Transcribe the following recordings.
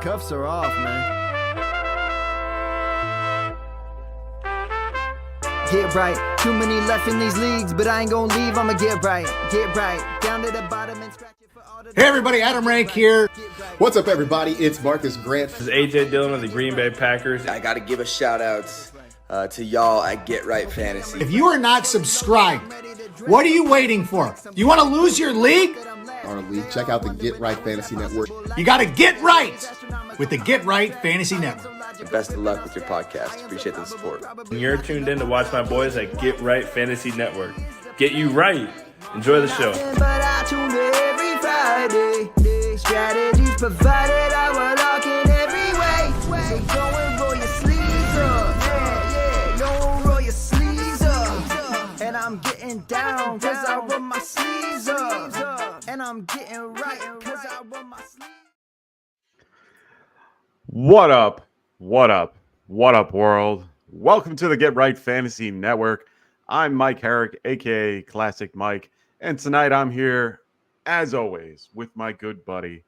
Cuffs are off, man. Get right. Too many left in these leagues, but I ain't gonna leave. I'ma get right. Get right. Down to the bottom and scratch it for all the. Hey everybody, Adam Rank here. What's up, everybody? It's Marcus Grant. This is AJ Dillon of the Green Bay Packers. I got to give a shout out to y'all at Get Right Fantasy. If you are not subscribed, what are you waiting for? You want to lose your league? Our league. Check out the Get Right Fantasy Network. You got to get right with the Get Right Fantasy Network. Best of luck with your podcast. Appreciate the support. And you're tuned in to watch my boys at Get Right Fantasy Network. Get you right. Enjoy the show. But I tune in every Friday. Strategies provided, I will lock in every way. So go and roll your sleeves up. Yeah, go roll your sleeves up. And I'm getting down, cause I roll my sleeves up. And I'm getting right, cause I roll my sleeves. What up? What up? What up, world? Welcome to the Get Right Fantasy Network. I'm Mike Herrick, aka Classic Mike, and tonight I'm here, as always, with my good buddy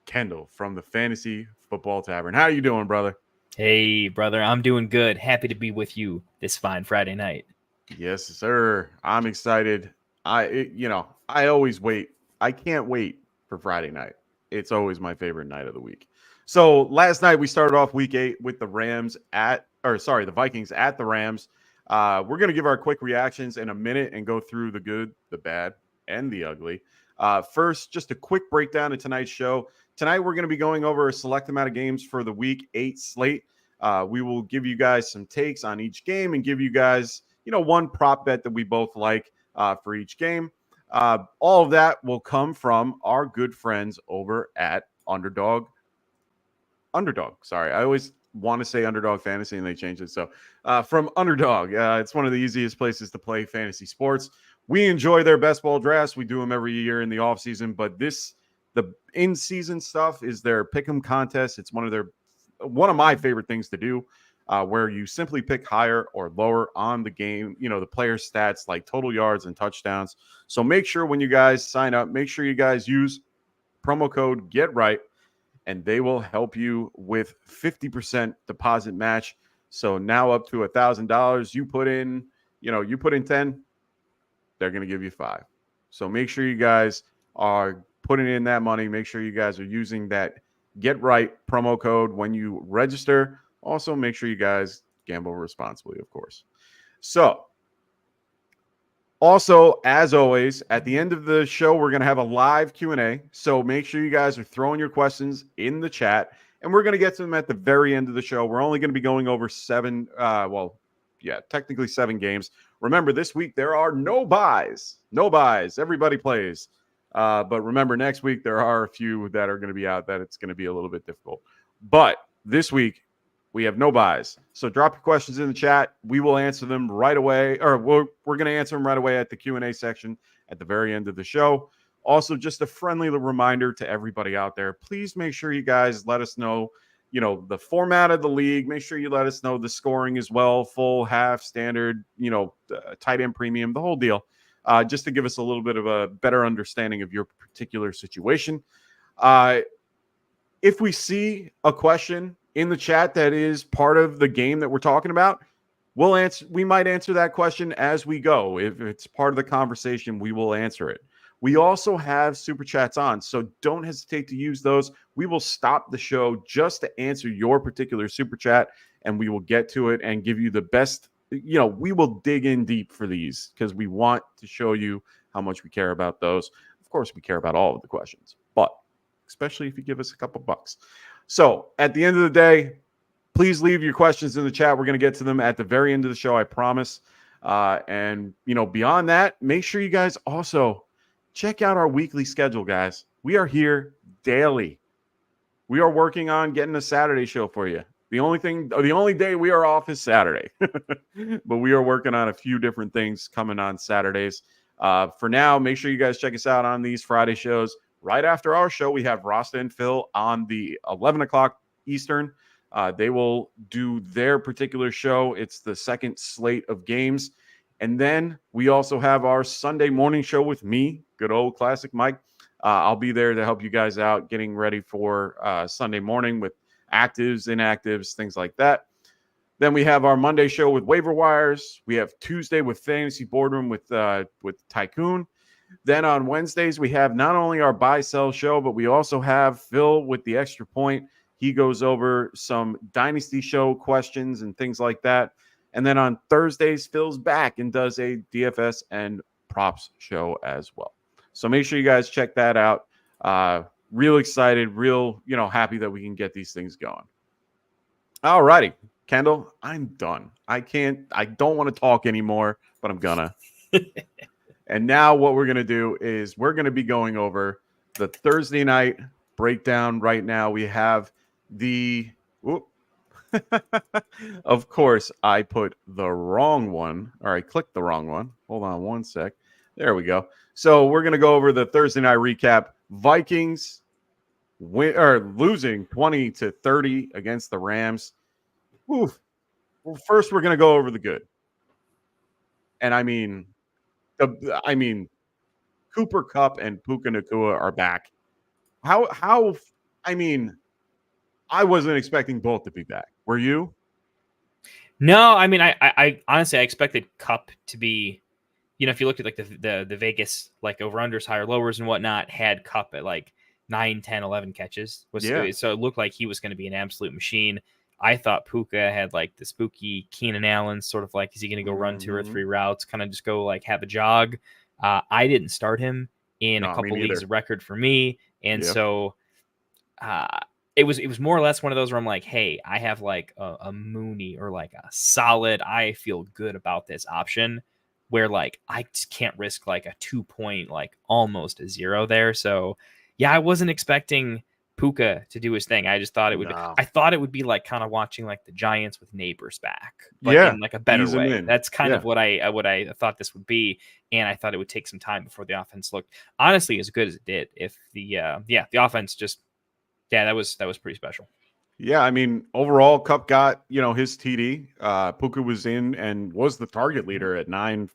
Kendall from the Fantasy Football Tavern. How you doing, brother? Hey, brother, I'm doing good. Happy to be with you this fine Friday night. Yes, sir. I'm excited. I always wait. I can't wait for Friday night. It's always my favorite night of the week. So last night we started off week 8 with the the Vikings at the Rams. We're going to give our quick reactions in a minute and go through the good, the bad, and the ugly. First, just a quick breakdown of tonight's show. Tonight we're going to be going over a select amount of games for the week 8 slate. We will give you guys some takes on each game and give you guys, one prop bet that we both like for each game. All of that will come from our good friends over at Underdog. Sorry, I always want to say Underdog Fantasy and they changed it. So from Underdog, it's one of the easiest places to play fantasy sports. We enjoy their best ball drafts. We do them every year in the off season, but the in-season stuff is their pick'em contest. It's one of my favorite things to do, where you simply pick higher or lower on the game, the player stats like total yards and touchdowns. So make sure when you guys sign up, make sure you guys use promo code GETRIGHT, and they will help you with 50% deposit match. So now up to $1,000, you put in 10, they're going to give you 5. So make sure you guys are putting in that money. Make sure you guys are using that Get Right promo code when you register. Also, make sure you guys gamble responsibly, of course. So, also, as always, at the end of the show, we're going to have a live Q&A. So make sure you guys are throwing your questions in the chat, and we're going to get to them at the very end of the show. We're only going to be going over technically 7 games. Remember, this week there are no buys. No buys. Everybody plays. But remember, next week there are a few that are going to be out that it's going to be a little bit difficult. But this week, we have no buys. So drop your questions in the chat. We will answer them right away, or we're going to answer them right away at the Q&A section at the very end of the show. Also, just a friendly reminder to everybody out there, please make sure you guys let us know, the format of the league. Make sure you let us know the scoring as well, full, half, standard, tight end premium, the whole deal, just to give us a little bit of a better understanding of your particular situation. If we see a question in the chat that is part of the game that we're talking about, we might answer that question as we go. If it's part of the conversation, we will answer it. We also have super chats on, so don't hesitate to use those. We will stop the show just to answer your particular super chat, and we will get to it and give you the best. We will dig in deep for these because we want to show you how much we care about those. Of course, we care about all of the questions, but especially if you give us a couple bucks. So at the end of the day, please leave your questions in the chat. We're going to get to them at the very end of the show, I promise. And beyond that, make sure you guys also check out our weekly schedule, guys. We are here daily. We are working on getting a Saturday show for you. The only day we are off is Saturday. But we are working on a few different things coming on Saturdays. For now, make sure you guys check us out on these Friday shows. Right after our show, we have Rasta and Phil on the 11 o'clock Eastern. They will do their particular show. It's the second slate of games. And then we also have our Sunday morning show with me, good old Classic Mike. I'll be there to help you guys out, getting ready for Sunday morning with actives, inactives, things like that. Then we have our Monday show with Waiver Wires. We have Tuesday with Fantasy Boardroom with Tycoon. Then on Wednesdays, we have not only our buy-sell show, but we also have Phil with the Extra Point. He goes over some Dynasty show questions and things like that. And then on Thursdays, Phil's back and does a DFS and props show as well. So make sure you guys check that out. Real excited, real, happy that we can get these things going. All righty, Kendall, I'm done. I don't want to talk anymore, but I'm gonna. And now what we're going to do is we're going to be going over the Thursday night breakdown right now. We have the of course, I put the wrong one, or I clicked the wrong one. Hold on one sec. There we go. So we're going to go over the Thursday night recap. Vikings losing 20-30 against the Rams. Oof. Well, first, we're going to go over the good. And I mean, Cooper Kupp and Puka Nacua are back. How? I mean, I wasn't expecting both to be back. Were you? No, I mean, I honestly I expected Kupp to be, if you looked at like the Vegas like over unders, higher lowers and whatnot, had Kupp at like 9, 10, 11 catches. So it looked like he was going to be an absolute machine. I thought Puka had like the spooky Keenan Allen sort of like, is he going to go run 2 or 3 routes, kind of just go like have a jog? I didn't start him in a couple leagues of record for me. And so it was more or less one of those where I'm like, hey, I have like a Mooney or like a solid, I feel good about this option where like I just can't risk like a 2-point, like almost a 0 there. So yeah, I wasn't expecting Puka to do his thing. I just thought it would be, I thought it would be like kind of watching like the Giants with Neighbors back, but in like a better way. That's kind of what I thought this would be. And I thought it would take some time before the offense looked honestly as good as it did. If the offense just, that was pretty special. Yeah. I mean, overall Kupp got, his TD, Puka was in and was the target leader at 9,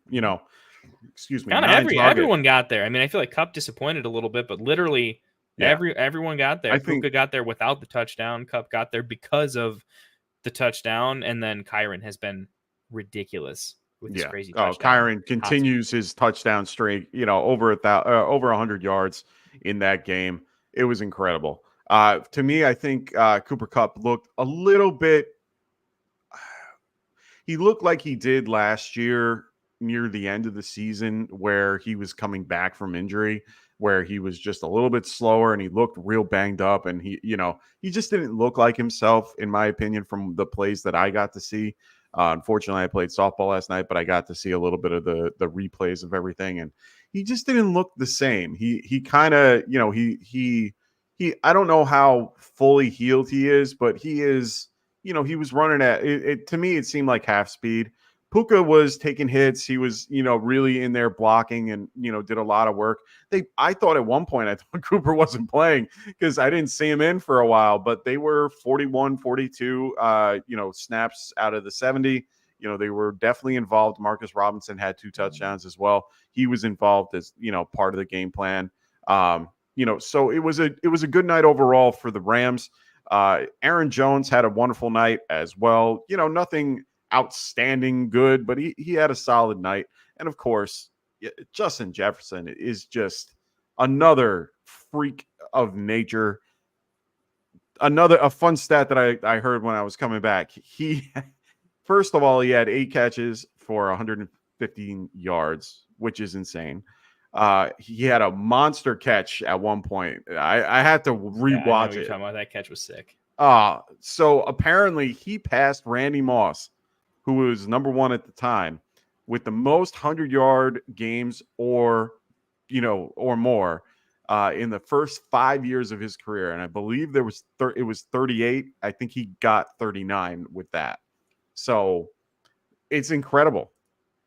excuse me. Kind of everyone got there. I mean, I feel like Kupp disappointed a little bit, but literally everyone got there. Puka got there without the touchdown. Kupp got there because of the touchdown, and then Kyron has been ridiculous with his crazy touchdown. Kyron continues his touchdown streak, over 100 yards in that game. It was incredible. To me, I think Cooper Kupp looked a little bit he looked like he did last year near the end of the season where he was coming back from injury, where he was just a little bit slower and he looked real banged up, and he just didn't look like himself, in my opinion, from the plays that I got to see. Unfortunately, I played softball last night, but I got to see a little bit of the replays of everything, and he just didn't look the same. He kind of, he I don't know how fully healed he is, but he is, he was running at it. To me, it seemed like half speed. Puka was taking hits. He was, really in there blocking and, did a lot of work. I thought at one point, I thought Cooper wasn't playing because I didn't see him in for a while, but they were 41, 42, snaps out of the 70. They were definitely involved. Marcus Robinson had 2 touchdowns as well. He was involved as, part of the game plan. So it was a good night overall for the Rams. Aaron Jones had a wonderful night as well. Nothing outstanding good, but he had a solid night. And of course, Justin Jefferson is just another freak of nature. A fun stat that I heard when I was coming back. First of all, he had 8 catches for 115 yards, which is insane. He had a monster catch at one point. I had to rewatch it. That catch was sick. So apparently he passed Randy Moss, who was number 1 at the time, with the most 100-yard games or more in the first 5 years of his career. And I believe it was 38. I think he got 39 with that. So it's incredible.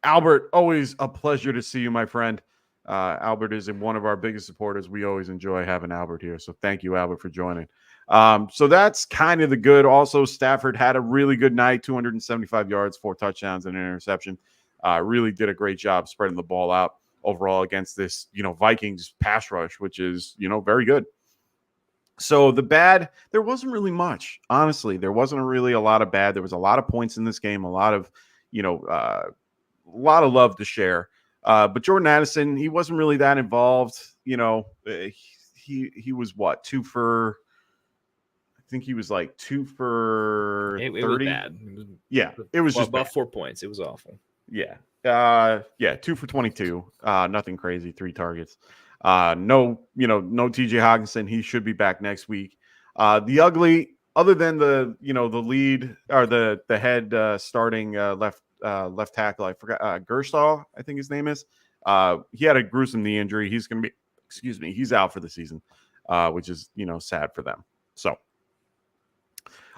Albert, always a pleasure to see you, my friend. Albert is one of our biggest supporters. We always enjoy having Albert here. So thank you, Albert, for joining. So that's kind of the good. Also, Stafford had a really good night, 275 yards, 4 touchdowns, and an interception. Really did a great job spreading the ball out. overall against this, Vikings pass rush, which is, very good. So the bad, there wasn't really much. Honestly, there wasn't really a lot of bad. There was a lot of points in this game, a lot of, a lot of love to share. But Jordan Addison, he wasn't really that involved. He was what, I think he was like 2 for 30. It was bad. Yeah, it was just about bad. 4 points. It was awful. Yeah. 2 for 22. Nothing crazy, 3 targets. No TJ Hawkinson. He should be back next week. The ugly, other than the lead or the head starting left tackle, I forgot, Gershaw, I think his name is. He had a gruesome knee injury. He's going to be, he's out for the season, which is, sad for them. So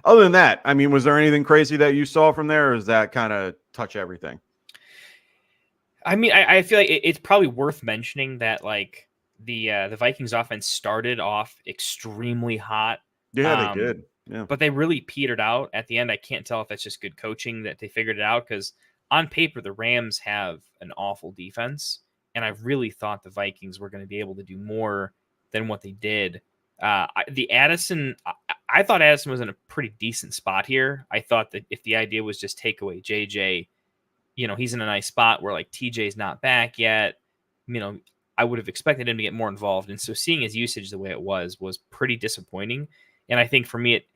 other than that, I mean, was there anything crazy that you saw from there, or is that kind of touch everything? I mean, I feel like it's probably worth mentioning that like the Vikings offense started off extremely hot. Yeah, they did. Yeah, but they really petered out at the end. I can't tell if that's just good coaching that they figured it out, because on paper the Rams have an awful defense, and I really thought the Vikings were going to be able to do more than what they did. I thought Addison was in a pretty decent spot here. I thought that if the idea was just take away JJ, he's in a nice spot where like TJ's not back yet. I would have expected him to get more involved. And so seeing his usage the way it was pretty disappointing. And I think for me,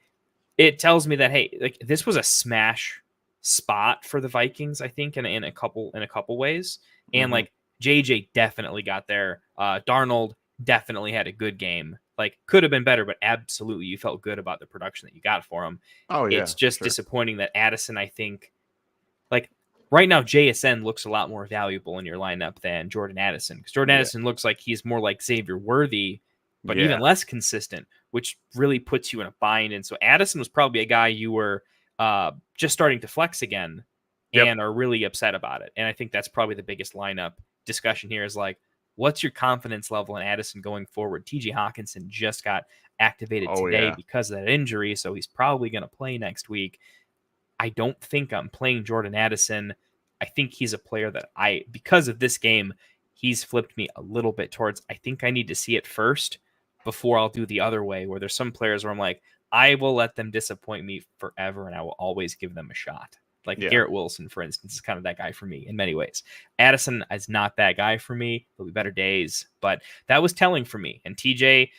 it tells me that, hey, like this was a smash spot for the Vikings, I think, in a couple ways. And like JJ definitely got there. Darnold definitely had a good game. Like could have been better, but absolutely you felt good about the production that you got for him. Oh yeah, it's just disappointing that Addison, I think, like right now JSN looks a lot more valuable in your lineup than Jordan Addison, because Jordan Addison looks like he's more like Xavier Worthy, but even less consistent, which really puts you in a bind. And so Addison was probably a guy you were just starting to flex again and are really upset about it. And I think that's probably the biggest lineup discussion here is like, what's your confidence level in Addison going forward? TJ Hawkinson just got activated today because of that injury, so he's probably going to play next week. I don't think I'm playing Jordan Addison. I think he's a player that because of this game, he's flipped me a little bit towards, I think I need to see it first before I'll do the other way, where there's some players where I'm like, I will let them disappoint me forever and I will always give them a shot. Like Garrett Wilson, for instance, is kind of that guy for me in many ways. Addison is not that guy for me. There'll be better days, but that was telling for me. And TJ,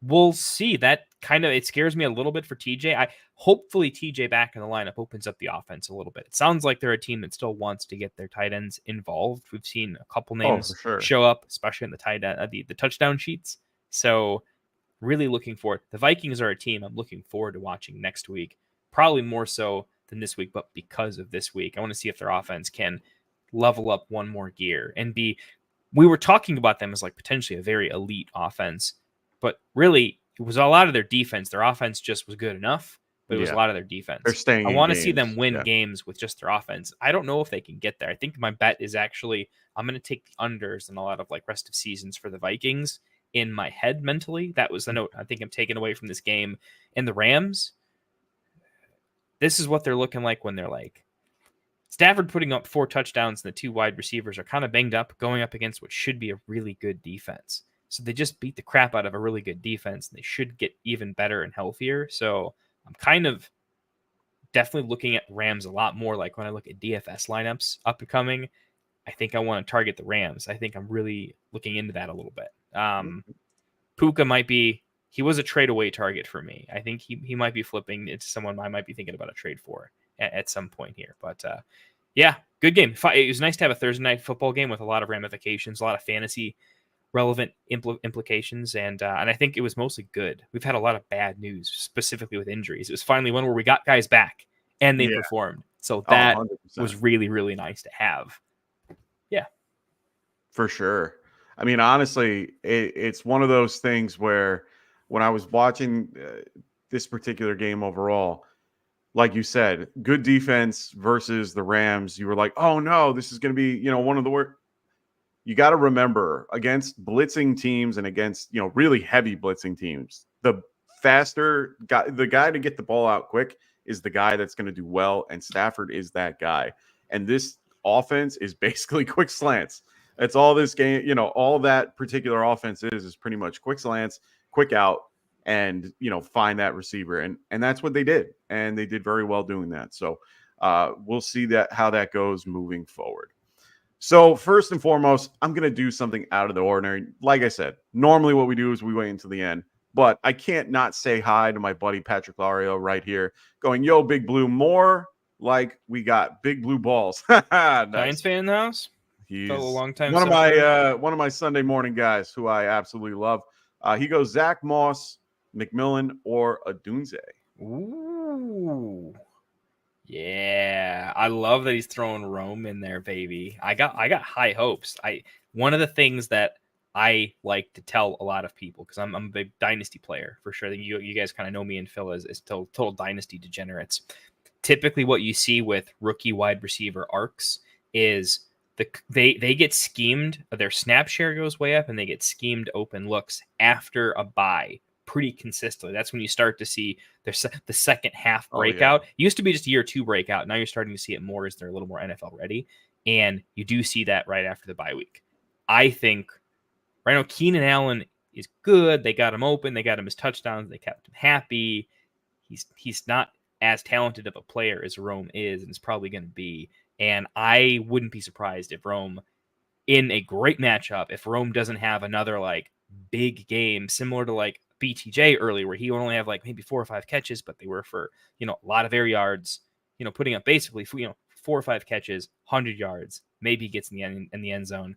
we'll see. That kind of, it scares me a little bit for TJ. Hopefully TJ back in the lineup opens up the offense a little bit. It sounds like they're a team that still wants to get their tight ends involved. We've seen a couple names show up, especially in the tight end, the touchdown sheets. So really looking forward. The Vikings are a team I'm looking forward to watching next week, probably more so than this week, but because of this week, I want to see if their offense can level up one more gear and we were talking about them as like potentially a very elite offense, but really it was a lot of their defense. Their offense just was good enough, but it was a lot of their defense. They're staying. I want to see them win games with just their offense. I don't know if they can get there. I think my bet is actually I'm going to take the unders in a lot of like rest of seasons for the Vikings in my head mentally. That was the note I think I'm taking away from this game. And the Rams, this is what they're looking like when they're like Stafford putting up 4 touchdowns and the 2 wide receivers are kind of banged up going up against what should be a really good defense. So they just beat the crap out of a really good defense. And they should get even better and healthier. So I'm kind of definitely looking at Rams a lot more. Like when I look at DFS lineups up and coming, I think I want to target the Rams. I think I'm really looking into that a little bit. Puka might be, he was a trade away target for me. I think he might be flipping into someone I might be thinking about a trade for at some point here. But yeah, good game. It was nice to have a Thursday night football game with a lot of ramifications, a lot of fantasy relevant implications. And I think it was mostly good. We've had a lot of bad news, specifically with injuries. It was finally one where we got guys back and they performed. So that was really, really nice to have. Yeah. For sure. I mean, honestly, it's one of those things where when I was watching this particular game overall, like you said, good defense versus the Rams, you were like, oh no, this is going to be, one of the worst. You got to remember, against blitzing teams and against, really heavy blitzing teams, the faster guy, the guy to get the ball out quick is the guy that's going to do well. And Stafford is that guy. And this offense is basically quick slants. It's all this game, all that particular offense is pretty much quick slants, quick out, and find that receiver. And that's what they did. And they did very well doing that. So we'll see how that goes moving forward. So first and foremost, I'm going to do something out of the ordinary. Like I said, normally what we do is we wait until the end, but I can't not say hi to my buddy Patrick Lario right here going, yo, Big Blue, more like we got big blue balls. Nice. Giants fan in the house? He's Fellow longtime one of my Sunday morning guys who I absolutely love. He goes Zach Moss, McMillan, or Adunze. Ooh. Yeah, I love that he's throwing Rome in there, baby. I got high hopes. One of the things that I like to tell a lot of people, because I'm a big dynasty player for sure. You guys kind of know me and Phil as total dynasty degenerates. Typically, what you see with rookie wide receiver arcs is they get schemed. Their snap share goes way up, and they get schemed open looks after a bye pretty consistently. That's when you start to see the second half breakout. It used to be just year 2 breakout. Now you're starting to see it more as they're a little more NFL ready. And you do see that right after the bye week. I think right now Keenan Allen is good. They got him open. They got him his touchdowns. They kept him happy. He's not as talented of a player as Rome is, and is probably going to be. And I wouldn't be surprised if Rome, in a great matchup, if Rome doesn't have another big game similar to BTJ earlier, where he only have maybe 4 or 5 catches, but they were for a lot of air yards, putting up basically 4 or 5 catches, 100 yards, maybe gets in the end zone.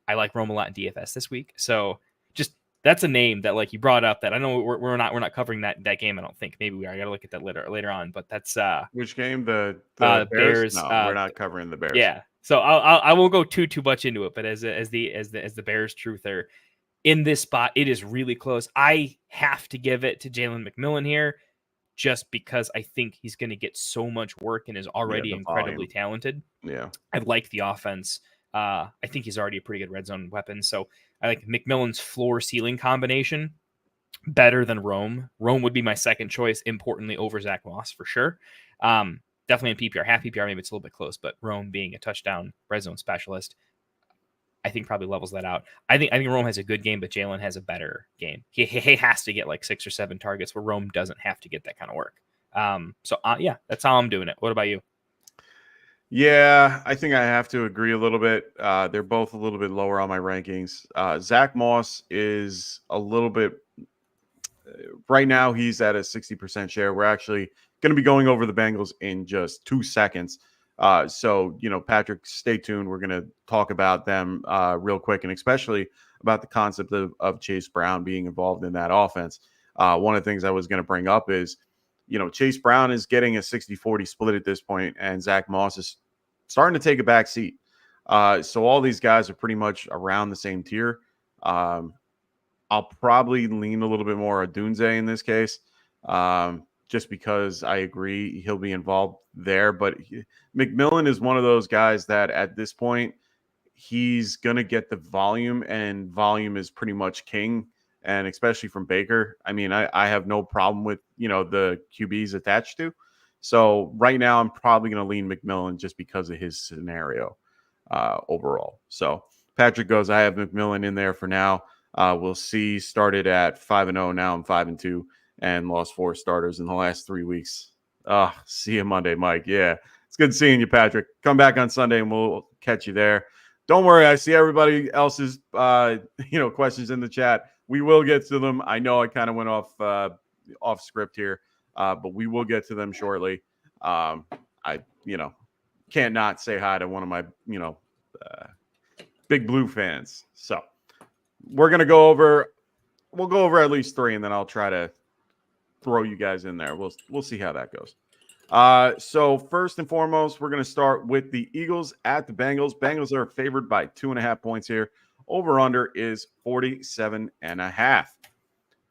I like Rome a lot in DFS this week, so just that's a name that you brought up that I know we're not covering that game. I don't think. Maybe we are. I got to look at that later on, but that's which game? The Bears. No, we're not covering the Bears. Yeah, so I won't go too much into it, but as the Bears truther. In this spot, it is really close. I have to give it to Jalen McMillan here just because I think he's going to get so much work and is already incredibly talented. Yeah. I like the offense. I think he's already a pretty good red zone weapon. So I like McMillan's floor ceiling combination better than Rome. Rome would be my second choice, importantly, over Zach Moss for sure. Definitely in PPR. Half PPR, maybe it's a little bit close, but Rome being a touchdown red zone specialist, I think probably levels that out. I think Rome has a good game, but Jalen has a better game. He has to get 6 or 7 targets, where Rome doesn't have to get that kind of work. Yeah, that's how I'm doing it. What about you? Yeah, I think I have to agree a little bit. They're both a little bit lower on my rankings. Zach Moss is a little bit right now. He's at a 60% share. We're actually going to be going over the Bengals in just 2 seconds. So, Patrick, stay tuned. We're going to talk about them real quick, and especially about the concept of Chase Brown being involved in that offense. One of the things I was going to bring up is, Chase Brown is getting a 60-40 split at this point, and Zach Moss is starting to take a back seat. So all these guys are pretty much around the same tier. I'll probably lean a little bit more Adunze in this case. Just because I agree he'll be involved there. But McMillan is one of those guys that at this point, he's going to get the volume, and volume is pretty much king, and especially from Baker. I mean, I have no problem with, the QBs attached to. So right now, I'm probably going to lean McMillan just because of his scenario overall. So Patrick goes, I have McMillan in there for now. We'll see. Started at 5-0. Now I'm 5-2. And lost 4 starters in the last 3 weeks. See you Monday, Mike. Yeah, it's good seeing you, Patrick. Come back on Sunday and we'll catch you there. Don't worry, I see everybody else's questions in the chat. We will get to them. I know I kind of went off script here, but we will get to them shortly. I can't not say hi to one of my big blue fans. So we're gonna go over. We'll go over at least 3, and then I'll try to throw you guys in there. We'll see how that goes. So first and foremost, we're going to start with the Eagles at the Bengals. Bengals are favored by 2.5 points here. Over under is 47.5.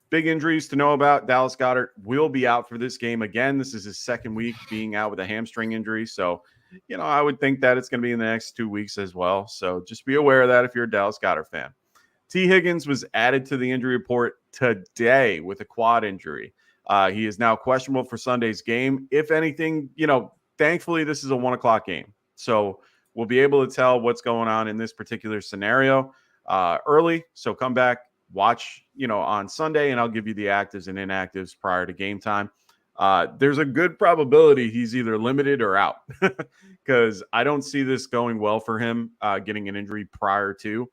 Big injuries to know about. Dallas Goedert will be out for this game again. This is his second week being out with a hamstring injury. So, I would think that it's going to be in the next 2 weeks as well. So just be aware of that if you're a Dallas Goedert fan. T. Higgins was added to the injury report today with a quad injury. He is now questionable for Sunday's game. If anything, thankfully, this is a 1:00 game. So We'll be able to tell what's going on in this particular scenario early. So come back, watch, on Sunday, and I'll give you the actives and inactives prior to game time. There's a good probability he's either limited or out because I don't see this going well for him getting an injury prior to.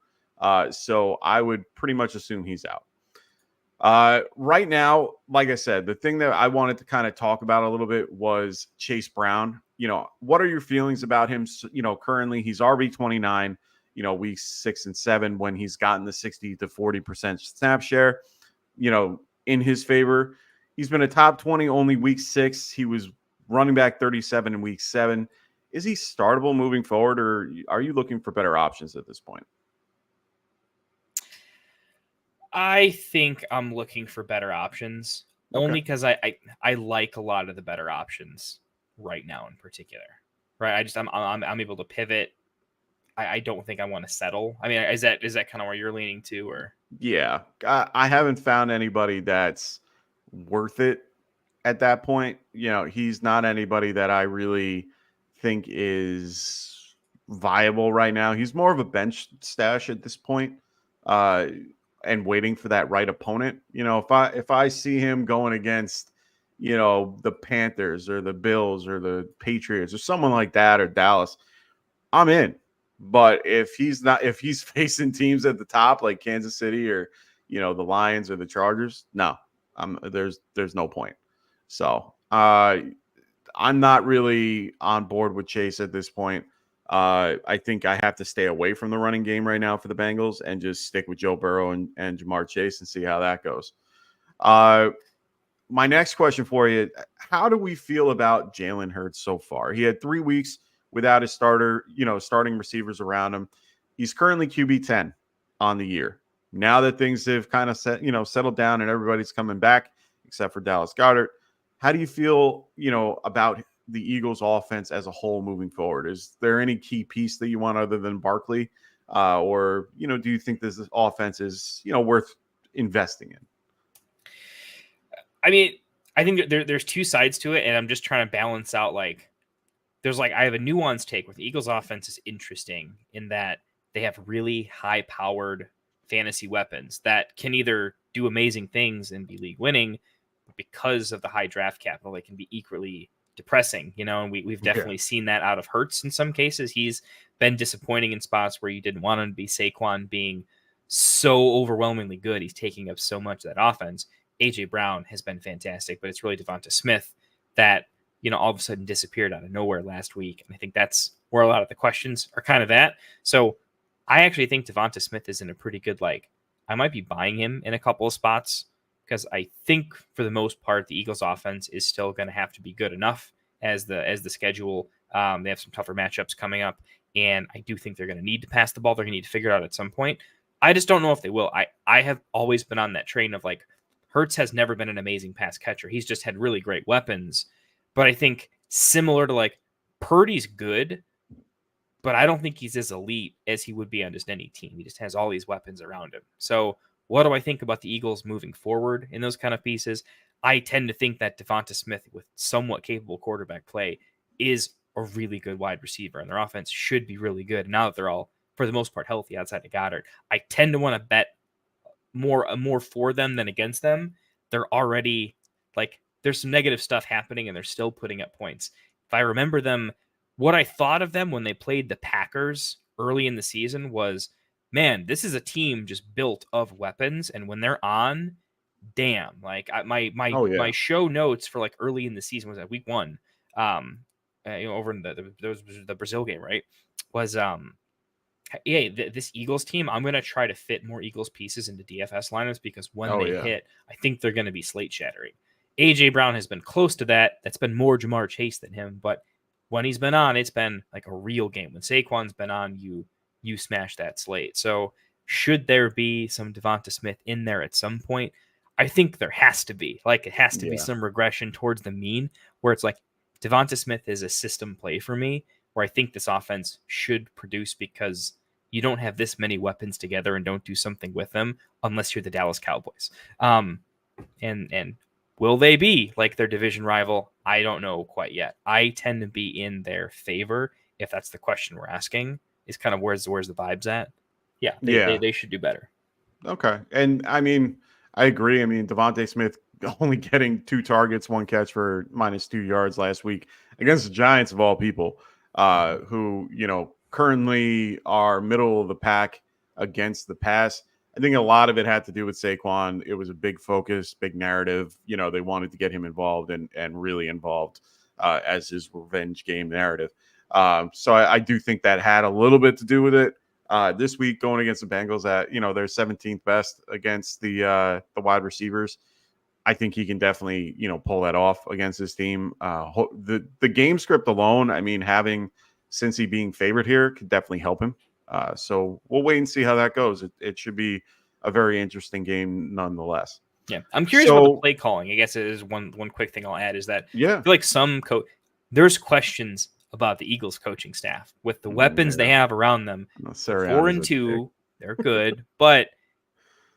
So I would pretty much assume he's out. Right now, like I said, the thing that I wanted to kind of talk about a little bit was Chase Brown. What are your feelings about him? Currently he's RB29, weeks 6 and 7 when he's gotten the 60 to 40% snap share, in his favor. He's been a top 20 only week 6. He was running back 37 in week 7. Is he startable moving forward, or are you looking for better options at this point? I think I'm looking for better options, only because I like a lot of the better options right now in particular. Right, I'm able to pivot. I don't think I want to settle. I mean, is that kind of where you're leaning to, or? Yeah, I haven't found anybody that's worth it at that point. He's not anybody that I really think is viable right now. He's more of a bench stash at this point. And waiting for that right opponent. If I see him going against, the Panthers or the Bills or the Patriots or someone like that, or Dallas, I'm in. But if he's facing teams at the top like Kansas City or, the Lions or the Chargers, no, there's no point. So I'm not really on board with Chase at this point. I think I have to stay away from the running game right now for the Bengals and just stick with Joe Burrow and Jamar Chase and see how that goes. My next question for you, how do we feel about Jalen Hurts so far? He had 3 weeks without his starting receivers around him. He's currently QB 10 on the year. Now that things have kind of settled down and everybody's coming back except for Dallas Goedert, how do you feel, about the Eagles offense as a whole moving forward? Is there any key piece that you want other than Barkley? Or, do you think this offense is, worth investing in? I mean, I think there's two sides to it, and I'm just trying to balance out, I have a nuanced take where the Eagles offense is interesting in that they have really high powered fantasy weapons that can either do amazing things and be league winning, but because of the high draft capital, they can be equally depressing, and we've definitely seen that out of Hurts in some cases. He's been disappointing in spots where you didn't want him to be. Saquon being so overwhelmingly good, he's taking up so much of that offense. AJ Brown has been fantastic, but it's really Devonta Smith that, all of a sudden disappeared out of nowhere last week. And I think that's where a lot of the questions are kind of at. So I actually think Devonta Smith is in a pretty good, I might be buying him in a couple of spots, because I think for the most part, the Eagles offense is still going to have to be good enough as the schedule. They have some tougher matchups coming up, and I do think they're going to need to pass the ball. They're going to need to figure it out at some point. I just don't know if they will. I have always been on that train of Hurts has never been an amazing pass catcher. He's just had really great weapons. But I think similar to Purdy's good, but I don't think he's as elite as he would be on just any team. He just has all these weapons around him. So what do I think about the Eagles moving forward in those kind of pieces? I tend to think that Devonta Smith, with somewhat capable quarterback play, is a really good wide receiver, and their offense should be really good. Now that they're all, for the most part, healthy outside of Goddard, I tend to want to bet more for them than against them. They're already there's some negative stuff happening, and they're still putting up points. If I remember them, what I thought of them when they played the Packers early in the season was, man, this is a team just built of weapons, and when they're on, damn, my show notes for early in the season was at week 1, over in the Brazil game, right? Was this Eagles team, I'm gonna try to fit more Eagles pieces into DFS lineups, because when they hit, I think they're gonna be slate shattering. AJ Brown has been close to that. That's been more Jamar Chase than him, but when he's been on, it's been a real game. When Saquon's been on, you smash that slate. So should there be some Devonta Smith in there at some point? I think there has to be. It has to be some regression towards the mean, where it's Devonta Smith is a system play for me, where I think this offense should produce, because you don't have this many weapons together and don't do something with them unless you're the Dallas Cowboys. And will they be their division rival? I don't know quite yet. I tend to be in their favor if that's the question we're asking, is kind of where's the vibes at. Yeah, Yeah. they should do better. Okay. And I mean, I agree. I mean, Devontae Smith only getting 2 targets, 1 catch for -2 yards last week against the Giants of all people, who, currently are middle of the pack against the pass. I think a lot of it had to do with Saquon. It was a big focus, big narrative. They wanted to get him involved and really involved as his revenge game narrative. So I do think that had a little bit to do with it. This week going against the Bengals at, they're 17th best against the wide receivers. I think he can definitely, pull that off against his team. The game script alone, I mean, having Cincy being favored here could definitely help him. So we'll wait and see how that goes. It should be a very interesting game nonetheless. Yeah. I'm curious about the play calling. I guess it is one quick thing I'll add is that I feel like there's questions about the Eagles coaching staff with the weapons they have around them. 4-2, they're good, but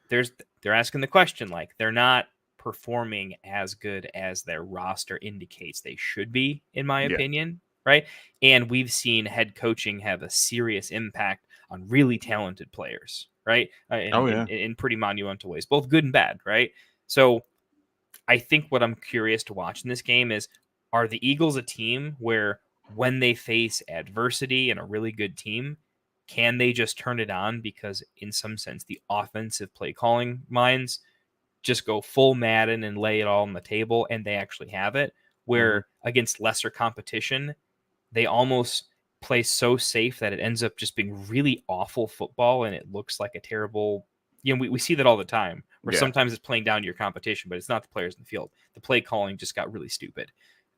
they're asking the question, like, they're not performing as good as their roster indicates they should be, in my opinion, right? And we've seen head coaching have a serious impact on really talented players, right? In pretty monumental ways, both good and bad, right? So I think what I'm curious to watch in this game is, are the Eagles a team where when they face adversity and a really good team, can they just turn it on because in some sense the offensive play calling minds just go full Madden and lay it all on the table and they actually have it, where against lesser competition, they almost play so safe that it ends up just being really awful football and it looks like a terrible, we see that all the time where sometimes it's playing down to your competition, but it's not the players in the field. The play calling just got really stupid.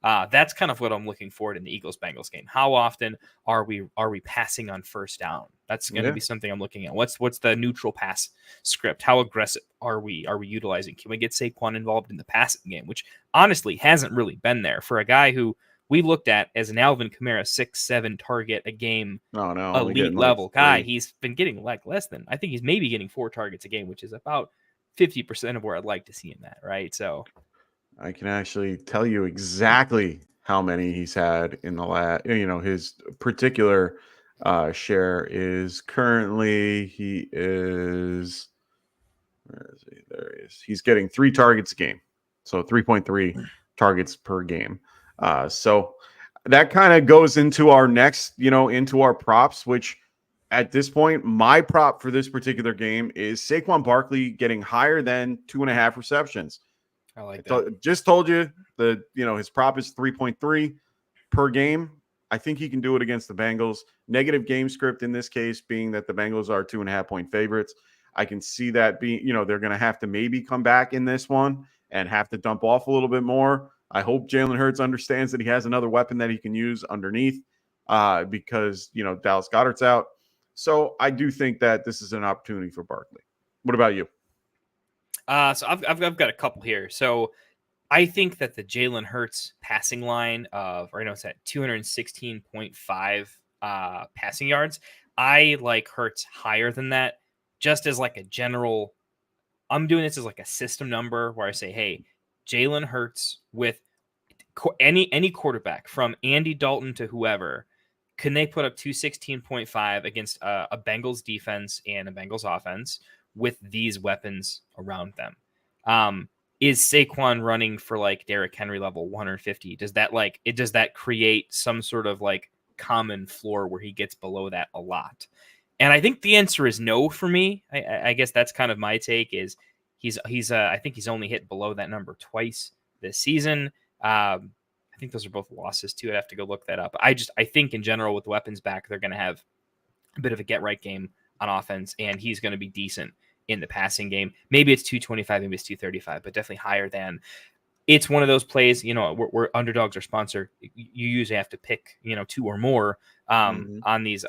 That's kind of what I'm looking for in the Eagles-Bengals game. How often are we passing on first down? That's going to be something I'm looking at. What's the neutral pass script? How aggressive are we utilizing? Can we get Saquon involved in the passing game, which honestly hasn't really been there for a guy who we looked at as an Alvin Kamara 6-7 target a game, elite level guy. He's been getting like less than, I think he's maybe getting 4 targets a game, which is about 50% of where I'd like to see him at, right? So I can actually tell you exactly how many he's had in the last, his particular share is currently, where is he? There he is. He's getting 3 targets a game. So 3.3 targets per game. So that kind of goes into our next, into our props, which at this point, my prop for this particular game is Saquon Barkley getting higher than 2.5 receptions. I like that. Just told you his prop is 3.3 per game. I think he can do it against the Bengals. Negative game script in this case being that the Bengals are 2.5-point favorites. I can see that being, they're going to have to maybe come back in this one and have to dump off a little bit more. I hope Jalen Hurts understands that he has another weapon that he can use underneath because, Dallas Goedert's out. So I do think that this is an opportunity for Barkley. What about you? So I've got a couple here. So I think that the Jalen Hurts passing line of right now it's at 216.5 passing yards. I like Hurts higher than that, just as like a general. I'm doing this as like a system number where I say, hey, Jalen Hurts with any quarterback from Andy Dalton to whoever, can they put up 216.5 against a Bengals defense and a Bengals offense with these weapons around them? Is Saquon running for like Derrick Henry level 150? Does that create some sort of like common floor where he gets below that a lot? And I think the answer is no for me. I guess that's kind of my take is I think he's only hit below that number twice this season. I think those are both losses too. I'd have to go look that up. I think in general with the weapons back, they're going to have a bit of a get right game on offense, and he's going to be decent in the passing game. Maybe it's 225, maybe it's 235, but definitely higher than. It's one of those plays, we're underdogs are sponsor. You usually have to pick, 2 or more on these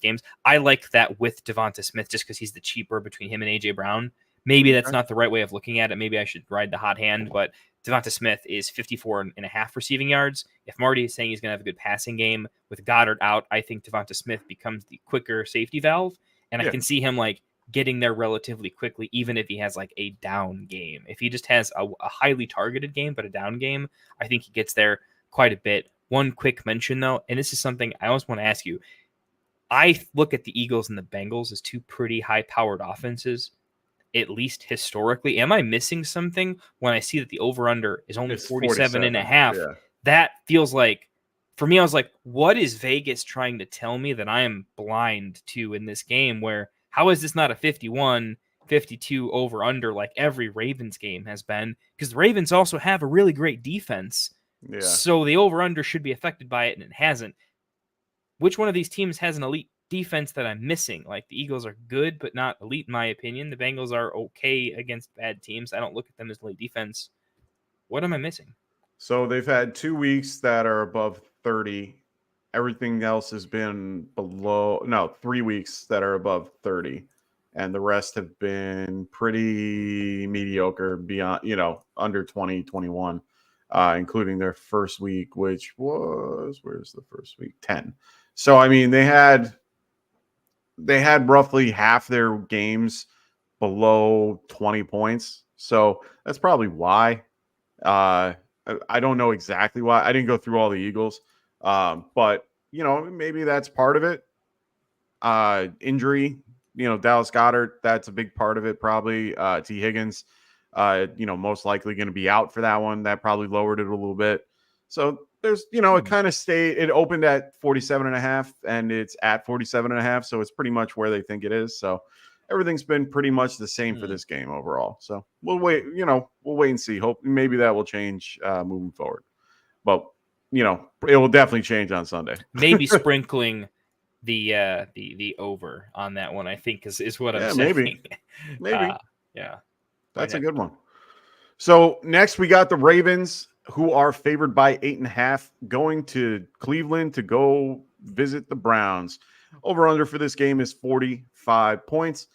games. I like that with Devonta Smith just because he's the cheaper between him and AJ Brown. Maybe that's not the right way of looking at it. Maybe I should ride the hot hand, but Devonta Smith is 54.5 receiving yards. If Marty is saying he's going to have a good passing game with Goddard out, I think Devonta Smith becomes the quicker safety valve. And I can see him like getting there relatively quickly, even if he has like a down game. If he just has a highly targeted game, but a down game, I think he gets there quite a bit One quick mention, though, and this is something I always want to ask you. I look at the Eagles and the Bengals as two pretty high-powered offenses, at least historically. Am I missing something when I see that the over-under is only It's 47 and a 47, half? yeah. That feels like, for me, I was like, what is Vegas trying to tell me that I am blind to in this game where how is this not a 51, 52 over-under like every Ravens game has been? Because the Ravens also have a really great defense. Yeah. So the over-under should be affected by it, and it hasn't. Which one of these teams has an elite defense that I'm missing? Like the Eagles are good, but not elite in my opinion. The Bengals are okay against bad teams. I don't look at them as elite defense. What am I missing? So they've had 2 weeks that are above 30. Everything else has been below. No, 3 weeks that are above 30. And the rest have been pretty mediocre beyond, under 20, 21, including their first week, which was, where's the first week? 10. So, I mean, they had roughly half their games below 20 points. So that's probably why. I don't know exactly why. I didn't go through all the Eagles. But, maybe that's part of it. Injury, Dallas Goedert, that's a big part of it probably. T. Higgins, most likely going to be out for that one. That probably lowered it a little bit. So there's, it kind of stayed. It opened at 47.5 and it's at 47.5. So it's pretty much where they think it is. So everything's been pretty much the same for this game overall. So we'll wait, we'll wait and see. Hope maybe that will change moving forward. But, it will definitely change on Sunday. Maybe sprinkling the over on that one, I think is what I'm saying. Maybe. Yeah. That's a good one. So next we got the Ravens, who are favored by 8.5, going to Cleveland to go visit the Browns. Over under for this game is 45 points.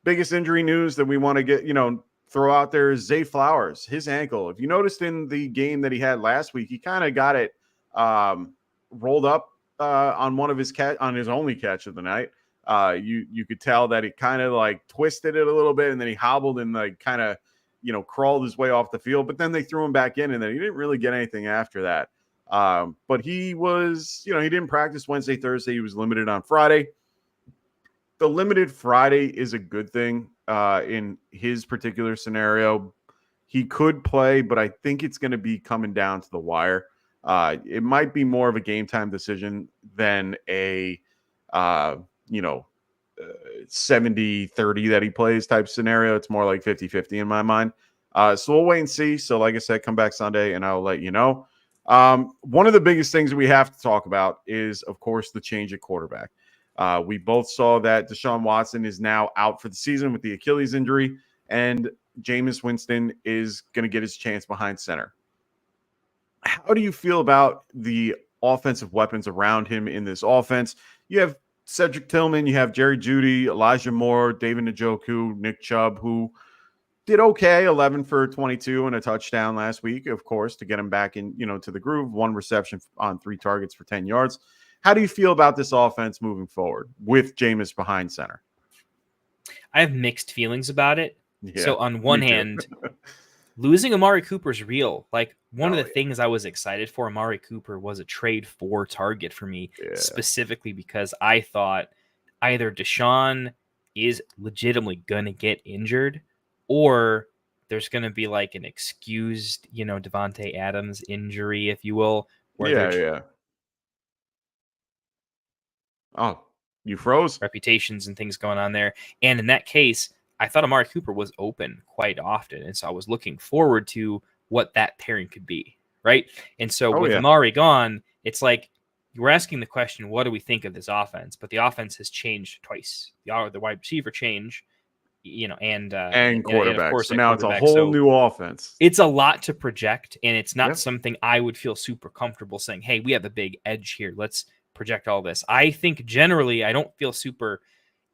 Biggest injury news that we want to get, throw out there is Zay Flowers, his ankle. If you noticed in the game that he had last week, he kind of got it rolled up on one of his on his only catch of the night. You could tell that he kind of like twisted it a little bit, and then he hobbled and like kind of crawled his way off the field. But then they threw him back in, and then he didn't really get anything after that. But he was, he didn't practice Wednesday, Thursday. He was limited on Friday. The limited Friday is a good thing in his particular scenario. He could play, but I think it's going to be coming down to the wire. It might be more of a game time decision than a, 70-30 that he plays type scenario. It's more like 50-50 in my mind. So we'll wait and see. So like I said, come back Sunday and I'll let you know. One of the biggest things that we have to talk about is, of course, the change at quarterback. We both saw that Deshaun Watson is now out for the season with the Achilles injury, and Jameis Winston is going to get his chance behind center. How do you feel about the offensive weapons around him in this offense? You have Cedric Tillman, you have Jerry Jeudy, Elijah Moore, David Njoku, Nick Chubb, who did okay, 11 for 22 and a touchdown last week, of course, to get him back in, to the groove. 1 reception on 3 targets for 10 yards. How do you feel about this offense moving forward with Jameis behind center? I have mixed feelings about it. Yeah, so on one hand, losing Amari Cooper is real. Like one of the things I was excited for Amari Cooper was a trade for target for me, specifically because I thought either Deshaun is legitimately going to get injured or there's going to be like an excused, Devontae Adams injury, if you will. Oh, you froze? Reputations and things going on there. And in that case, I thought Amari Cooper was open quite often. And so I was looking forward to what that pairing could be, right? And so with Amari gone, it's like we're asking the question, what do we think of this offense? But the offense has changed twice. The wide receiver change, and quarterback. And of course, so now it's a whole new offense. It's a lot to project, and it's not something I would feel super comfortable saying, hey, we have a big edge here. Let's project all this. I think generally I don't feel super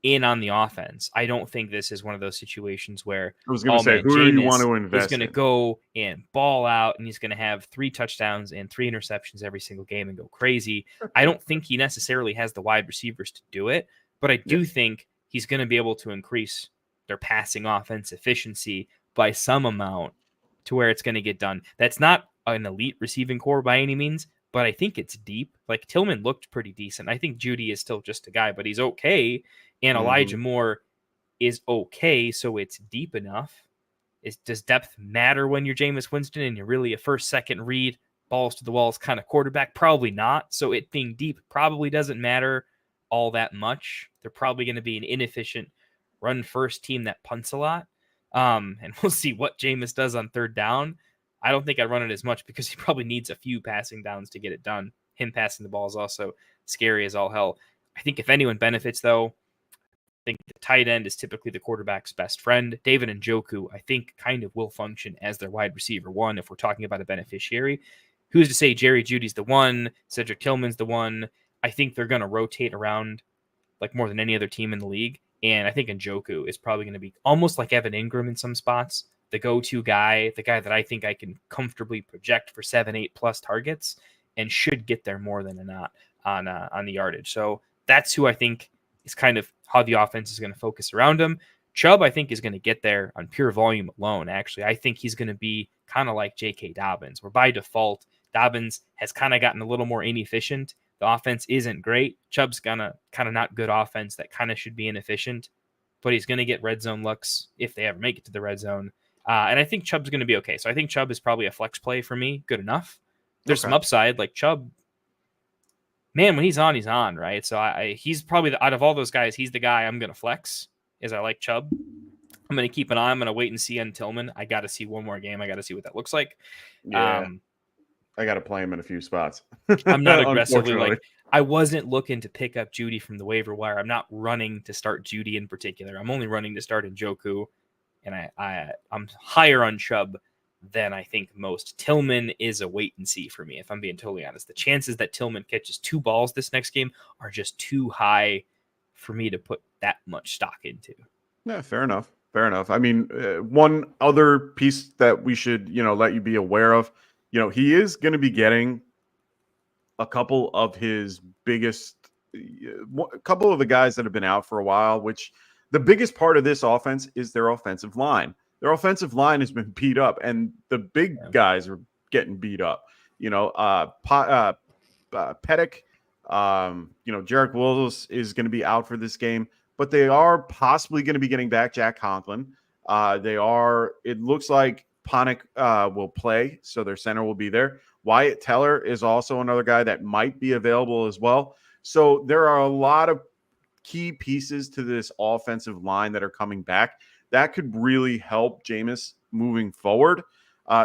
in on the offense. I don't think this is one of those situations where I was going to say, who do you want to invest in? He's going to go and ball out, and he's going to have 3 touchdowns and 3 interceptions every single game and go crazy. I don't think he necessarily has the wide receivers to do it, but I do think he's going to be able to increase their passing offense efficiency by some amount to where it's going to get done. That's not an elite receiving core by any means, but I think it's deep. Like Tillman looked pretty decent. I think Judy is still just a guy, but he's okay. And Elijah Moore is okay, so it's deep enough. Does depth matter when you're Jameis Winston and you're really a first, second read, balls to the walls kind of quarterback? Probably not. So it being deep probably doesn't matter all that much. They're probably going to be an inefficient run first team that punts a lot. And we'll see what Jameis does on third down. I don't think I run it as much because he probably needs a few passing downs to get it done. Him passing the ball is also scary as all hell. I think if anyone benefits, though, I think the tight end is typically the quarterback's best friend. David Njoku, I think, kind of will function as their wide receiver one if we're talking about a beneficiary. Who's to say Jerry Judy's the one, Cedric Tillman's the one? I think they're going to rotate around like more than any other team in the league. And I think Njoku is probably going to be almost like Evan Ingram in some spots, the go-to guy, the guy that I think I can comfortably project for 7-8 plus targets and should get there more than not on the yardage. So that's who I think is kind of how the offense is going to focus around him. Chubb, I think, is going to get there on pure volume alone. Actually, I think he's going to be kind of like J.K. Dobbins, where by default, Dobbins has kind of gotten a little more inefficient. The offense isn't great. Chubb's gonna kind of not good offense that kind of should be inefficient, but he's going to get red zone looks if they ever make it to the red zone. And I think Chubb's going to be okay. So I think Chubb is probably a flex play for me. Good enough. There's some upside. Like Chubb, man, when he's on, right? So he's probably, out of all those guys, he's the guy I'm going to flex, is I like Chubb. I'm going to keep an eye. I'm going to wait and see on Tillman. I got to see one more game. I got to see what that looks like. Yeah. I got to play him in a few spots. I'm not aggressively like, I wasn't looking to pick up Judy from the waiver wire. I'm not running to start Judy in particular. I'm only running to start Njoku, and I'm higher on Chubb than I think most. Tillman is a wait and see for me, if I'm being totally honest. The chances that Tillman catches 2 balls this next game are just too high for me to put that much stock into. Yeah, fair enough. Fair enough. I mean, one other piece that we should, let you be aware of, he is going to be getting a couple of his biggest, a couple of the guys that have been out for a while, which the biggest part of this offense is their offensive line. Their offensive line has been beat up, and the big guys are getting beat up. Pettick, Jarek Wills is going to be out for this game, but they are possibly going to be getting back Jack Conklin. It looks like Ponick will play, so their center will be there. Wyatt Teller is also another guy that might be available as well. So there are a lot of key pieces to this offensive line that are coming back that could really help Jameis moving forward.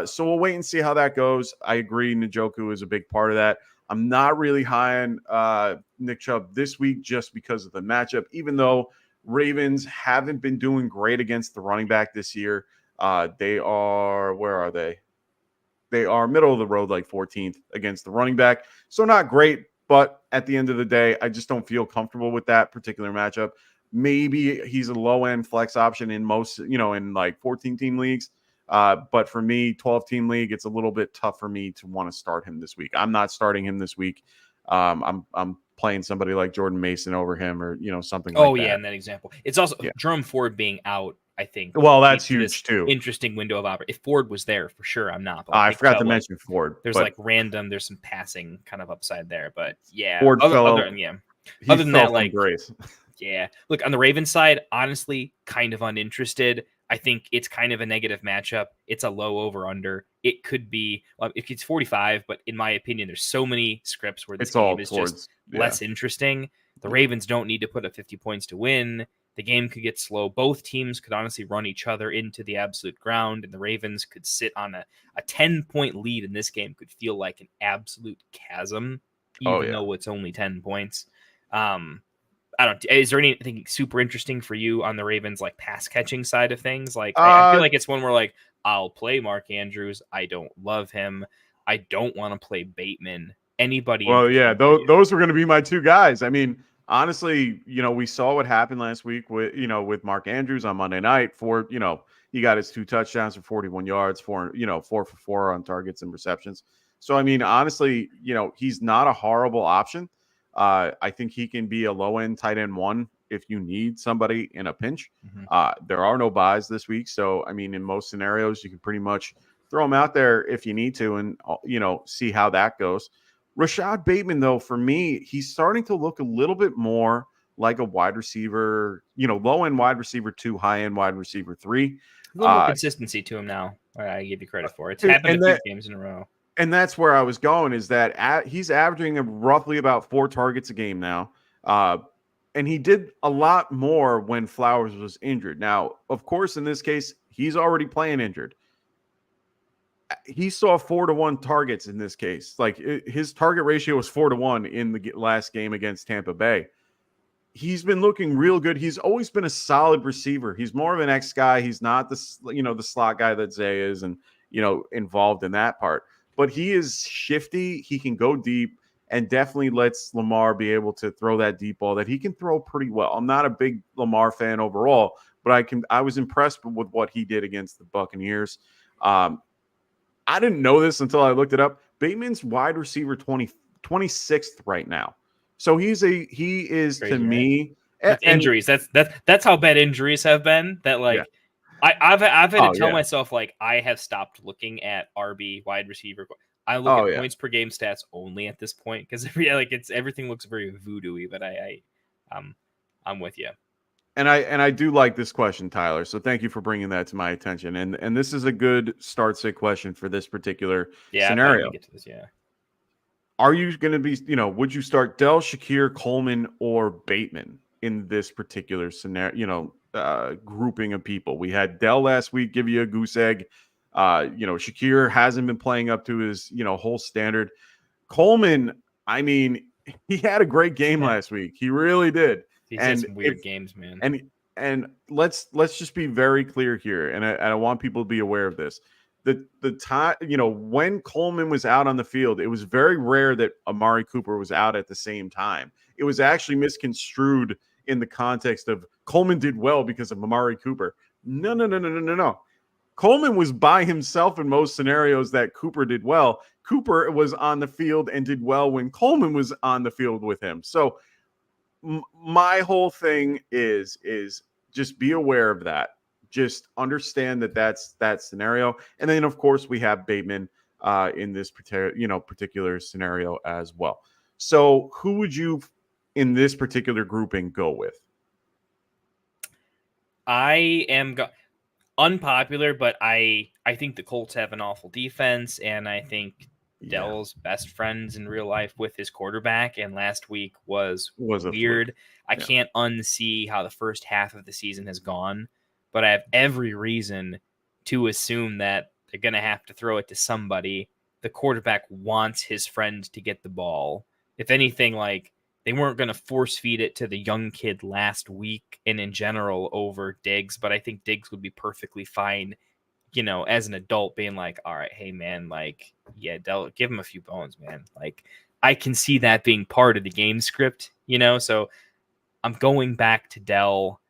So we'll wait and see how that goes. I agree, Njoku is a big part of that. I'm not really high on Nick Chubb this week just because of the matchup, even though Ravens haven't been doing great against the running back this year. They are, where are they? They are middle of the road, like 14th against the running back. So not great, but at the end of the day, I just don't feel comfortable with that particular matchup. Maybe he's a low-end flex option in most, in like 14-team leagues. But for me, 12-team league, it's a little bit tough for me to want to start him this week. I'm not starting him this week. I'm playing somebody like Jordan Mason over him or, something like that. Oh, yeah, in that example. It's also Jerome Ford being out, I think. Well, that's huge too. Interesting window of opportunity. If Ford was there, for sure, I'm not. I forgot to mention Ford. There's there's some passing kind of upside there, but yeah. Ford other than that, like grace. Yeah. Look, on the Ravens side, honestly, kind of uninterested. I think it's kind of a negative matchup. It's a low over under. It could be, if it's 45, but in my opinion, there's so many scripts where this game is just less interesting. The Ravens don't need to put up 50 points to win. The game could get slow. Both teams could honestly run each other into the absolute ground, and the Ravens could sit on a 10-point lead in this game could feel like an absolute chasm, even though it's only 10 points. Is there anything super interesting for you on the Ravens, like pass catching side of things? Like, I feel like it's one where like, I'll play Mark Andrews. I don't love him. I don't want to play Bateman. Anybody? Well, yeah, those were going to be my two guys. I mean, honestly, we saw what happened last week with Mark Andrews on Monday night. He got his 2 touchdowns for 41 yards, 4 for 4 on targets and receptions. So, I mean, honestly, he's not a horrible option. I think he can be a low-end tight end 1 if you need somebody in a pinch. Mm-hmm. There are no buys this week. So, I mean, in most scenarios, you can pretty much throw him out there if you need to and, see how that goes. Rashad Bateman, though, for me, he's starting to look a little bit more like a wide receiver, low end wide receiver 2, high end wide receiver 3. A little more consistency to him now. I give you credit for it. It's happened a few games in a row. And that's where I was going, is that he's averaging roughly about 4 targets a game now. And he did a lot more when Flowers was injured. Now, of course, in this case, he's already playing injured. He saw 4-to-1 targets in this case. Like his target ratio was 4-to-1 in the last game against Tampa Bay. He's been looking real good. He's always been a solid receiver. He's more of an X guy. He's not the slot guy that Zay is, and involved in that part. But he is shifty. He can go deep, and definitely lets Lamar be able to throw that deep ball that he can throw pretty well. I'm not a big Lamar fan overall, but I was impressed with what he did against the Buccaneers. I didn't know this until I looked it up. Bateman's wide receiver 26th right now. So he is crazy, to me. Right? Injuries. That's how bad injuries have been. That I've had to tell myself, like, I have stopped looking at RB wide receiver. I look at points per game stats only at this point, because everything looks very voodoo-y. But I'm with you. And I do like this question, Tyler. So thank you for bringing that to my attention. And this is a good start-sit question for this particular scenario. Get to this, Are you going to be, would you start Dell, Shakir, Coleman, or Bateman in this particular scenario, grouping of people? We had Dell last week give you a goose egg. Shakir hasn't been playing up to his, whole standard. Coleman, I mean, he had a great game last week. He really did. He's had some weird games, man. And let's just be very clear here, and I want people to be aware of this. The time, when Coleman was out on the field, it was very rare that Amari Cooper was out at the same time. It was actually misconstrued in the context of Coleman did well because of Amari Cooper. No. Coleman was by himself in most scenarios that Cooper did well. Cooper was on the field and did well when Coleman was on the field with him. So my whole thing is just be aware of that. Just understand that's that scenario. And then, of course, we have Bateman in this particular scenario as well. So who would you, in this particular grouping, go with? I am unpopular, but I think the Colts have an awful defense, and I think Dell's best friends in real life with his quarterback, and last week was weird. I can't unsee how the first half of the season has gone, but I have every reason to assume that they're going to have to throw it to somebody. The quarterback wants his friend to get the ball. If anything, like, they weren't going to force feed it to the young kid last week and in general over Diggs, but I think Diggs would be perfectly fine, as an adult, being like, all right, hey man, like, Dell, give him a few bones, man. Like, I can see that being part of the game script, so I'm going back to Dell.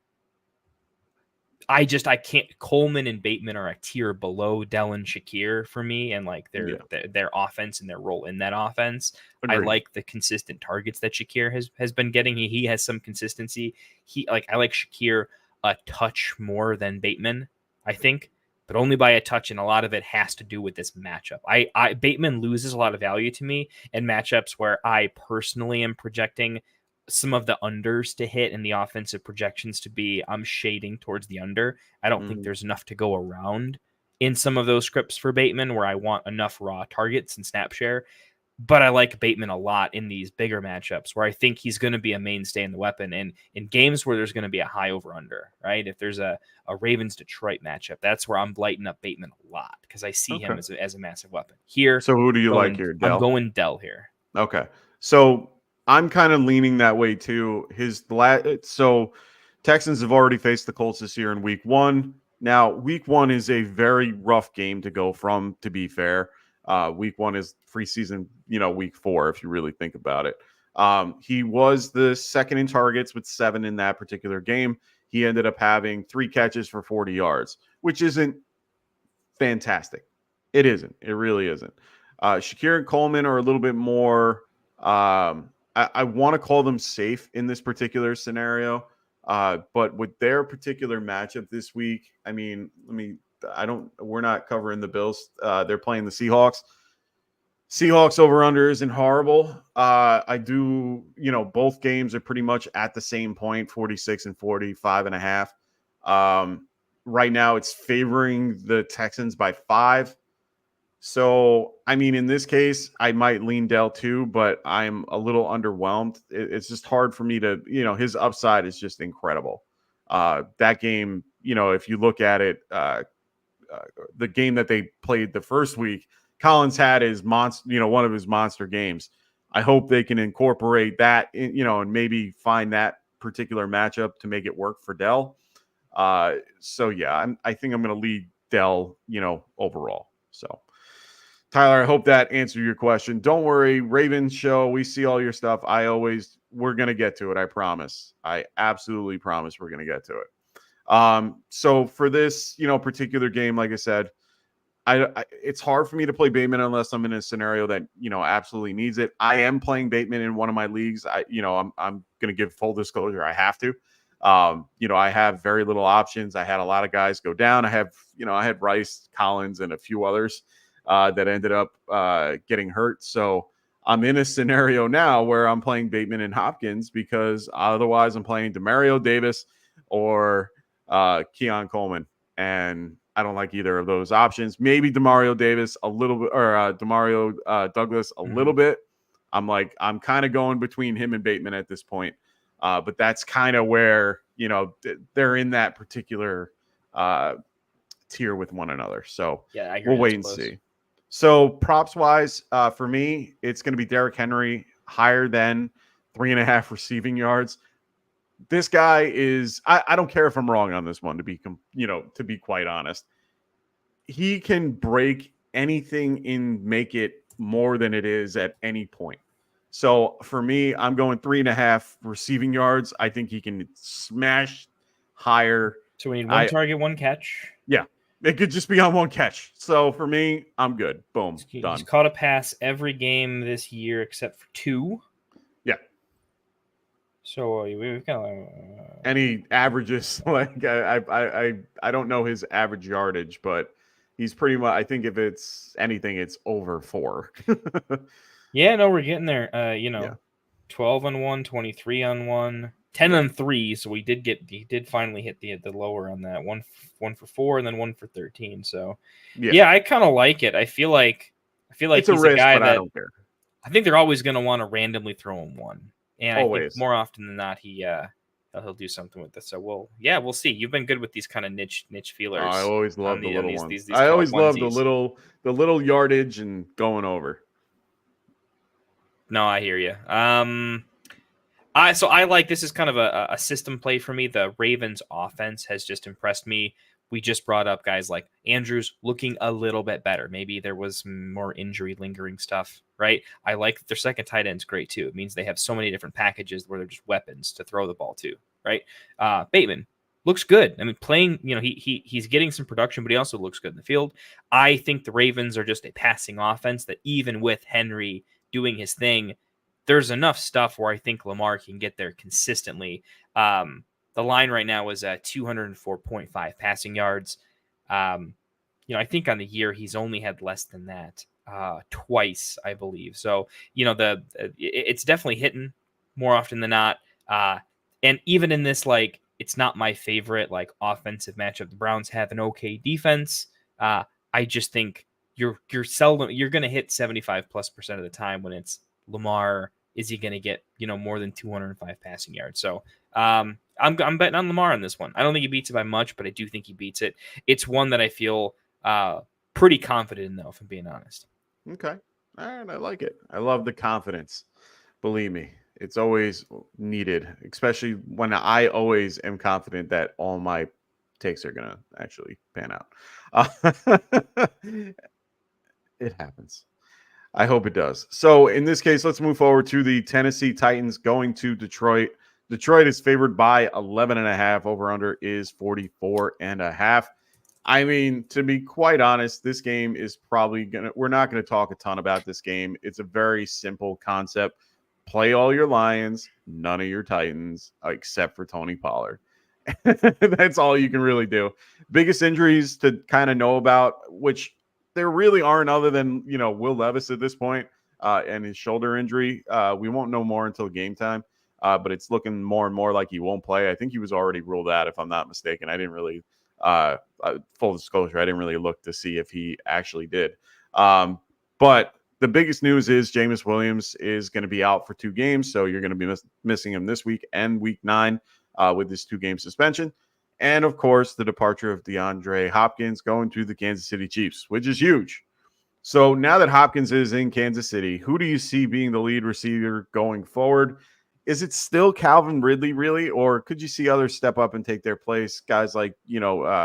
I can't. Coleman and Bateman are a tier below Dell and Shakir for me, and like their offense and their role in that offense. Agreed. I like the consistent targets that Shakir has been getting. He has some consistency. I like Shakir a touch more than Bateman, I think, but only by a touch, and a lot of it has to do with this matchup. Bateman loses a lot of value to me in matchups where I personally am projecting some of the unders to hit and the offensive projections to be, I'm shading towards the under. I don't think there's enough to go around in some of those scripts for Bateman where I want enough raw targets and snap share. But I like Bateman a lot in these bigger matchups where I think he's going to be a mainstay in the weapon, and in games where there's going to be a high over under, right? If there's a Ravens Detroit matchup, that's where I'm lighting up Bateman a lot because I see him as a massive weapon here. So who do you like here? Dell? I'm going Dell here. Okay. So I'm kind of leaning that way too. So Texans have already faced the Colts this year in week 1. Now, week 1 is a very rough game to go from, to be fair. Week 1 is preseason, week 4, if you really think about it. He was the second in targets with 7 in that particular game. He ended up having 3 catches for 40 yards, which isn't fantastic. It isn't. It really isn't. Shakir and Coleman are a little bit more I want to call them safe in this particular scenario, but with their particular matchup this week, I mean, we're not covering the Bills. They're playing the Seahawks. Seahawks over-under isn't horrible. I do, both games are pretty much at the same point, 46 and 45.5. Right now, it's favoring the Texans by 5. So, I mean, in this case, I might lean Dell too, but I'm a little underwhelmed. It's just hard for me to, his upside is just incredible. That game, if you look at it, the game that they played the first week, Collins had his monster, one of his monster games. I hope they can incorporate that, and maybe find that particular matchup to make it work for Dell. So yeah, I think I'm going to lead Dell, overall. So Tyler, I hope that answered your question. Don't worry, Ravens show, we see all your stuff. We're going to get to it. I promise. I absolutely promise we're going to get to it. So for this, particular game, like I said, it's hard for me to play Bateman unless I'm in a scenario that, absolutely needs it. I am playing Bateman in one of my leagues. I'm going to give full disclosure. I have to, I have very little options. I had a lot of guys go down. I had Rice, Collins, and a few others, that ended up, getting hurt. So I'm in a scenario now where I'm playing Bateman and Hopkins because otherwise I'm playing Demario Davis or, Keon Coleman, and I don't like either of those options. Maybe Demario Davis a little bit, or Demario Douglas a little bit. I'm kind of going between him and Bateman at this point, but that's kind of where they're in that particular tier with one another. So yeah, I agree. We'll wait and see. So props wise, for me, it's going to be Derrick Henry higher than 3.5 receiving yards. This guy is, I don't care if I'm wrong on this one, to be quite honest. He can break anything and make it more than it is at any point. So for me, I'm going 3.5 receiving yards. I think he can smash higher. So we need one target, one catch. Yeah. It could just be on one catch. So for me, I'm good. Boom. Done. He's caught a pass every game this year except for 2. Yeah. So we've got any averages, like I don't know his average yardage, but he's pretty much, I think if it's anything, it's over 4. Yeah, no, we're getting there. 12 on 1, 23 on 1, 10 on 3. So he did finally hit the lower on that one for 4 and then 1 for 13. So yeah, I kind of like it. I feel like it's he's a risk, a guy but that I don't care. I think they're always going to want to randomly throw him one. And always. I think more often than not, he'll do something with this. So we'll see. You've been good with these kind of niche feelers. I always love the little ones. These I always love the little yardage and going over. No, I hear you. I like, this is kind of a system play for me. The Ravens offense has just impressed me. We just brought up guys like Andrews looking a little bit better. Maybe there was more injury lingering stuff, right? I like their second tight end's great too. It means they have so many different packages where they're just weapons to throw the ball to, right? Bateman looks good. I mean, playing, he's getting some production, but he also looks good in the field. I think the Ravens are just a passing offense that even with Henry doing his thing, there's enough stuff where I think Lamar can get there consistently. The line right now is at 204.5 passing yards. I think on the year he's only had less than that twice, I believe. So, it's definitely hitting more often than not. And even in this, it's not my favorite offensive matchup. The Browns have an okay defense. I just think you're seldom going to hit 75+% of the time when it's Lamar. Is he going to get more than 205 passing yards? So I'm betting on Lamar on this one. I don't think he beats it by much, but I do think he beats it. It's one that I feel pretty confident in, though, if I'm being honest. Okay, all right, I like it. I love the confidence. Believe me, it's always needed, especially when I always am confident that all my takes are going to actually pan out. It happens. I hope it does. So in this case, let's move forward to the Tennessee Titans going to Detroit. Detroit is favored by 11.5. Over under is 44.5. I mean, to be quite honest, this game is probably we're not going to talk a ton about this game. It's a very simple concept. Play all your Lions, none of your Titans, except for Tony Pollard. That's all you can really do. Biggest injuries to kind of know about, which there really aren't, other than Will Levis at this point and his shoulder injury. We won't know more until game time, but it's looking more and more like he won't play. I think he was already ruled out, if I'm not mistaken. I didn't really, full disclosure, I didn't really look to see if he actually did. But the biggest news is Jameis Williams is going to be out for 2 games, so you're going to be missing him this week and week 9 with this 2-game suspension. And, of course, the departure of DeAndre Hopkins going to the Kansas City Chiefs, which is huge. So now that Hopkins is in Kansas City, who do you see being the lead receiver going forward? Is it still Calvin Ridley, really, or could you see others step up and take their place? Guys like, Chig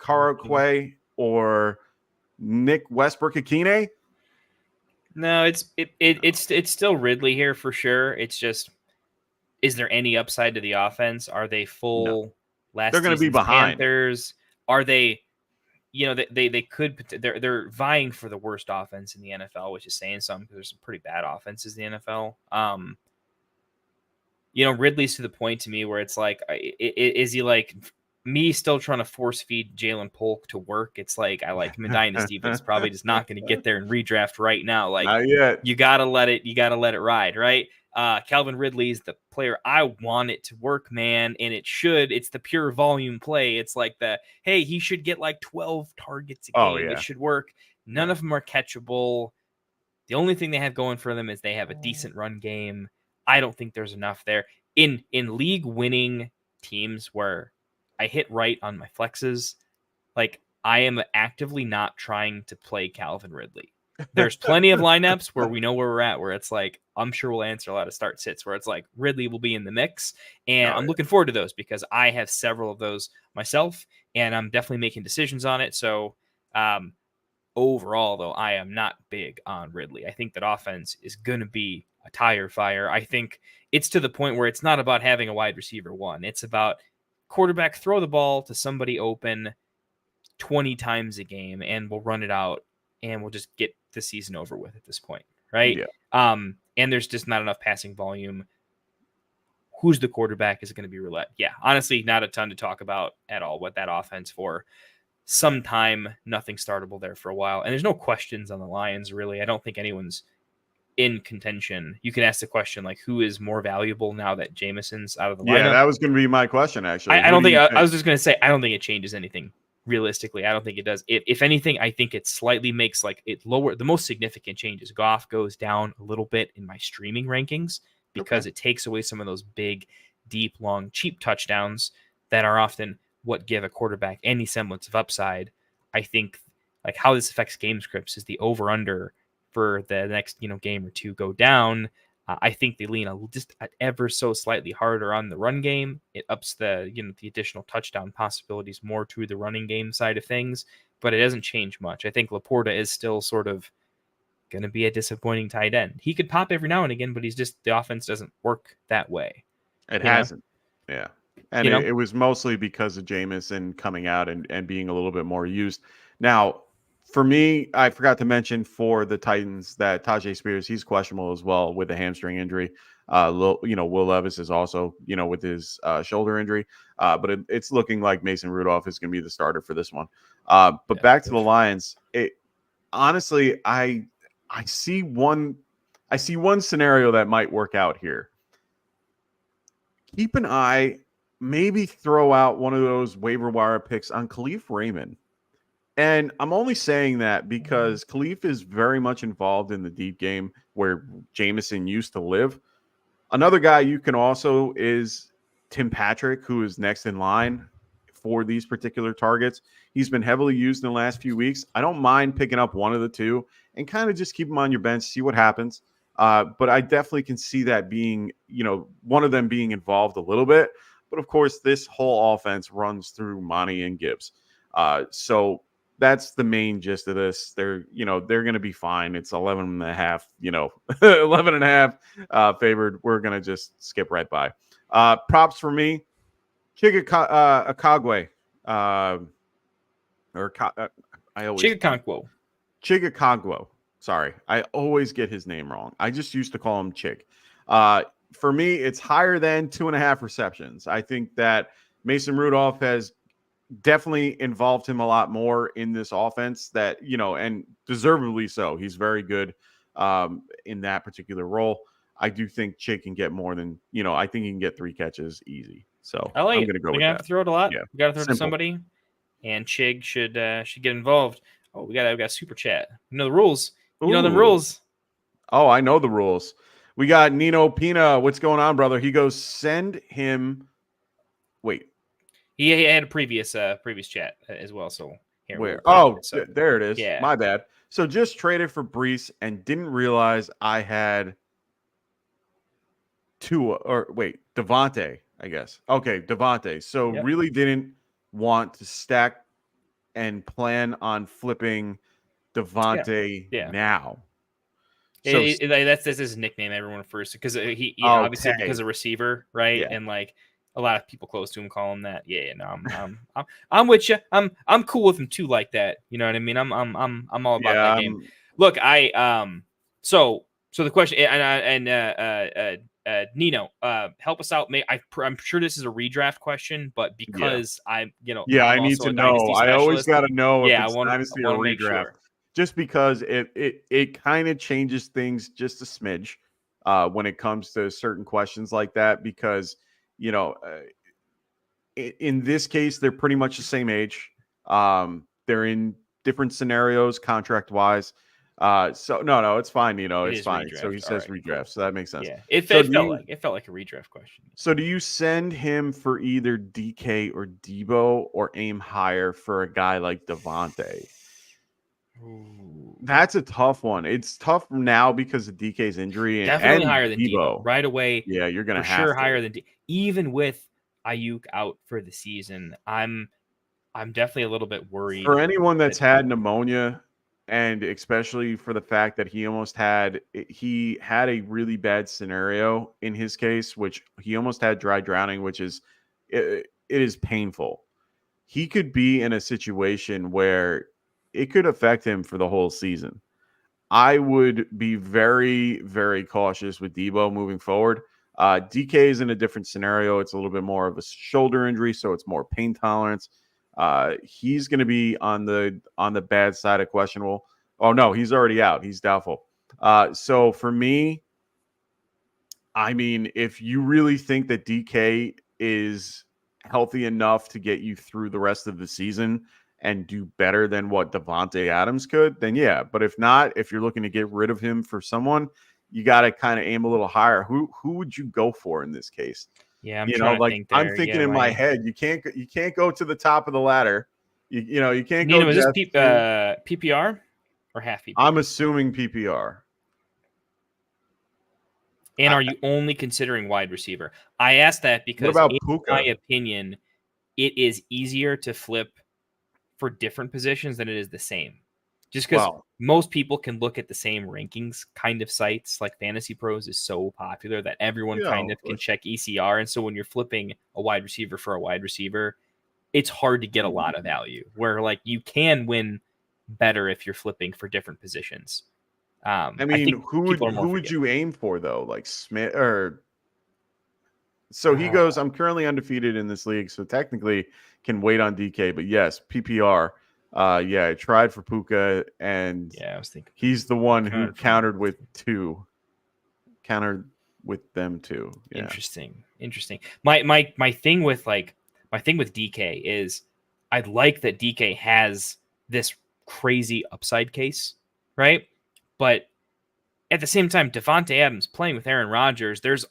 Karakwe or Nick Westbrook-Akine? No, it's still Ridley here for sure. It's just, is there any upside to the offense? Are they full last They're going to be behind. Panthers? Are they, they could, they're vying for the worst offense in the NFL, which is saying something because there's some pretty bad offenses in the NFL. Ridley's to the point to me where it's like, is he like me still trying to force feed Jalen Polk to work? It's like, I like him in Dynasty, but it's probably just not going to get there in redraft right now. Like, not yet. You gotta let it ride, right? Calvin Ridley is the player I want it to work, man, and it should. It's the pure volume play. It's like hey, he should get like 12 targets a game. Oh, yeah. It should work. None of them are catchable. The only thing they have going for them is they have a decent run game. I don't think there's enough there. In league winning teams where I hit right on my flexes, like I am actively not trying to play Calvin Ridley. There's plenty of lineups where we know where we're at, where it's like, I'm sure we'll answer a lot of start sits where it's like Ridley will be in the mix. And I'm looking forward to those because I have several of those myself and I'm definitely making decisions on it. So overall, though, I am not big on Ridley. I think that offense is going to be a tire fire. I think it's to the point where it's not about having a wide receiver 1. It's about quarterback throw the ball to somebody open 20 times a game and we'll run it out and we'll just get the season over with at this point, right? Yeah. And there's just not enough passing volume. Who's the quarterback? Is it going to be roulette? Yeah, honestly, not a ton to talk about at all. What that offense for some time, nothing startable there for a while. And there's no questions on the Lions, really. I don't think anyone's in contention. You can ask the question, like, who is more valuable now that Jameson's out of the lineup? Yeah, that was going to be my question, actually. I don't think I was just going to say, I don't think it changes anything. Realistically, I don't think it does. If anything, I think it slightly makes like it lower. The most significant changes. Goff goes down a little bit in my streaming rankings because it takes away some of those big, deep, long, cheap touchdowns that are often what give a quarterback any semblance of upside. I think like how this affects game scripts is the over under for the next game or two go down. I think they lean just ever so slightly harder on the run game. It ups the the additional touchdown possibilities more to the running game side of things, but it doesn't change much. I think Laporta is still sort of going to be a disappointing tight end. He could pop every now and again, but the offense doesn't work that way. It hasn't. Yeah. And it was mostly because of Jameson coming out and being a little bit more used. Now, for me, I forgot to mention for the Titans that Tajay Spears, he's questionable as well with a hamstring injury. Will Levis is also, with his shoulder injury. But it's looking like Mason Rudolph is going to be the starter for this one. But back to the Lions. Honestly, I see one scenario that might work out here. Keep an eye, maybe throw out one of those waiver wire picks on Khalif Raymond. And I'm only saying that because Khalif is very much involved in the deep game where Jameson used to live. Another guy you can also is Tim Patrick, who is next in line for these particular targets. He's been heavily used in the last few weeks. I don't mind picking up one of the two and kind of just keep him on your bench, see what happens. But I definitely can see that being, one of them being involved a little bit. But of course, this whole offense runs through Monty and Gibbs. So that's the main gist of this. They're going to be fine. It's 11.5, 11.5 favored. We're going to just skip right by. Props for me. Chigakagwe. Chigakagwo. Sorry. I always get his name wrong. I just used to call him Chig. For me, it's higher than 2.5 receptions. I think that Mason Rudolph has definitely involved him a lot more in this offense that, and deservedly so. He's very good in that particular role. I do think Chick can get more than, I think he can get 3 catches easy. So I like I'm it. going to go We're with gonna have that. to throw it a lot. Yeah. We got to throw it to Simple. somebody, and Chig should get involved. Oh, we got super chat. You know the rules. You know the Ooh. rules. Oh, I know the rules. We got Nino Pina. What's going on, brother? He goes, send him. Wait, He had a previous chat as well. So here, where? we'll Oh, there it is. Yeah. My bad. So just traded for Brees and didn't realize I had Devontae, I guess. Okay, Devontae. So Yep. really didn't want to stack and plan on flipping Devontae now. So That's his nickname. Everyone refers to because he obviously Tay. because of receiver, right? Yeah. And like a lot of people close to him call him that. Yeah, no, I'm with you. I'm cool with him too, like that. You know what I mean? I'm all about that game. Look, so the question and Nino, help us out. I'm sure this is a redraft question, but because I'm I need to know. I always got to know if it's dynasty or redraft. Sure. Just because it kind of changes things just a smidge when it comes to certain questions like that. Because in this case, they're pretty much the same age. They're in different scenarios, contract wise. So no, it's fine. It's fine. Redraft. So he says Right, redraft, cool. So that makes sense. Yeah, it felt like a redraft question. So do you send him for either DK or Debo, or aim higher for a guy like Devontae? Ooh. That's a tough one. It's tough now because of DK's injury. Definitely and higher than Debo right away. Yeah, you're gonna for have sure to. higher than even with Ayuk out for the season. I'm definitely a little bit worried For anyone that's had pneumonia, and especially for the fact that he had a really bad scenario in his case, which he almost had dry drowning, which is it is painful. He could be in a situation where it could affect him for the whole season. I would be very, very cautious with Debo moving forward. DK is in a different scenario. It's a little bit more of a shoulder injury, so it's more pain tolerance. He's going to be on the bad side of questionable. Oh no, he's already out. He's doubtful. So for me, I mean, if you really think that DK is healthy enough to get you through the rest of the season and do better than what Devontae Adams could, then yeah. But if not, if you're looking to get rid of him for someone, you got to kind of aim a little higher. Who would you go for in this case? Yeah, I'm thinking in my head, you can't go to the top of the ladder. You can't go. Is this PPR or half PPR? I'm assuming PPR. And are you only considering wide receiver? I asked that because, in my opinion, it is easier to flip for different positions than it is the same. Just because most people can look at the same rankings kind of sites, like Fantasy Pros is so popular that everyone kind of can check ECR. And so when you're flipping a wide receiver for a wide receiver, it's hard to get a lot of value, where like you can win better if you're flipping for different positions. I mean, who would you aim for though? Like Smith or so he goes, I'm currently undefeated in this league, so technically can wait on DK, but yes, PPR. I tried for Puka, and I was thinking he's the one who countered with them too. Yeah. Interesting. My thing with DK is I'd like that DK has this crazy upside case, right? But at the same time, Devontae Adams playing with Aaron Rodgers, there's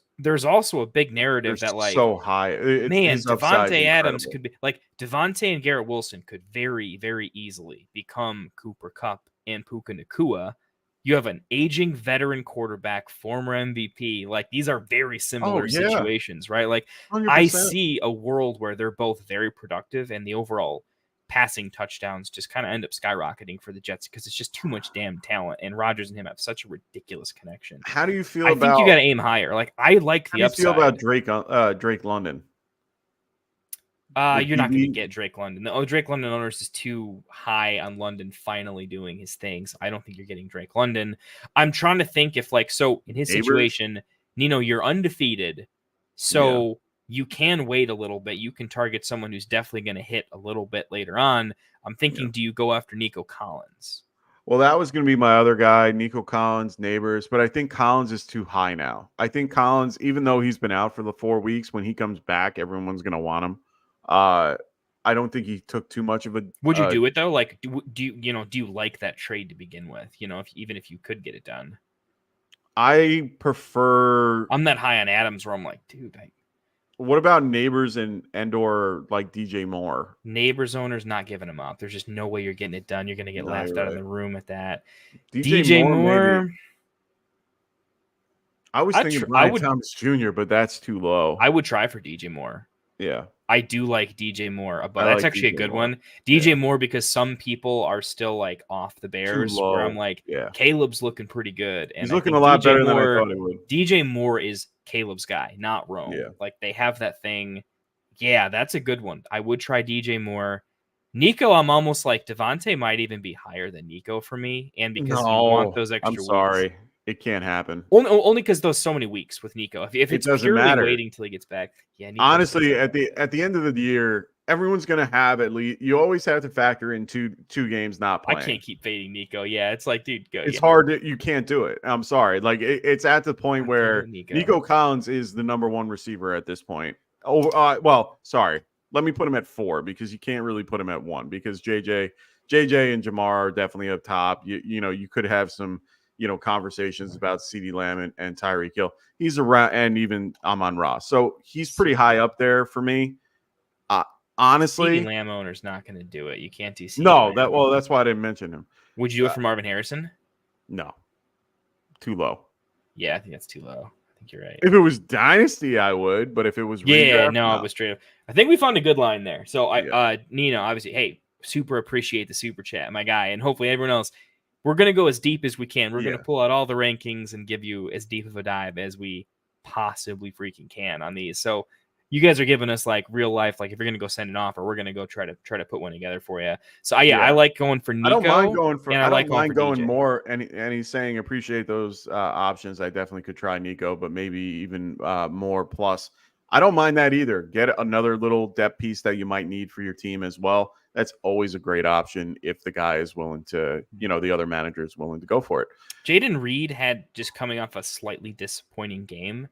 also a big narrative that like so high. Devontae Adams could be like Devontae and Garrett Wilson could very, very easily become Cooper Kupp and Puka Nacua. You have an aging veteran quarterback, former MVP. Like these are very similar situations, right? Like 100%. I see a world where they're both very productive and the overall passing touchdowns just kind of end up skyrocketing for the Jets because it's just too much damn talent, and Rodgers and him have such a ridiculous connection. How do you feel I think you got to aim higher. Like I like the upside. How do you feel about Drake London? You're not going to get Drake London. Drake London owners is too high on London finally doing his things. I don't think you're getting Drake London. I'm trying to think if in his situation, Nino, you're undefeated. So you can wait a little bit. You can target someone who's definitely going to hit a little bit later on. I'm thinking, do you go after Nico Collins? Well, that was going to be my other guy, Nico Collins, Neighbors, but I think Collins is too high now. I think Collins, even though he's been out for the 4 weeks, when he comes back, everyone's going to want him. I don't think he took too much of a. Would you do it though? Like, do you like that trade to begin with? Even if you could get it done. I prefer. I'm that high on Adams, where I'm like, dude. What about Neighbors or like DJ Moore? Neighbors owners not giving him up. There's just no way you're getting it done. You're going to get laughed out of the room at that. DJ Moore. I was thinking Brian Thomas Jr., but that's too low. I would try for DJ Moore. Yeah. I do like DJ Moore, but that's actually a good one. DJ Moore, because some people are still like off the Bears, where I'm like, Caleb's looking pretty good. And he's looking a lot better than I thought he would. DJ Moore is Caleb's guy, not Rome. Yeah. Like, they have that thing. Yeah, that's a good one. I would try DJ Moore. Nico, I'm almost like Devontae might even be higher than Nico for me. And because you want those extra weeks. Sorry. It can't happen. Only because there's so many weeks with Nico. If it's purely waiting till he gets back, Nico's honestly, at the end of the year, everyone's going to have at least. You always have to factor in two games not playing. I can't keep fading Nico. Yeah, it's like, dude, go. It's hard. You can't do it. I'm sorry. Like, it's at the point where Nico Collins is the number one receiver at this point. Oh, well, sorry. Let me put him at 4, because you can't really put him at 1, because JJ and Jamar are definitely up top. You could have some. Conversations about CeeDee Lamb and Tyreek Hill. He's around, and even Amon-Ra. So he's pretty high up there for me. Honestly, CeeDee Lamb owner's not going to do it. You can't do CeeDee Lamb. That's why I didn't mention him. Would you do it for Marvin Harrison? No. Too low. Yeah, I think that's too low. I think you're right. If it was Dynasty, I would, but if it was redraft, no, it was straight up. I think we found a good line there. So Nino, obviously, hey, super appreciate the super chat, my guy, and hopefully everyone else. We're going to go as deep as we can. We're going to pull out all the rankings and give you as deep of a dive as we possibly freaking can on these. So you guys are giving us like real life, like if you're going to go send an offer, we're going to go try to put one together for you. So I like going for Nico. I don't mind going for, I don't mind going more. And he's saying appreciate those options. I definitely could try Nico, but maybe even more plus. I don't mind that either. Get another little depth piece that you might need for your team as well. That's always a great option if the guy is willing to, the other manager is willing to go for it. Jaden Reed had just coming off a slightly disappointing game.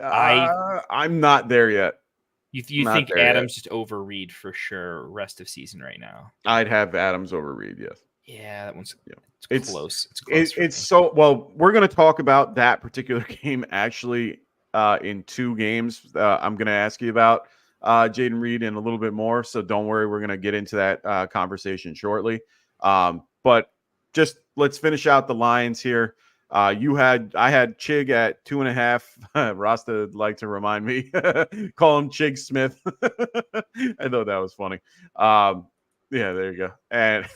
I'm not there yet. You think Adams just over Reed for sure rest of season right now? I'd have Adams over Reed, yes. Yeah, that one's it's close. It's close. It's so well. We're going to talk about that particular game actually in 2 games. I'm going to ask you about Jaden Reed in a little bit more, so don't worry. We're going to get into that conversation shortly. But just let's finish out the Lions here. I had Chig at 2.5. Rasta like to remind me, call him Chig Smith. I thought that was funny. Yeah, there you go. And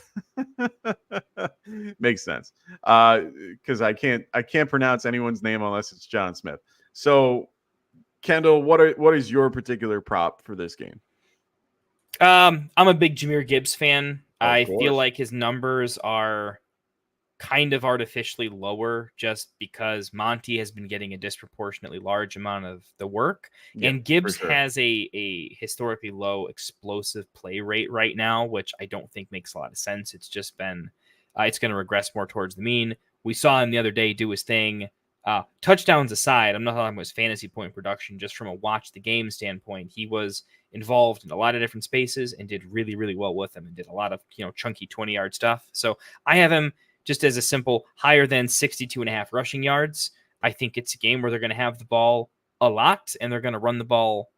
makes sense. Because I can't pronounce anyone's name unless it's John Smith. So Kendall, what is your particular prop for this game? I'm a big Jahmyr Gibbs fan. I feel like his numbers are kind of artificially lower just because Monty has been getting a disproportionately large amount of the work. And Gibbs has a historically low explosive play rate right now, which I don't think makes a lot of sense. It's just been, it's going to regress more towards the mean. We saw him the other day do his thing. Touchdowns aside, I'm not talking about his fantasy point production, just from a watch the game standpoint. He was involved in a lot of different spaces and did really, really well with them and did a lot of, chunky 20-yard stuff. So I have him just as a simple higher than 62.5 rushing yards. I think it's a game where they're going to have the ball a lot and they're going to run the ball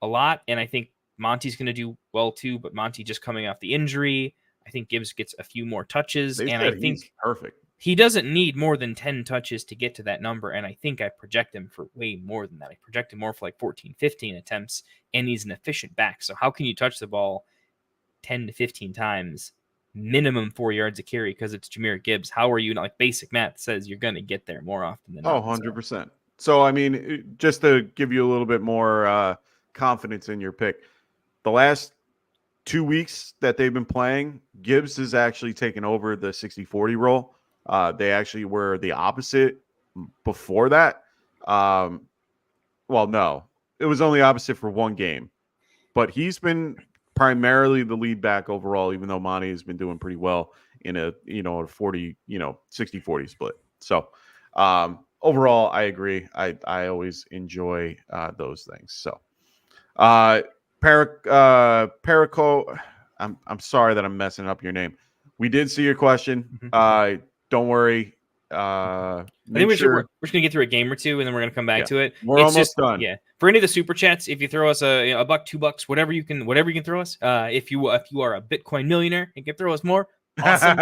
a lot. And I think Monty's going to do well too, but Monty just coming off the injury, I think Gibbs gets a few more touches. And I think perfect. He doesn't need more than 10 touches to get to that number. And I think I project him for way more than that. I project him more for like 14, 15 attempts, and he's an efficient back. So how can you touch the ball 10 to 15 times, minimum 4 yards a carry because it's Jahmyr Gibbs? How are you not, like basic math says you're going to get there more often than not. 100%. So, I mean, just to give you a little bit more confidence in your pick, the last 2 weeks that they've been playing, Gibbs has actually taken over the 60-40 role. They actually were the opposite before that. Well, no. it was only opposite for one game, but he's been primarily the lead back overall, even though Monty has been doing pretty well in a 40, 60-40 split. So overall, I agree. I always enjoy those things. So Perico, I'm sorry that I'm messing up your name. We did see your question. Don't worry. I think we're just gonna get through a game or two, and then we're gonna come back to it. We're almost done. Yeah. For any of the super chats, if you throw us a $1, $2, whatever you can throw us. If you are a Bitcoin millionaire and can throw us more, awesome.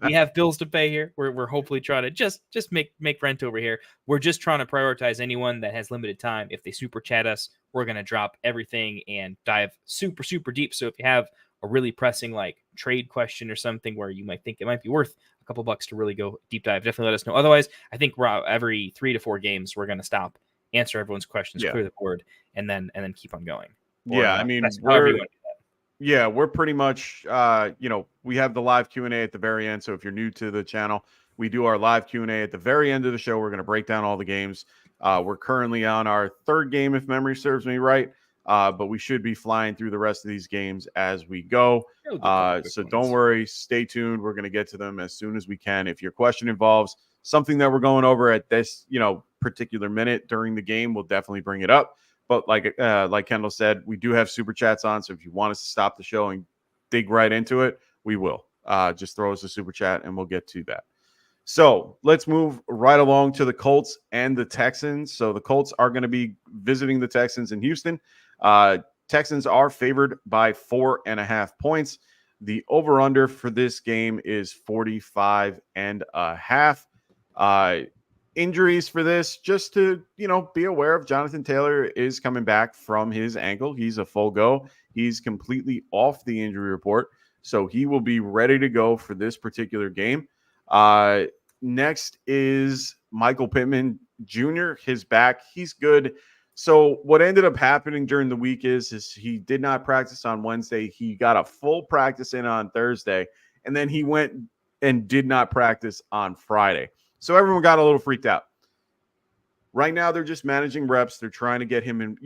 we have bills to pay here. We're hopefully trying to just make rent over here. We're just trying to prioritize anyone that has limited time. If they super chat us, we're gonna drop everything and dive super deep. So if you have a really pressing like trade question or something where you might think it might be worth a couple bucks to really go deep dive, definitely let us know. Otherwise, I think we're every 3 to 4 games we're going to stop, answer everyone's questions, clear the board, and then keep on going. I mean, we're pretty much we have the live Q&A at the very end. So if you're new to the channel, we do our live Q&A at the very end of the show. We're going to break down all the games. We're currently on our 3rd game, if memory serves me right. But we should be flying through the rest of these games as we go. So don't worry. Stay tuned. We're going to get to them as soon as we can. If your question involves something that we're going over at this, particular minute during the game, we'll definitely bring it up. But like Kendall said, we do have super chats on. So if you want us to stop the show and dig right into it, we will. Just throw us a super chat and we'll get to that. So let's move right along to the Colts and the Texans. So the Colts are going to be visiting the Texans in Houston. Texans are favored by 4.5 points. The over-under for this game is 45.5. Injuries for this, just to, be aware of, Jonathan Taylor is coming back from his ankle. He's a full go. He's completely off the injury report. So he will be ready to go for this particular game. Next is Michael Pittman Jr. His back. He's good. So what ended up happening during the week is he did not practice on Wednesday. He got a full practice in on Thursday, and then he went and did not practice on Friday. So everyone got a little freaked out. Right now, they're just managing reps. They're trying to get him in,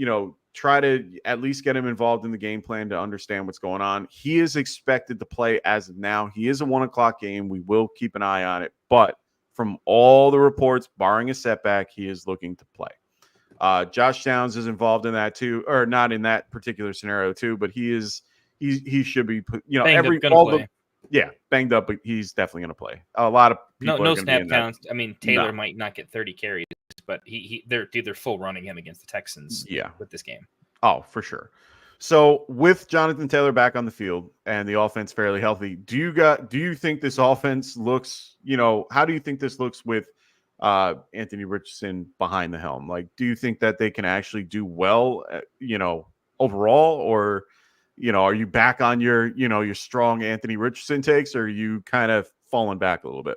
try to at least get him involved in the game plan to understand what's going on. He is expected to play as of now. He is a 1:00 game. We will keep an eye on it. But from all the reports, barring a setback, he is looking to play. Josh Downs is involved in that too, or not in that particular scenario too, but he should be, banged up, but he's definitely going to play. A lot of people no snap counts. I mean, Taylor might not get 30 carries, but they're full running him against the Texans with this game. Oh, for sure. So with Jonathan Taylor back on the field and the offense fairly healthy, do you think this offense looks, how do you think this looks with Anthony Richardson behind the helm? Like, do you think that they can actually do well, overall, or, are you back on your strong Anthony Richardson takes, or are you kind of falling back a little bit?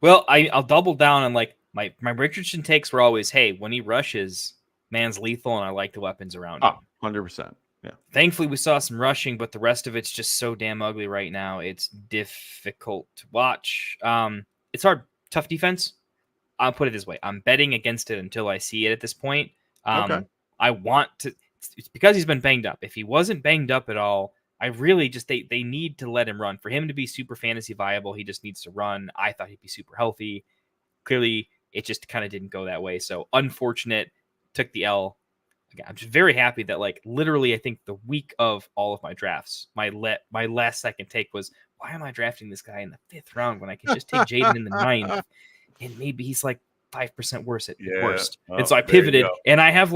Well, I'll double down on like my Richardson takes were always, hey, when he rushes, man's lethal, and I like the weapons around him. 100%. Yeah. Thankfully, we saw some rushing, but the rest of it's just so damn ugly right now. It's difficult to watch. It's hard. Tough defense. I'll put it this way. I'm betting against it until I see it at this point. Okay. I want to. It's because he's been banged up. If he wasn't banged up at all, I really just they need to let him run. For him to be super fantasy viable, he just needs to run. I thought he'd be super healthy. Clearly, it just kind of didn't go that way. So unfortunate. Took the L. Again, I'm just very happy that literally I think the week of all of my drafts, my last second take was, why am I drafting this guy in the 5th round when I can just take Jaden in the 9th? And maybe he's 5% worse at worst. And so I pivoted, and I have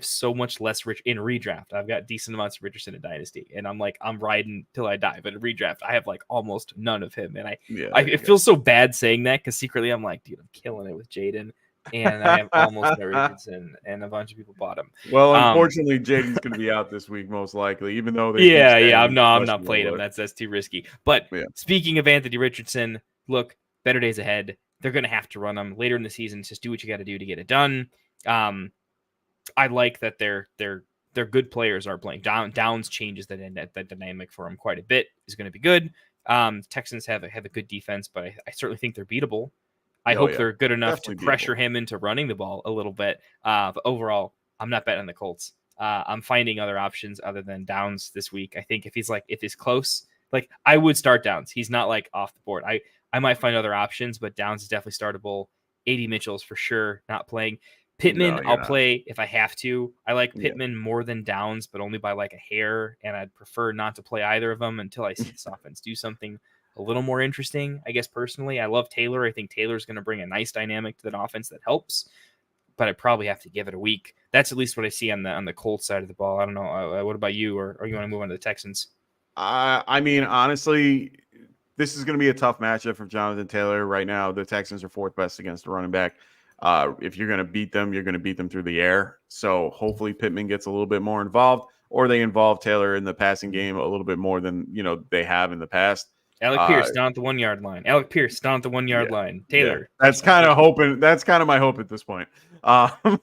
so much less in redraft. I've got decent amounts of Richardson in Dynasty, and I'm riding till I die. But in redraft, I have almost none of him, and it feels so bad saying that because secretly I'm dude, I'm killing it with Jaden, and I have almost no Richardson, and a bunch of people bought him. Well, unfortunately, Jaden's going to be out this week most likely, even though I'm not playing him. That's too risky. But speaking of Anthony Richardson, look, better days ahead. They're going to have to run them later in the season. Just do what you got to do to get it done. I like that their good players are playing. Downs changes that dynamic for them quite a bit. Is going to be good. Texans have a good defense, but I certainly think they're beatable. I hope they're good enough to pressure him into running the ball a little bit. But overall, I'm not betting on the Colts. I'm finding other options other than Downs this week. I think if he's close, like I would start Downs. He's not like off the board. I might find other options, but Downs is definitely startable. 80 Mitchell's for sure not playing. Pittman, I'll play if I have to. I like Pittman more than Downs, but only by like a hair, and I'd prefer not to play either of them until I see this offense do something a little more interesting, I guess, personally. I love Taylor. I think Taylor's going to bring a nice dynamic to that offense that helps, but I probably have to give it a week. That's at least what I see on the Colts side of the ball. I don't know. What about you, or you want to move on to the Texans? I mean, honestly, this is going to be a tough matchup for Jonathan Taylor right now. The Texans are 4th best against the running back. If you're going to beat them, you're going to beat them through the air. So hopefully Pittman gets a little bit more involved, or they involve Taylor in the passing game a little bit more than they have in the past. Alec Pierce down at the 1 yard line. Alec Pierce down at the 1 yard line. Taylor. Yeah. That's kind of hoping. That's kind of my hope at this point. Maybe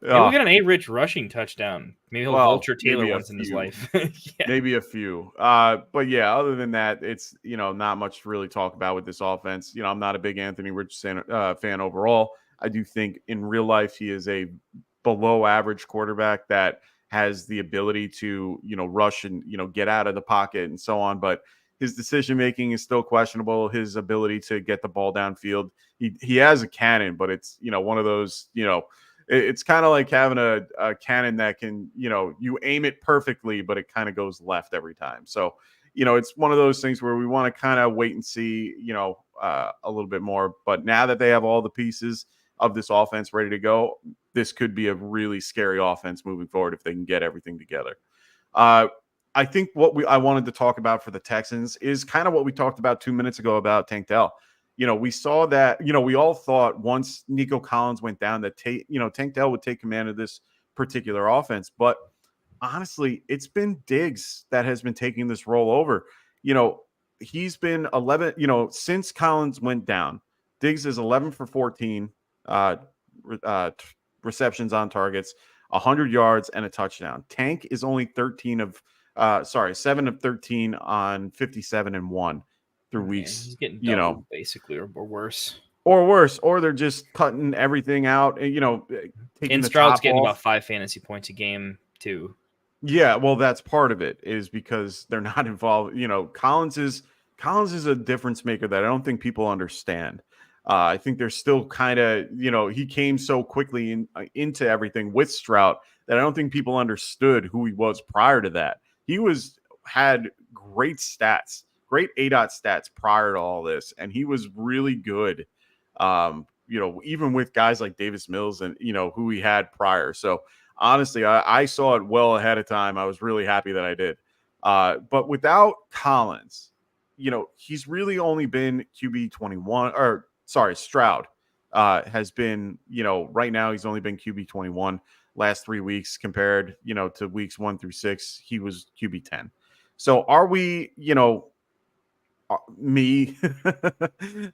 we'll get an A-Rich rushing touchdown. Maybe he'll vulture Taylor once in his life. Maybe a few. But yeah, other than that, it's not much to really talk about with this offense. I'm not a big Anthony Richardson fan overall. I do think in real life he is a below average quarterback that has the ability to rush and get out of the pocket and so on, but his decision making is still questionable. His ability to get the ball downfield, he has a cannon, but it's one of those it's kind of like having a cannon that can you aim it perfectly, but it kind of goes left every time. So it's one of those things where we want to kind of wait and see a little bit more. But now that they have all the pieces of this offense ready to go, this could be a really scary offense moving forward if they can get everything together. I think what I wanted to talk about for the Texans is kind of what we talked about 2 minutes ago about Tank Dell. We saw that, we all thought once Nico Collins went down that, Tank Dell would take command of this particular offense. But honestly, it's been Diggs that has been taking this role over. He's been 11, since Collins went down, Diggs is 11 for 14 receptions on targets, 100 yards and a touchdown. Tank is only 7 of 13 on 57-1 through weeks. He's getting doubled, basically, or worse. Or they're just cutting everything out. And Stroud's getting about 5 fantasy points a game too. Yeah, well, that's part of it is because they're not involved. Collins is a difference maker that I don't think people understand. I think they're still kind of, he came so quickly into everything with Stroud that I don't think people understood who he was prior to that. He had great stats, great ADOT stats prior to all this, and he was really good. Even with guys like Davis Mills and who he had prior. So honestly, I saw it well ahead of time. I was really happy that I did. But without Collins, he's really only been QB 21. Or sorry, Stroud has been. Right now he's only been QB 21. Last 3 weeks compared, to weeks 1 through 6, he was QB 10. So are we,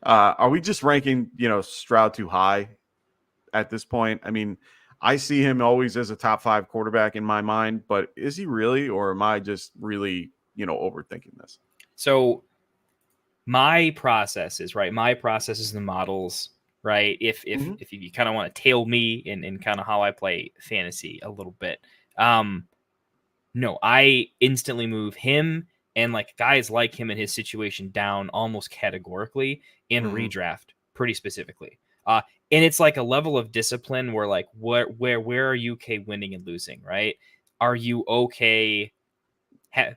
are we just ranking, Stroud too high at this point? I mean, I see him always as a top 5 quarterback in my mind, but is he really, or am I just really, overthinking this? So my process is the models. Right. If you kind of want to tail me in kind of how I play fantasy a little bit. No, I instantly move him and like guys like him in his situation down almost categorically in redraft pretty specifically. And it's like a level of discipline where like where are you okay winning and losing, right? Are you okay?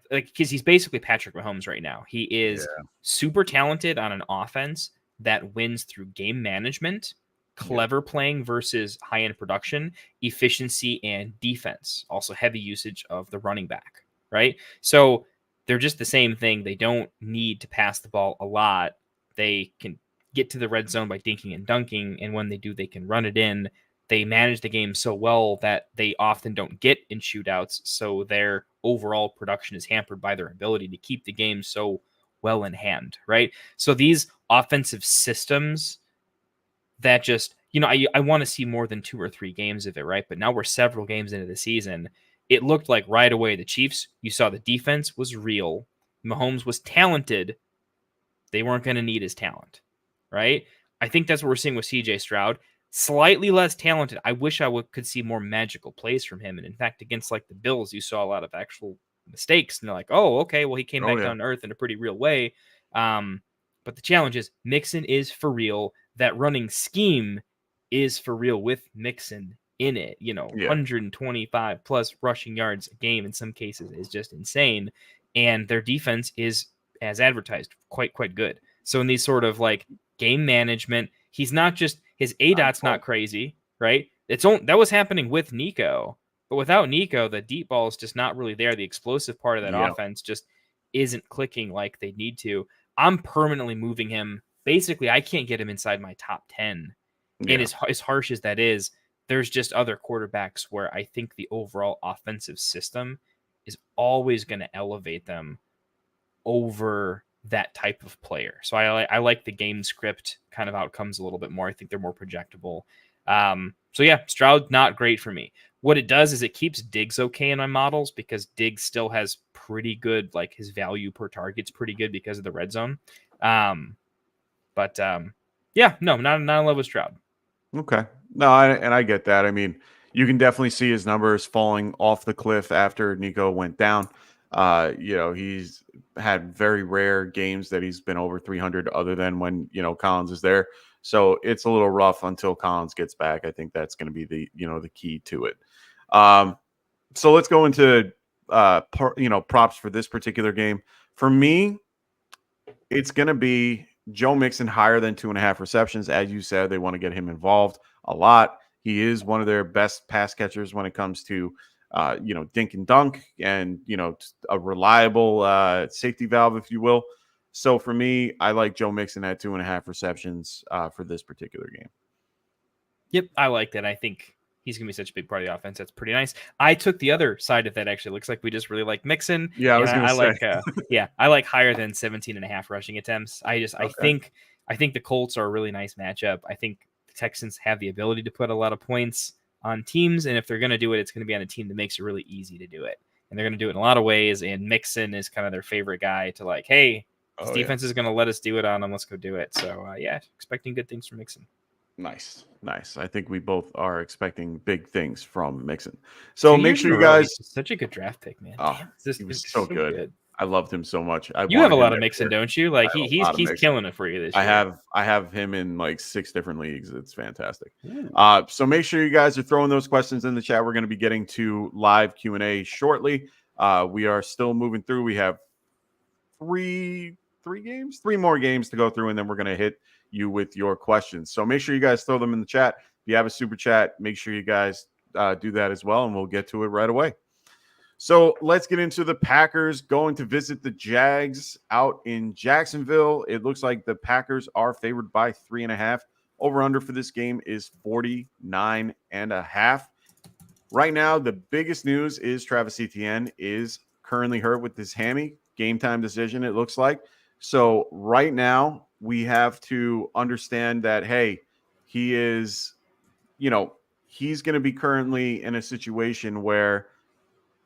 Because he's basically Patrick Mahomes right now. He is super talented on an offense that wins through game management, clever playing versus high-end production, efficiency, and defense. Also heavy usage of the running back, right? So they're just the same thing. They don't need to pass the ball a lot. They can get to the red zone by dinking and dunking, and when they do, they can run it in. They manage the game so well that they often don't get in shootouts, so their overall production is hampered by their ability to keep the game so well in hand, right? So these offensive systems that just, I want to see more than 2 or 3 games of it, right? But now we're several games into the season. It looked like right away the Chiefs, you saw the defense was real. Mahomes was talented. They weren't going to need his talent, right? I think that's what we're seeing with CJ Stroud. slightly less talented. I wish I could see more magical plays from him. And in fact, against like the Bills, you saw a lot of actual mistakes. And they're like, oh, okay, well, he came back down to earth in a pretty real way. But the challenge is Mixon is for real. That running scheme is for real with Mixon in it. 125 plus rushing yards a game in some cases is just insane. And their defense is, as advertised, quite good. So in these sort of like game management, he's not just his ADOT's not crazy, right? That was happening with Nico, but without Nico, the deep ball is just not really there. The explosive part of that offense just isn't clicking like they need to. I'm permanently moving him. Basically, I can't get him inside my top 10. And as harsh as that is, there's just other quarterbacks where I think the overall offensive system is always going to elevate them over that type of player. So I like the game script kind of outcomes a little bit more. I think they're more projectable. So yeah, Stroud, not great for me. What it does is it keeps Diggs okay in my models because Diggs still has pretty good, like his value per target's pretty good because of the red zone. Yeah, no, not in love with Stroud. Okay. No, I get that. I mean, you can definitely see his numbers falling off the cliff after Nico went down. He's had very rare games that he's been over 300 other than when, Collins is there. So it's a little rough until Collins gets back. I think that's going to be the key to it. So let's go into, props for this particular game. For me, it's going to be Joe Mixon higher than 2.5 receptions. As you said, they want to get him involved a lot. He is one of their best pass catchers when it comes to, dink and dunk and, a reliable safety valve, if you will. So for me, I like Joe Mixon at 2.5 receptions for this particular game. Yep, I like that. I think he's going to be such a big part of the offense. That's pretty nice. I took the other side of that, actually. It looks like we just really like Mixon. Yeah, I was going to say. I like higher than 17.5 rushing attempts. I think the Colts are a really nice matchup. I think the Texans have the ability to put a lot of points on teams, and if they're going to do it, it's going to be on a team that makes it really easy to do it. And they're going to do it in a lot of ways, and Mixon is kind of their favorite guy to like, hey, this defense is going to let us do it on them. Let's go do it. So, expecting good things from Mixon. Nice. I think we both are expecting big things from Mixon. So make sure you guys. Such a good draft pick, man. Oh, he was so good. I loved him so much. You have a lot of Mixon, don't you? Like he's killing it for you this year. I have him in like 6 different leagues. It's fantastic. So make sure you guys are throwing those questions in the chat. We're going to be getting to live Q&A shortly. We are still moving through. We have three more games to go through, and then we're going to hit you with your questions. So make sure you guys throw them in the chat. If you have a super chat, make sure you guys do that as well, and we'll get to it right away. So let's get into the Packers going to visit the Jags out in Jacksonville. It looks like the Packers are favored by 3.5. Over under for this game is 49.5. Right now, the biggest news is Travis Etienne is currently hurt with his hammy. Game time decision, it looks like. So right now, we have to understand that, hey, he is, he's going to be currently in a situation where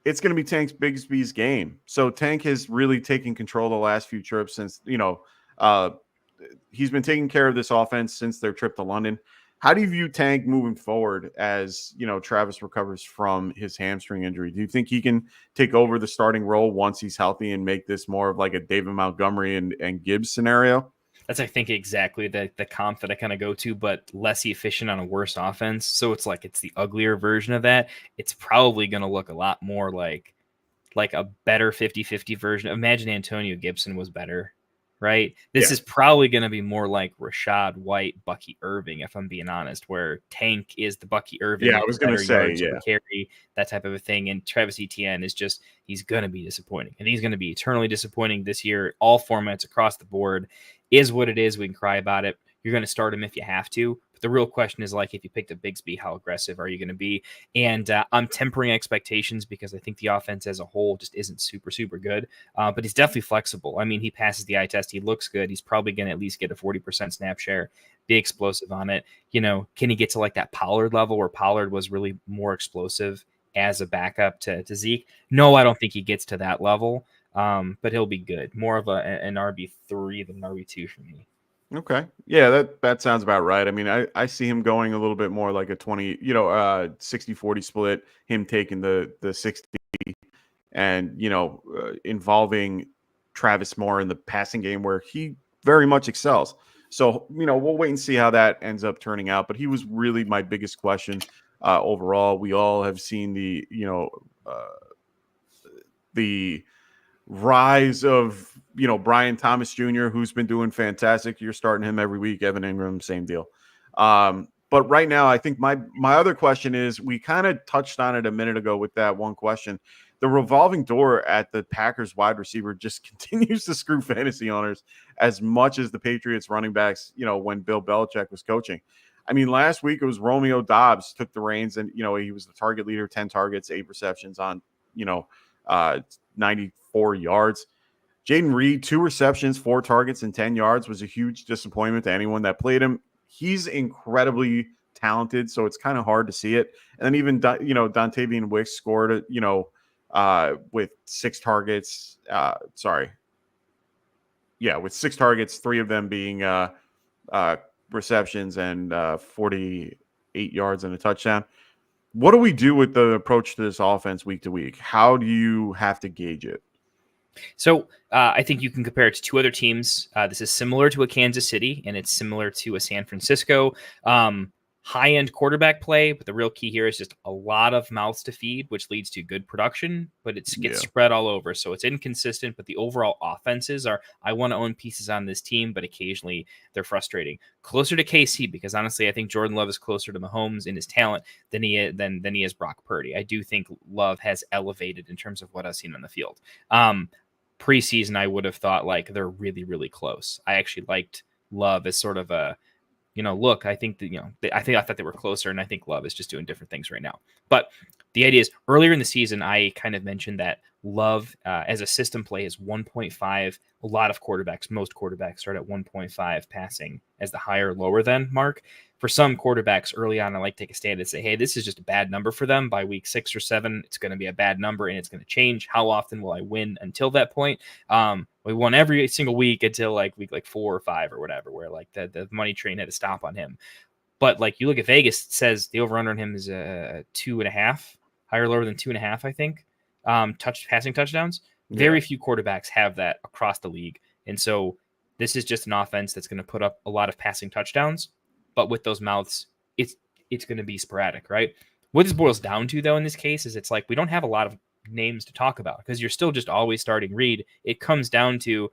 it's going to be Tank Bigsby's game. So Tank has really taken control the last few trips since, he's been taking care of this offense since their trip to London. How do you view Tank moving forward as, Travis recovers from his hamstring injury? Do you think he can take over the starting role once he's healthy and make this more of like a David Montgomery and Gibbs scenario? That's, I think, exactly the comp that I kind of go to, but less efficient on a worse offense. So it's like it's the uglier version of that. It's probably going to look a lot more like a better 50-50 version. Imagine Antonio Gibson was better, right? This is probably going to be more like Rashad White, Bucky Irving, if I'm being honest, where Tank is the Bucky Irving. Yeah, I was going to say, carry, that type of a thing. And Travis Etienne is just, he's going to be disappointing. And he's going to be eternally disappointing this year. All formats across the board is what it is. We can cry about it. You're going to start him if you have to. But the real question is, like, if you picked up Bigsby, how aggressive are you going to be? And I'm tempering expectations because I think the offense as a whole just isn't super, super good. But he's definitely flexible. I mean, he passes the eye test. He looks good. He's probably going to at least get a 40% snap share, be explosive on it. Can he get to like that Pollard level where Pollard was really more explosive as a backup to Zeke? No, I don't think he gets to that level. But he'll be good. More of an RB3 than an RB2 for me. Okay. Yeah, that sounds about right. I mean, I see him going a little bit more like a 20, 60-40 split, him taking the 60 and, involving Travis Moore in the passing game where he very much excels. So, we'll wait and see how that ends up turning out. But he was really my biggest question overall. We all have seen the rise of Brian Thomas Jr., who's been doing fantastic. You're starting him every week. Evan Ingram, same deal. But right now, I think my other question is, we kind of touched on it a minute ago with that one question. The revolving door at the Packers wide receiver just continues to screw fantasy owners as much as the Patriots running backs, when Bill Belichick was coaching. I mean, last week it was Romeo Doubs took the reins and, he was the target leader, 10 targets, 8 receptions on, 94 yards. Jaden Reed, 2 receptions, 4 targets, and 10 yards was a huge disappointment to anyone that played him. He's incredibly talented, so it's kind of hard to see it. And then even, Dontavian Wicks scored, with 6 targets. With 6 targets, 3 of them being receptions and 48 yards and a touchdown. What do we do with the approach to this offense week to week? How do you have to gauge it? So I think you can compare it to 2 other teams. This is similar to a Kansas City, and it's similar to a San Francisco. High-end quarterback play, but the real key here is just a lot of mouths to feed, which leads to good production, but it gets spread all over. So it's inconsistent, but the overall offenses are, I want to own pieces on this team, but occasionally they're frustrating. Closer to KC, because honestly, I think Jordan Love is closer to Mahomes in his talent than he is Brock Purdy. I do think Love has elevated in terms of what I've seen on the field. Preseason, I would have thought like they're really, really close. I actually liked Love as sort of a, look, I think that, I thought they were closer, and I think Love is just doing different things right now. But the idea is, earlier in the season, I kind of mentioned that Love as a system play is 1.5. A lot of quarterbacks, most quarterbacks start at 1.5 passing as the higher lower than mark. For some quarterbacks early on, I like to take a stand and say, hey, this is just a bad number for them. By week 6 or 7, it's going to be a bad number and it's going to change. How often will I win until that point? We won every single week until like week 4 or 5 or whatever, where like the money train had to stop on him. But like you look at Vegas, it says the over under on him is 2.5, higher lower than 2.5, I think. Passing touchdowns. Very few quarterbacks have that across the league. And so this is just an offense that's going to put up a lot of passing touchdowns. But with those mouths, it's going to be sporadic, right? What this boils down to, though, in this case, is it's like we don't have a lot of names to talk about because you're still just always starting Reed. It comes down to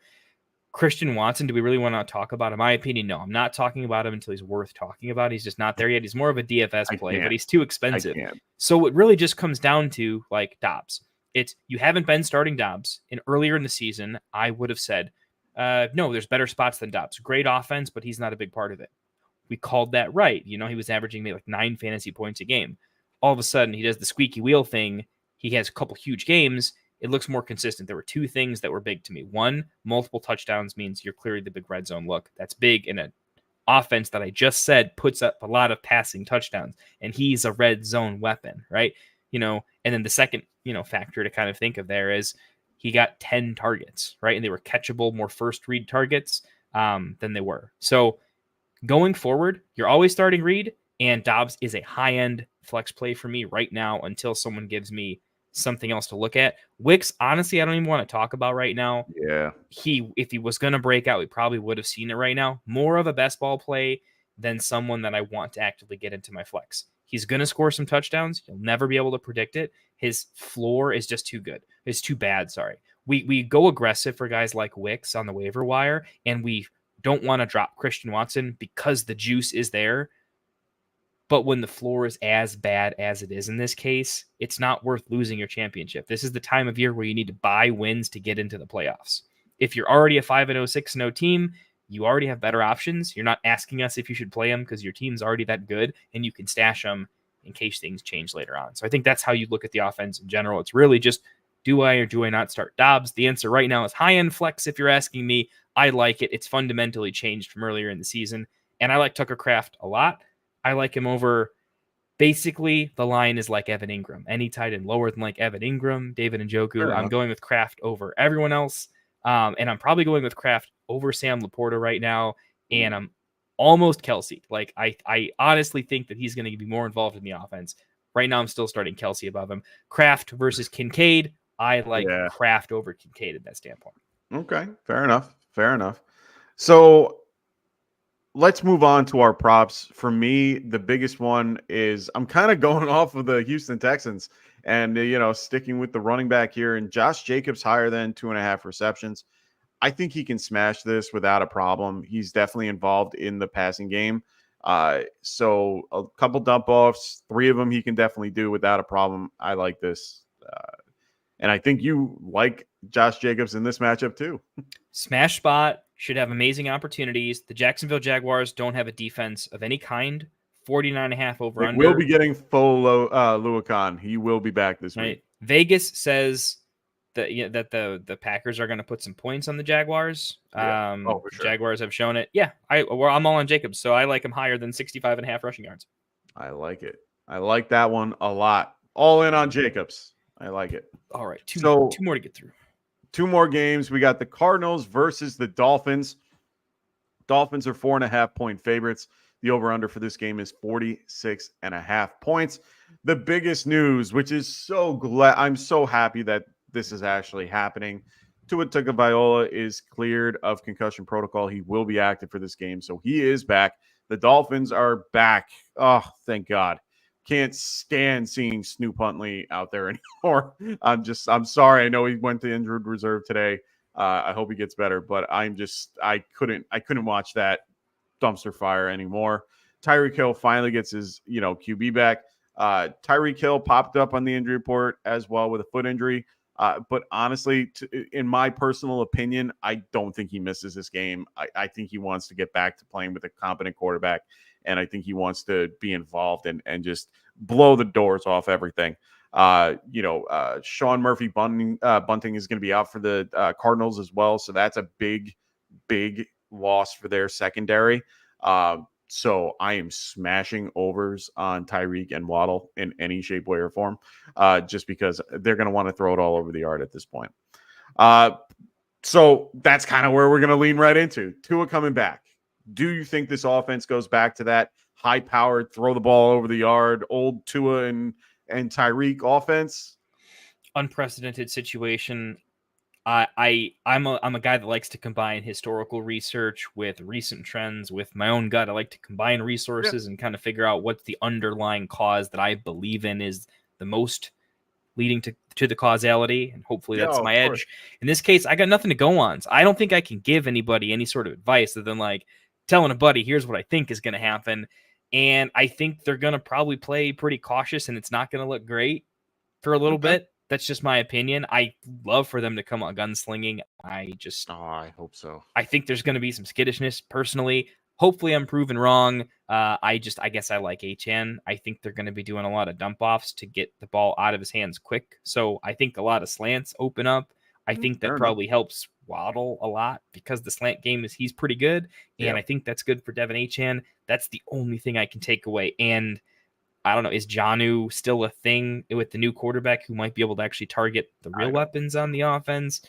Christian Watson. Do we really want to talk about him? In my opinion, no. I'm not talking about him until he's worth talking about. He's just not there yet. He's more of a DFS play, but he's too expensive. So it really just comes down to like Dobbs. It's you haven't been starting Dobbs. And earlier in the season, I would have said, no, there's better spots than Dobbs. Great offense, but he's not a big part of it. We called that right. He was averaging maybe like 9 fantasy points a game. All of a sudden, he does the squeaky wheel thing. He has a couple huge games. It looks more consistent. There were 2 things that were big to me. One, multiple touchdowns means you're clearly the big red zone look. That's big in an offense that I just said puts up a lot of passing touchdowns, and he's a red zone weapon, right? And then the second, factor to kind of think of there is he got 10 targets, right? And they were catchable, more first read targets than they were. So going forward, you're always starting Reed, and Dobbs is a high-end flex play for me right now until someone gives me something else to look at. Wicks, honestly, I don't even want to talk about right now. Yeah. If he was going to break out, we probably would have seen it right now. More of a best ball play than someone that I want to actively get into my flex. He's going to score some touchdowns. You'll never be able to predict it. His floor is just too good. It's too bad, sorry. We go aggressive for guys like Wicks on the waiver wire, and we don't want to drop Christian Watson because the juice is there. But when the floor is as bad as it is in this case, it's not worth losing your championship. This is the time of year where you need to buy wins to get into the playoffs. If you're already a 5-0, 6-0 team, you already have better options. You're not asking us if you should play them because your team's already that good, and you can stash them in case things change later on. So I think that's how you look at the offense in general. It's really just, do I or do I not start Dobbs? The answer right now is high-end flex if you're asking me. I like it. It's fundamentally changed from earlier in the season. And I like Tucker Kraft a lot. I like him over, basically, the line is like Evan Ingram. Any tight end lower than like Evan Ingram, David Njoku. I'm going with Kraft over everyone else. And I'm probably going with Kraft over Sam Laporta right now. and I'm almost Kelsey. Like I honestly think that he's going to be more involved in the offense. Right now, I'm still starting Kelsey above him. Kraft versus Kincaid. I like Kraft over Kincaid at that standpoint. Okay, fair enough. Fair enough. So let's move on to our props. For me, the biggest one is I'm kind of going off of the Houston Texans and, sticking with the running back here. And Josh Jacobs higher than 2.5 receptions. I think he can smash this without a problem. He's definitely involved in the passing game. So a couple dump offs, 3 of them he can definitely do without a problem. I like this. And I think you like Josh Jacobs in this matchup too. Smash spot, should have amazing opportunities. The Jacksonville Jaguars don't have a defense of any kind. 49.5 over under. We'll be getting full Luakan. He will be back this week. Vegas says that the Packers are going to put some points on the Jaguars. Yeah. For sure. Jaguars have shown it. Yeah, I'm all on Jacobs, so I like him higher than 65.5 rushing yards. I like it. I like that one a lot. All in on Jacobs. I like it. All right, two more to get through. 2 more games. We got the Cardinals versus the Dolphins. Dolphins are 4.5-point favorites. The over-under for this game is 46.5 points. The biggest news, which is I'm so happy that this is actually happening. Tua Tagovailoa is cleared of concussion protocol. He will be active for this game, so he is back. The Dolphins are back. Oh, thank God. Can't stand seeing Snoop Huntley out there anymore. I'm sorry. I know he went to injured reserve today. I hope he gets better, but I couldn't watch that dumpster fire anymore. Tyreek Hill finally gets his, QB back. Tyreek Hill popped up on the injury report as well with a foot injury. But honestly, in my personal opinion, I don't think he misses this game. I think he wants to get back to playing with a competent quarterback. And I think he wants to be involved and just blow the doors off everything. Sean Murphy Bunting is going to be out for the Cardinals as well. So that's a big, big loss for their secondary. So I am smashing overs on Tyreek and Waddle in any shape, way, or form, just because they're going to want to throw it all over the yard at this point. So that's kind of where we're going to lean right into. Tua coming back. Do you think this offense goes back to that high-powered, throw the ball over the yard, old Tua and Tyreek offense? Unprecedented situation. I'm a guy that likes to combine historical research with recent trends with my own gut. I like to combine resources and kind of figure out what's the underlying cause that I believe in is the most leading to the causality, and hopefully that's my edge. In this case, I got nothing to go on. So I don't think I can give anybody any sort of advice other than like telling a buddy, here's what I think is going to happen. And I think they're going to probably play pretty cautious, and it's not going to look great for a little bit. That's just my opinion. I love for them to come on gunslinging. I hope so. I think there's going to be some skittishness personally. Hopefully I'm proven wrong. I guess I like HN. I think they're going to be doing a lot of dump offs to get the ball out of his hands quick. So I think a lot of slants open up. I think that probably helps Waddle a lot because the slant game he's pretty good. And I think that's good for Devin HN. That's the only thing I can take away. And I don't know, is Jonnu still a thing with the new quarterback who might be able to actually target the real weapons on the offense?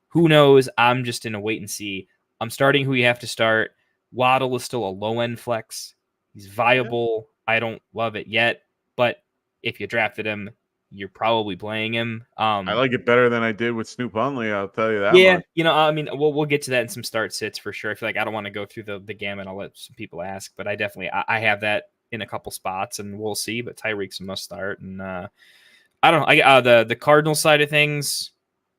Who knows? I'm just in a wait and see. I'm starting who you have to start. Waddle is still a low-end flex. He's viable. I don't love it yet, but if you drafted him, you're probably playing him. I like it better than I did with Snoop Huntley, I'll tell you that much. We'll get to that in some start sits for sure. I feel like I don't want to go through the gamut. I'll let some people ask, but I have that in a couple spots, and we'll see. But Tyreek's a must start, and I don't know. The Cardinals side of things.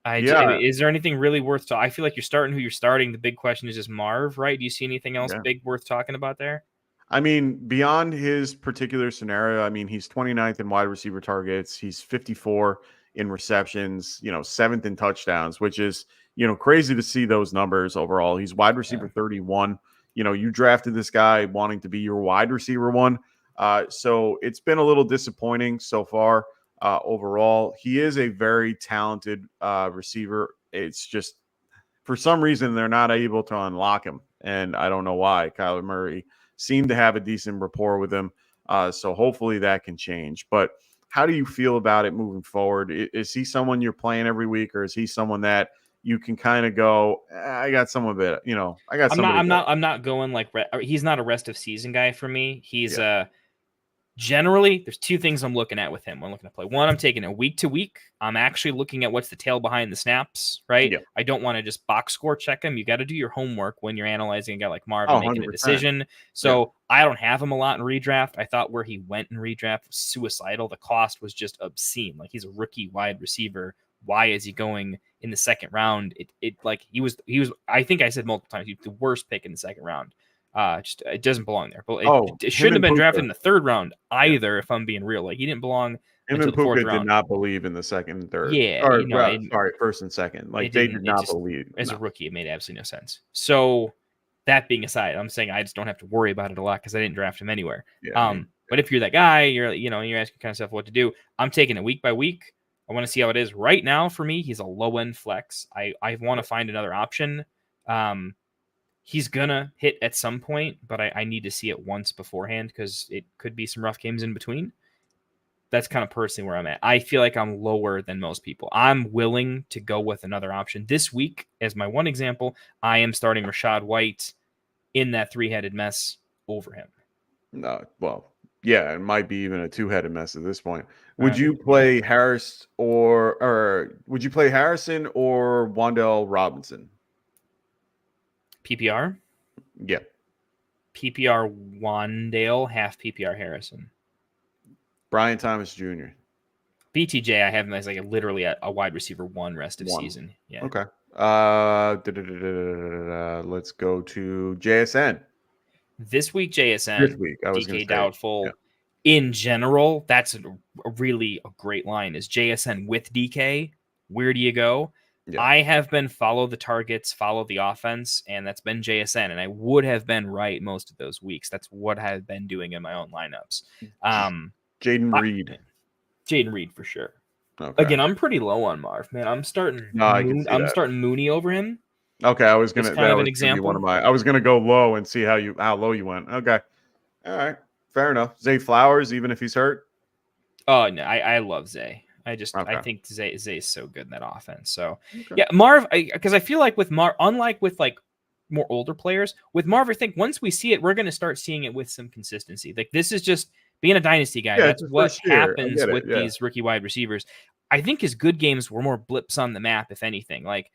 Is there anything really worth? I feel like you're starting who you're starting. The big question is just Marv, right? Do you see anything else big worth talking about there? I mean, beyond his particular scenario, I mean, he's 29th in wide receiver targets. He's 54 in receptions. 7th in touchdowns, which is crazy to see those numbers overall. He's wide receiver 31. You drafted this guy wanting to be your wide receiver one. So it's been a little disappointing so far overall. He is a very talented receiver. It's just for some reason they're not able to unlock him. And I don't know why. Kyler Murray seemed to have a decent rapport with him. So hopefully that can change. But how do you feel about it moving forward? Is he someone you're playing every week, or is he someone that, you can kind of go, I got someone better. I got I'm somebody better. I'm not going like he's not a rest of season guy for me. He's generally, there's two things I'm looking at with him when I'm looking to play. One, I'm taking it week to week. I'm actually looking at what's the tail behind the snaps, right? Yeah. I don't want to just box score check him. You got to do your homework when you're analyzing a guy like Marv Oh, and making 100%. a decision. So I don't have him a lot in redraft. I thought where he went in redraft was suicidal. The cost was just obscene. Like, he's a rookie wide receiver. Why is he going in the second round? It like he was. I think I said multiple times, he's the worst pick in the second round. Just it doesn't belong there. But it shouldn't have been drafted in the third round either. If I'm being real, like, he didn't belong until the fourth round. Did not believe in the second and third. Yeah, sorry, first and second. Like, they did not believe. As a rookie, it made absolutely no sense. So that being aside, I'm saying I just don't have to worry about it a lot because I didn't draft him anywhere. But if you're that guy, you're asking kind of stuff what to do. I'm taking it week by week. I want to see how it is. Right now, for me, he's a low end flex. I want to find another option. He's gonna hit at some point, but I need to see it once beforehand because it could be some rough games in between. That's kind of personally where I'm at. I feel like I'm lower than most people. I'm willing to go with another option. This week, as my one example, I am starting Rachaad White in that three-headed mess over him. No, well, yeah, it might be even a two-headed mess at this point. Would you play Harris or would you play Harrison or Wan'Dale Robinson? PPR? Yeah. PPR Wan'Dale, half PPR Harrison. Brian Thomas Jr. BTJ, I have him as like literally a wide receiver one rest of season. Yeah. Okay. Let's go to JSN. This week, JSN. This week, I was DK doubtful. Yeah. In general, that's really a great line. Is JSN with DK? Where do you go? Yeah. I have been follow the targets, follow the offense, and that's been JSN. And I would have been right most of those weeks. That's what I've been doing in my own lineups. Jaden Reed. Jaden Reed for sure. Okay. Again, I'm pretty low on Marv, man. I'm starting Mooney over him. Okay, I was gonna. Kind of an example. I was gonna go low and see how low you went. Okay, all right, fair enough. Zay Flowers, even if he's hurt. Oh no, I love Zay. I think Zay is so good in that offense. So yeah, Marv, because I feel like with Marv, unlike with like more older players, with Marv, I think once we see it, we're going to start seeing it with some consistency. Like, this is just being a dynasty guy. That's what happens with these rookie wide receivers. I think his good games were more blips on the map, if anything. Like,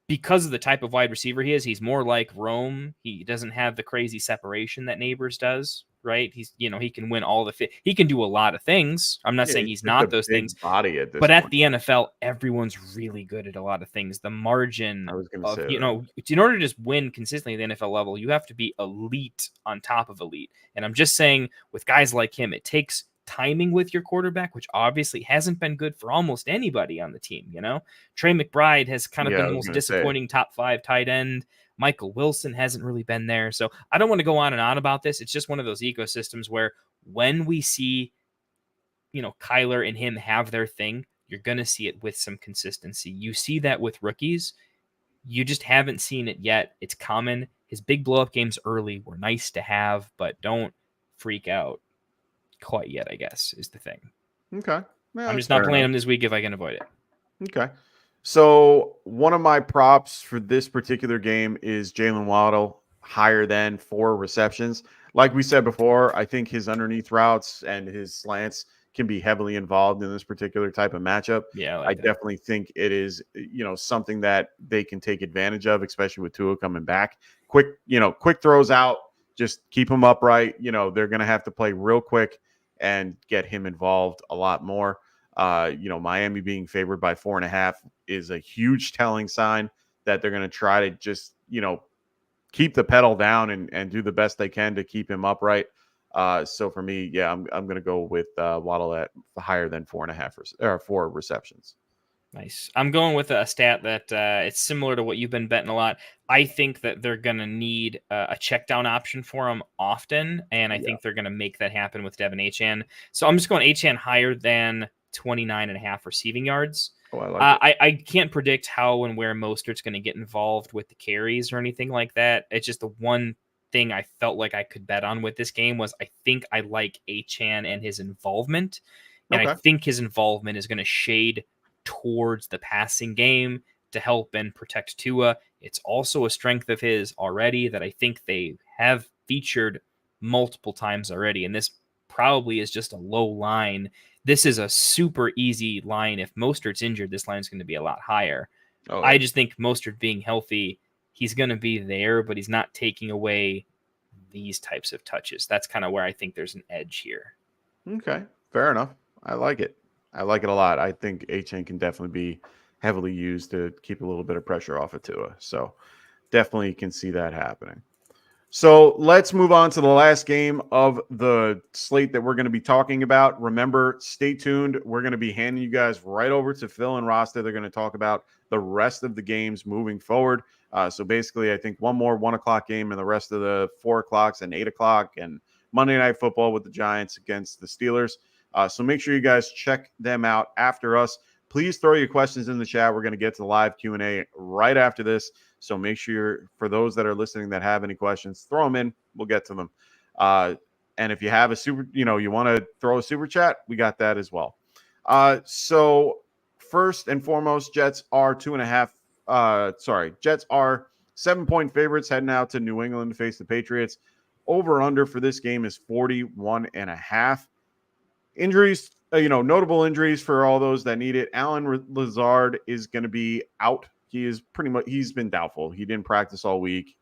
because of the type of wide receiver he is, he's more like Rome. He doesn't have the crazy separation that Neighbors does. Right, he can win all the he can do a lot of things. I'm not saying he's not those things, but at the NFL, everyone's really good at a lot of things. The margin of in order to just win consistently at the NFL level, you have to be elite on top of elite. And I'm just saying, with guys like him, it takes timing with your quarterback, which obviously hasn't been good for almost anybody on the team. Trey McBride has kind of been the most disappointing top 5 tight end. Michael Wilson hasn't really been there. So I don't want to go on and on about this. It's just one of those ecosystems where when we see, Kyler and him have their thing, you're going to see it with some consistency. You see that with rookies. You just haven't seen it yet. It's common. His big blow-up games early were nice to have, but don't freak out quite yet, I guess, is the thing. Okay. Yeah, I'm just not playing him this week if I can avoid it. Okay. So one of my props for this particular game is Jalen Waddle, higher than 4 receptions. Like we said before, I think his underneath routes and his slants can be heavily involved in this particular type of matchup. Yeah, I definitely think it is, something that they can take advantage of, especially with Tua coming back. Quick throws out, just keep him upright. They're going to have to play real quick and get him involved a lot more. Miami being favored by 4.5 is a huge telling sign that they're going to try to just, keep the pedal down and do the best they can to keep him upright. So for me, I'm going to go with Waddle at higher than 4.5 or 4 receptions. Nice. I'm going with a stat that it's similar to what you've been betting a lot. I think that they're going to need a check down option for him often, and I think they're going to make that happen with Devin Achane. So I'm just going Achane higher than 29.5 receiving yards. Oh, I can't predict how and where Mostert's going to get involved with the carries or anything like that. It's just the one thing I felt like I could bet on with this game was I think I like Achane and his involvement. And I think his involvement is going to shade towards the passing game. to help and protect Tua. It's also a strength of his already that I think they have featured multiple times already. And this probably is just a low line. This is a super easy line. If Mostert's injured, this line is going to be a lot higher. Oh, yeah. I just think Mostert being healthy, he's going to be there, but he's not taking away these types of touches. That's kind of where I think there's an edge here. Okay, fair enough. I like it. I like it a lot. I think Achane can definitely be heavily used to keep a little bit of pressure off of Tua. So definitely can see that happening. So let's move on to the last game of the slate that we're going to be talking about. Remember, stay tuned. We're going to be handing you guys right over to Phil and Rasta. They're going to talk about the rest of the games moving forward. So basically, I think one more 1 o'clock game and the rest of the 4 o'clocks and 8 o'clock and Monday Night Football with the Giants against the Steelers. So make sure you guys check them out after us. Please throw your questions in the chat. We're going to get to the live Q&A right after this. So make sure for those that are listening that have any questions, throw them in. We'll get to them. And if you have a super, you want to throw a super chat, we got that as well. So first and foremost, Jets are 7-point favorites heading out to New England to face the Patriots. Over under for this game is 41.5. Injuries, notable injuries for all those that need it. Allen Lazard is going to be out. He's been doubtful. He didn't practice all week.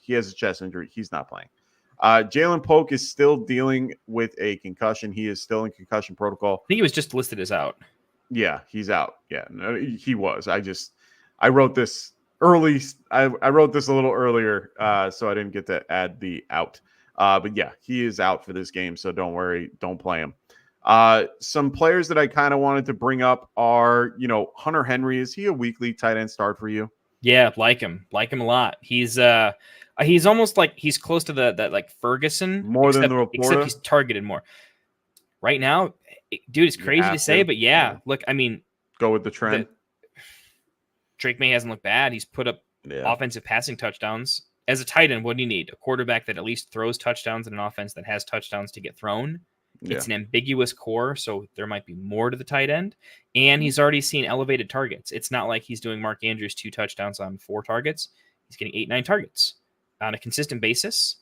He has a chest injury. He's not playing. Jalen Polk is still dealing with a concussion. He is still in concussion protocol. I think he was just listed as out. Yeah, he's out. Yeah, no, he was. I wrote this early. I wrote this a little earlier, so I didn't get to add the out. But yeah, he is out for this game, so don't worry. Don't play him. Some players that I kind of wanted to bring up are, Hunter Henry. Is he a weekly tight end start for you? Yeah, like him a lot. He's almost like he's close to that like Ferguson more than the Laporta, except he's targeted more. Right now, dude, it's crazy to say, but yeah, look, I mean, go with the trend. Drake May hasn't looked bad. He's put up offensive passing touchdowns. As a tight end, what do you need? A quarterback that at least throws touchdowns and an offense that has touchdowns to get thrown. Yeah. It's an ambiguous core, so there might be more to the tight end. And he's already seen elevated targets. It's not like he's doing Mark Andrews 2 touchdowns on 4 targets. He's getting 8-9 targets on a consistent basis,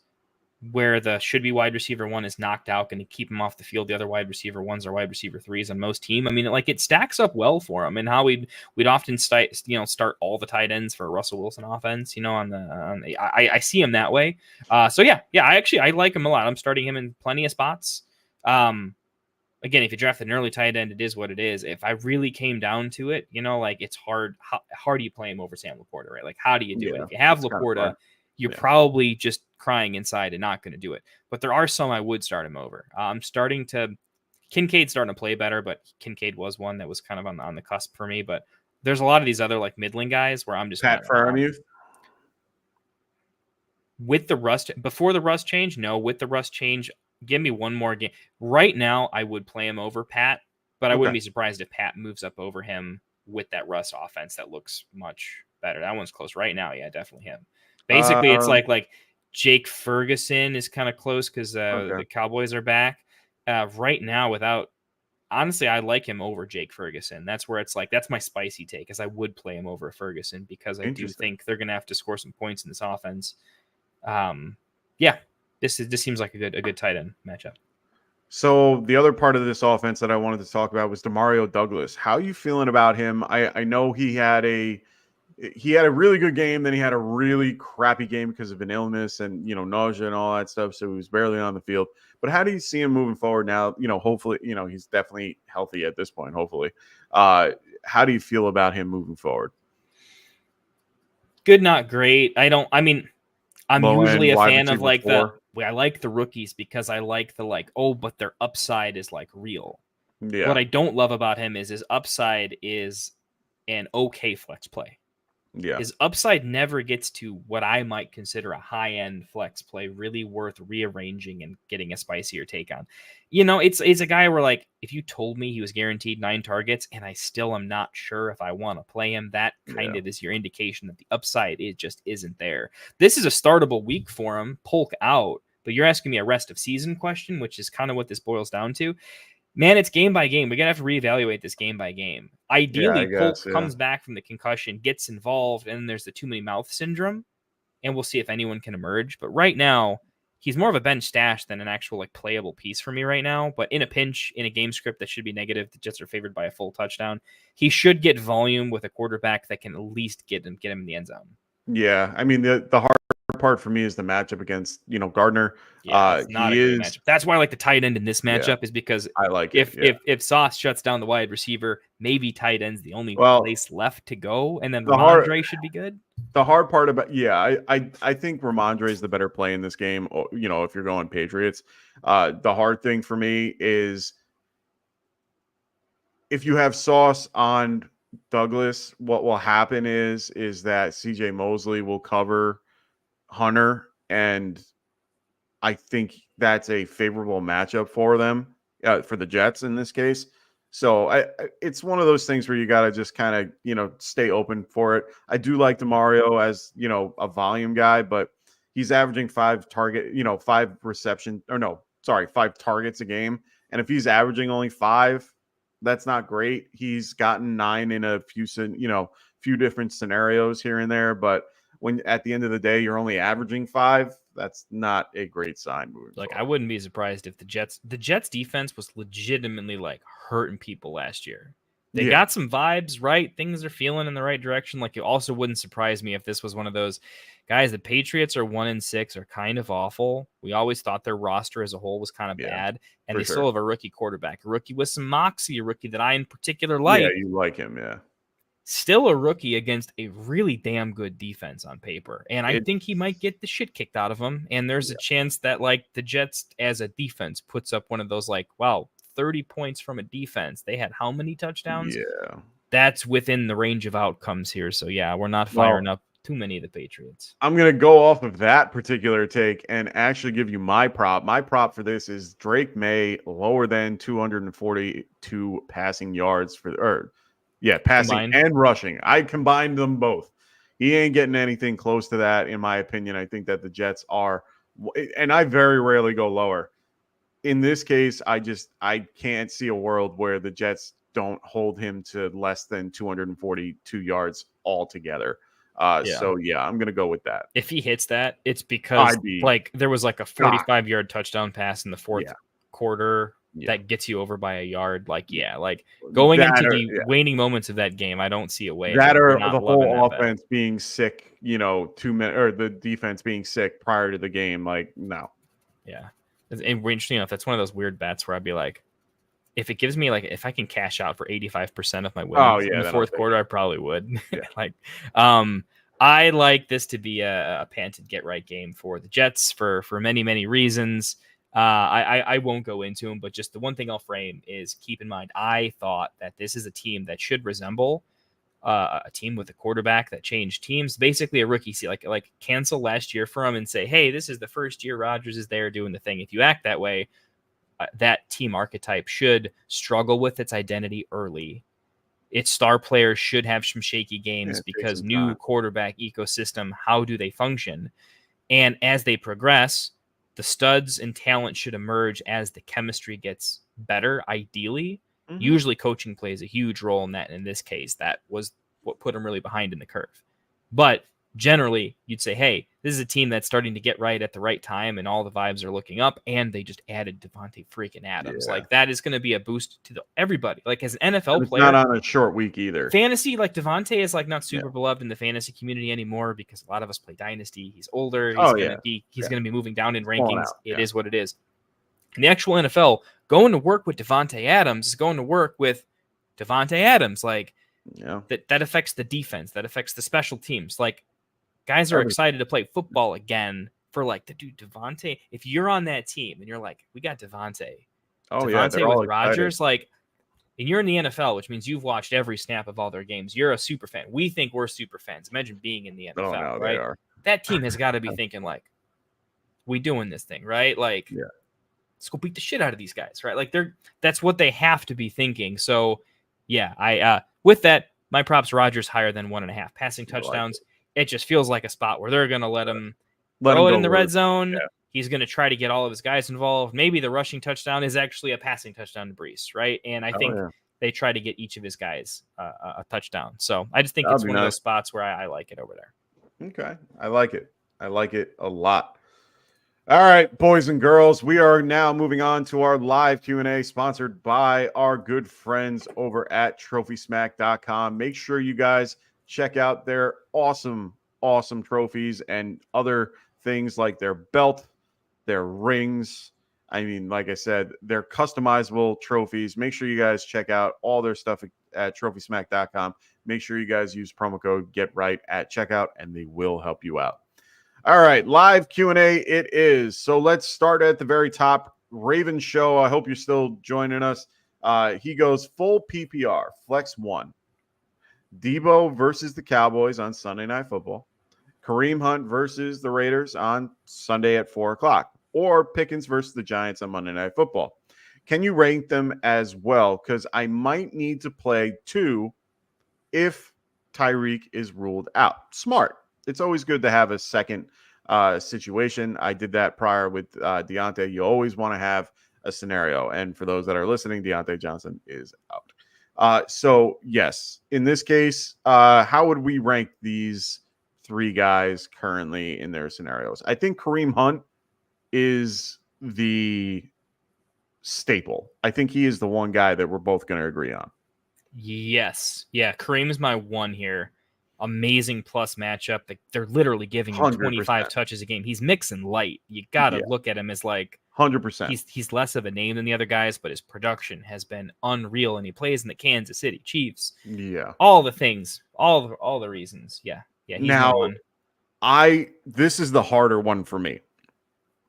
where the should-be wide receiver 1 is knocked out, going to keep him off the field. The other wide receiver 1s are wide receiver 3s on most team. I mean, it stacks up well for him. And how we'd often start all the tight ends for Russell Wilson offense. I see him that way. I like him a lot. I'm starting him in plenty of spots. Again, if you draft an early tight end, it is what it is. If I really came down to it, it's hard. How do you play him over Sam Laporta, right? Like, how do you do it? If you have Laporta, you're probably just crying inside and not going to do it. But there are some I would start him over. Kincaid's starting to play better, but Kincaid was one that was kind of on the cusp for me. But there's a lot of these other like middling guys where I'm just Pat Freiermuth. With the rust before the rust change, no. With the rust change, give me one more game. Right now, I would play him over Pat, but I wouldn't be surprised if Pat moves up over him with that Russ offense that looks much better. That one's close right now. Yeah, definitely him. Basically, it's like Jake Ferguson is kind of close because the Cowboys are back. Right now, honestly, I like him over Jake Ferguson. That's where it's like, that's my spicy take, is I would play him over Ferguson because I do think they're going to have to score some points in this offense. This seems like a good tight end matchup. So the other part of this offense that I wanted to talk about was Demario Douglas. How are you feeling about him? I know he had a really good game, then he had a really crappy game because of an illness and nausea and all that stuff. So he was barely on the field. But how do you see him moving forward now? Hopefully, he's definitely healthy at this point. Hopefully, how do you feel about him moving forward? Good, not great. I'm usually a fan of I like the rookies because I like but their upside is like real. Yeah. What I don't love about him is his upside is an okay flex play. Yeah. His upside never gets to what I might consider a high-end flex play, really worth rearranging and getting a spicier take on. It's a guy where if you told me he was guaranteed 9 targets and I still am not sure if I want to play him, that kind of is your indication that the upside just isn't there. This is a startable week for him, Polk out, but you're asking me a rest of season question, which is kind of what this boils down to. Man, it's game by game. We're gonna have to reevaluate this game by game. Ideally, Polk guess, yeah. comes back from the concussion, gets involved, and then there's the too many mouth syndrome, and we'll see if anyone can emerge. But right now, he's more of a bench stash than an actual like playable piece for me right now. But in a pinch, in a game script that should be negative, the Jets are favored by a full touchdown. He should get volume with a quarterback that can at least get him in the end zone. Yeah, I mean the hard part for me is the matchup against Gardner. Yeah, it's not a great matchup. That's why I like the tight end in this matchup is because I like if Sauce shuts down the wide receiver, maybe tight end's the only place left to go, and then Ramondre should be good. The hard part about I think Ramondre is the better play in this game. If you're going Patriots, the hard thing for me is if you have Sauce on Douglas, what will happen is that CJ Mosley will cover Hunter, and I think that's a favorable matchup for them, for the Jets in this case. So it's one of those things where you got to just kind of, stay open for it. I do like DeMario as, a volume guy, but he's averaging 5 targets a game. And if he's averaging only 5, that's not great. He's gotten 9 in a few different scenarios here and there, but when at the end of the day you're only averaging 5, that's not a great sign. I wouldn't be surprised if the Jets defense was legitimately like hurting people last year. They got some vibes, right? Things are feeling in the right direction. Like, it also wouldn't surprise me if this was one of those guys. The Patriots are 1-6, are kind of awful. We always thought their roster as a whole was kind of bad, and they still have a rookie quarterback, a rookie with some moxie, a rookie that I in particular like. Yeah, you like him, yeah. Still a rookie against a really damn good defense on paper. And I think he might get the shit kicked out of him. And there's a chance that like the Jets as a defense puts up one of those 30 points from a defense. They had how many touchdowns? Yeah. That's within the range of outcomes here. So yeah, we're not firing up too many of the Patriots. I'm going to go off of that particular take and actually give you my prop. My prop for this is Drake May lower than 242 passing yards passing combined and rushing. I combined them both. He ain't getting anything close to that, in my opinion. I think that the Jets are, and I very rarely go lower. In this case, I can't see a world where the Jets don't hold him to less than 242 yards altogether. So yeah, I'm going to go with that. If he hits that, it's because there was like a 45-yard touchdown pass in the fourth quarter. That gets you over by a yard. Going into the waning moments of that game, I don't see a way. That or the whole offense being sick, 2 minutes, or the defense being sick prior to the game. No. Yeah. And interesting enough, that's one of those weird bets where I'd be like, if it gives me if I can cash out for 85% of my winnings in the fourth quarter, I probably would. Yeah. I like this to be a panted get right game for the Jets for many, many reasons. I won't go into them, but just the one thing I'll frame is keep in mind, I thought that this is a team that should resemble a team with a quarterback that changed teams, basically a rookie. See, like cancel last year for him and say, hey, this is the first year Rodgers is there doing the thing. If you act that way, that team archetype should struggle with its identity early. Its star players should have some shaky games because new quarterback ecosystem, how do they function? And as they progress, the studs and talent should emerge as the chemistry gets better, ideally. Mm-hmm. Usually coaching plays a huge role in that. In this case, that was what put them really behind in the curve. But generally, you'd say, hey, this is a team that's starting to get right at the right time, and all the vibes are looking up, and they just added Devontae freaking Adams. Yeah. That is going to be a boost to everybody. As an NFL player, not on a short week either. Fantasy, Devontae is not super beloved in the fantasy community anymore because a lot of us play Dynasty. He's older. He's going to be moving down in rankings. It is what it is. In the actual NFL, going to work with Devontae Adams is going to work with Devontae Adams. That affects the defense. That affects the special teams. Guys are excited to play football again for the dude Devontae. If you're on that team and you're we got Devontae. Devontae with Rodgers, and you're in the NFL, which means you've watched every snap of all their games. You're a super fan. We think we're super fans. Imagine being in the NFL, right? That team has got to be thinking we doing this thing, right? Let's go beat the shit out of these guys, right? That's what they have to be thinking. So yeah, with that, my props Rodgers higher than 1.5 passing touchdowns. It just feels like a spot where they're going to let him throw it in the red zone. Yeah. He's going to try to get all of his guys involved. Maybe the rushing touchdown is actually a passing touchdown to Brees, right? And I think they try to get each of his guys a touchdown. So I just think it's one of those spots where I like it over there. Okay. I like it. I like it a lot. All right, boys and girls, we are now moving on to our live Q&A sponsored by our good friends over at TrophySmack.com. Make sure you guys check out their awesome trophies and other things like their belt, their rings. I mean, like I said, they're customizable trophies. Make sure you guys check out all their stuff at TrophySmack.com. Make sure you guys use promo code GETRIGHT at checkout, and they will help you out. All right, live Q&A it is. So let's start at the very top. Raven Show, I hope you're still joining us. He goes full PPR, flex 1. Debo versus the Cowboys on Sunday Night Football. Kareem Hunt versus the Raiders on Sunday at 4 o'clock. Or Pickens versus the Giants on Monday Night Football. Can you rank them as well? Because I might need to play 2 if Tyreek is ruled out. Smart. It's always good to have a second situation. I did that prior with Deontay. You always want to have a scenario. And for those that are listening, Deontay Johnson is out. So, yes, in this case, how would we rank these 3 guys currently in their scenarios? I think Kareem Hunt is the staple. I think he is the one guy that we're both going to agree on. Yes. Yeah, Kareem is my 1 here. Amazing plus matchup. They're literally giving him 25 touches a game. He's mixing light. You got to look at him as like 100%. He's less of a name than the other guys, but his production has been unreal, and he plays in the Kansas City Chiefs. Yeah. All the things, all the reasons. Yeah. He's now, one. this is the harder one for me.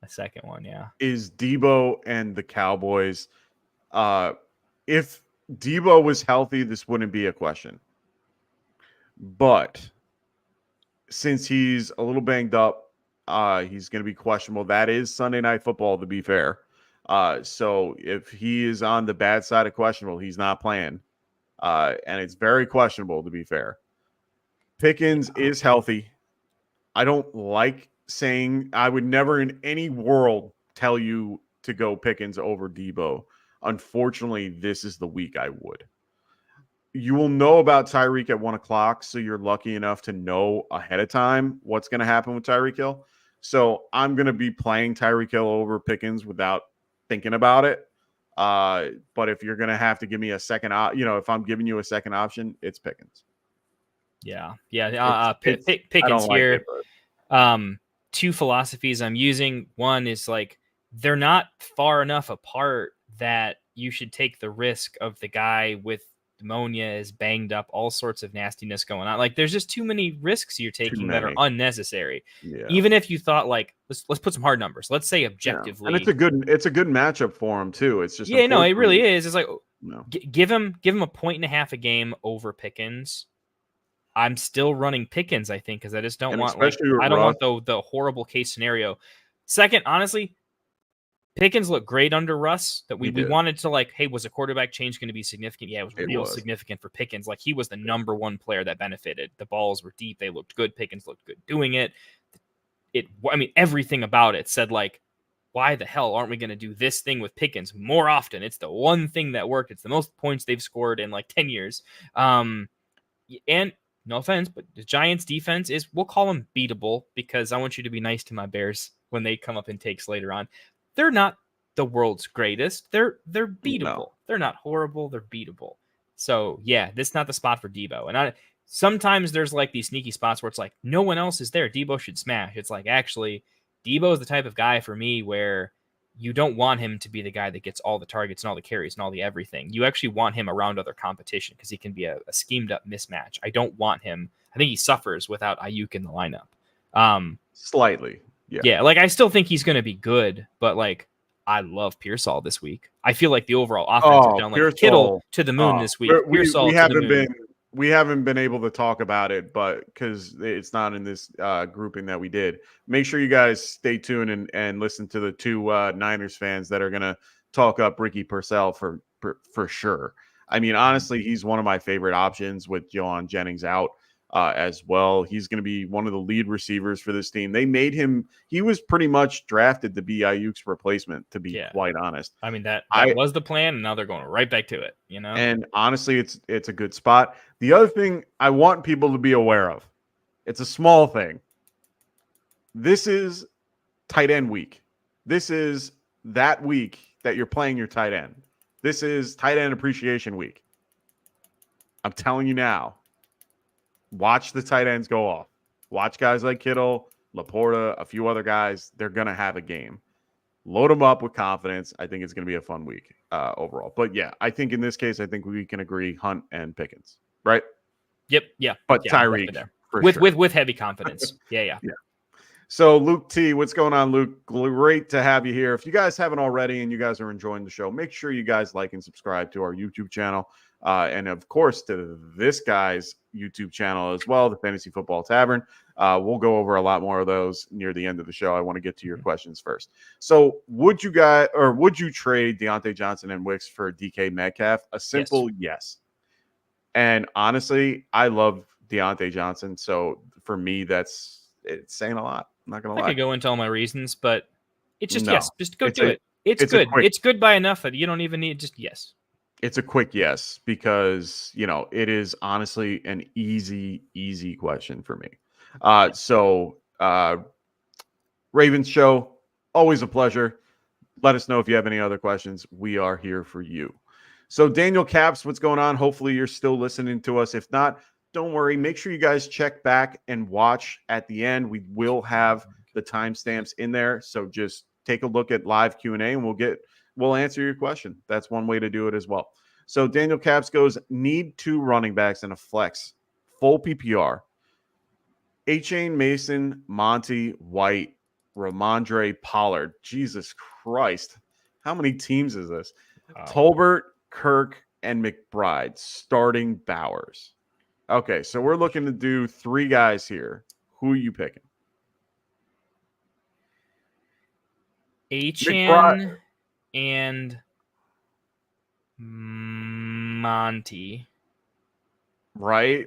The second one, yeah. Is Debo and the Cowboys. If Debo was healthy, this wouldn't be a question. But since he's a little banged up, he's going to be questionable. That is Sunday Night Football, to be fair. So if he is on the bad side of questionable, he's not playing. And it's very questionable, to be fair. Pickens is healthy. I don't like saying I would never in any world tell you to go Pickens over Debo. Unfortunately, this is the week I would. You will know about Tyreek at 1 o'clock, so you're lucky enough to know ahead of time what's going to happen with Tyreek Hill. So I'm going to be playing Tyreek Hill over Pickens without thinking about it. But if you're going to have to give me a second, if I'm giving you a second option, it's Pickens. Yeah. Pickens here. Like it, 2 philosophies I'm using. One is like they're not far enough apart that you should take the risk of the guy with pneumonia is banged up, all sorts of nastiness going on. Like there's just too many risks you're taking that are unnecessary. Yeah. Even if you thought like let's put some hard numbers. Let's say objectively, and it's a good matchup for him too. It's just it really is. It's like give him a 1.5 a game over Pickens. I'm still running Pickens, I think, because I just don't want the horrible case scenario. Second, honestly, Pickens looked great under Russ. That we wanted to like, hey, was a quarterback change going to be significant? Yeah, it was significant for Pickens. Like he was the number 1 player that benefited. The balls were deep. They looked good. Pickens looked good doing it. Everything about it said like, why the hell aren't we going to do this thing with Pickens more often? It's the one thing that worked. It's the most points they've scored in like 10 years. And no offense, but the Giants defense is, we'll call them beatable because I want you to be nice to my Bears when they come up in takes later on. They're not the world's greatest. They're beatable. No. They're not horrible. They're beatable. So yeah, this is not the spot for Debo. And sometimes there's like these sneaky spots where it's like no one else is there. Debo should smash. It's like actually Debo is the type of guy for me where you don't want him to be the guy that gets all the targets and all the carries and all the everything. You actually want him around other competition because he can be a schemed up mismatch. I don't want him. I think he suffers without Ayuk in the lineup. Slightly. Yeah. Like I still think he's going to be good, but like I love Pearsall this week. I feel like the overall offense is down like Kittle to the moon this week. We haven't been able to talk about it, but because it's not in this grouping that we did. Make sure you guys stay tuned and listen to the 2 Niners fans that are going to talk up Ricky Purcell for sure. I mean, honestly, he's one of my favorite options with Johan Jennings out. as well. He's going to be one of the lead receivers for this team. They made him, he was pretty much drafted to be Ayuk's replacement, to be quite honest. I mean, that was the plan, and now they're going right back to it, you know? And honestly, it's a good spot. The other thing I want people to be aware of, it's a small thing. This is tight end week. This is that week that you're playing your tight end. This is tight end appreciation week. I'm telling you now, watch the tight ends go off. Watch guys like Kittle, Laporta, a few other guys. They're going to have a game. Load them up with confidence. I think it's going to be a fun week overall. But yeah, I think in this case, I think we can agree Hunt and Pickens, right? Yep. Yeah. But yeah, Tyreek there. with With heavy confidence. Yeah. So Luke T, what's going on, Luke? Great to have you here. If you guys haven't already and you guys are enjoying the show, make sure you guys like and subscribe to our YouTube channel. And of course, to this guy's YouTube channel as well, the Fantasy Football Tavern. We'll go over a lot more of those near the end of the show. I want to get to your questions first. So would you trade Deontay Johnson and Wicks for DK Metcalf? A simple yes. And honestly, I love Deontay Johnson. So for me, it's saying a lot. I'm not going to lie. I could go into all my reasons, but it's just, No. just go do it. It's good. It's good by enough that you don't even need just yes. It's a quick yes, because, it is honestly an easy question for me. Ravens show, always a pleasure. Let us know if you have any other questions. We are here for you. So Daniel Caps, what's going on? Hopefully you're still listening to us. If not, don't worry. Make sure you guys check back and watch at the end. We will have the timestamps in there. So just take a look at live Q&A and we'll answer your question. That's one way to do it as well. So Daniel Caps goes, need 2 running backs and a flex, full PPR. Achane, Mason, Monty, White, Ramondre, Pollard. Jesus Christ. How many teams is this? Tolbert, Kirk, and McBride starting Bowers. Okay, so we're looking to do 3 guys here. Who are you picking? Achane and Monty. Right?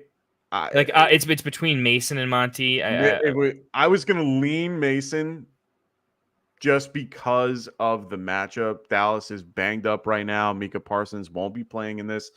It's between Mason and Monty. I was going to lean Mason just because of the matchup. Dallas is banged up right now. Micah Parsons won't be playing in this.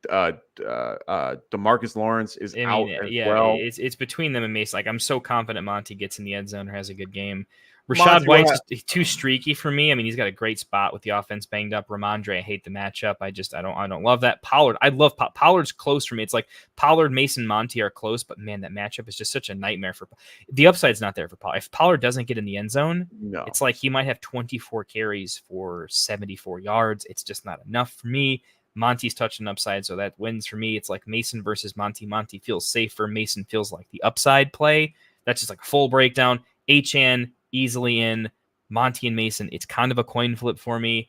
DeMarcus Lawrence is out as well. It's between them and Mason. I'm so confident Monty gets in the end zone or has a good game. Rashad White's too streaky for me. I mean, he's got a great spot with the offense banged up. Ramondre, I hate the matchup. I don't love that. Pollard, I love Pollard's close for me. It's like Pollard, Mason, Monty are close, but man, that matchup is just such a nightmare for the upside's not there for Pollard. If Pollard doesn't get in the end zone, it's like he might have 24 carries for 74 yards. It's just not enough for me. Monty's touching upside, so that wins for me. It's like Mason versus Monty. Monty feels safer. Mason feels like the upside play. That's just like a full breakdown. Achane easily in. Monty and Mason, it's kind of a coin flip for me.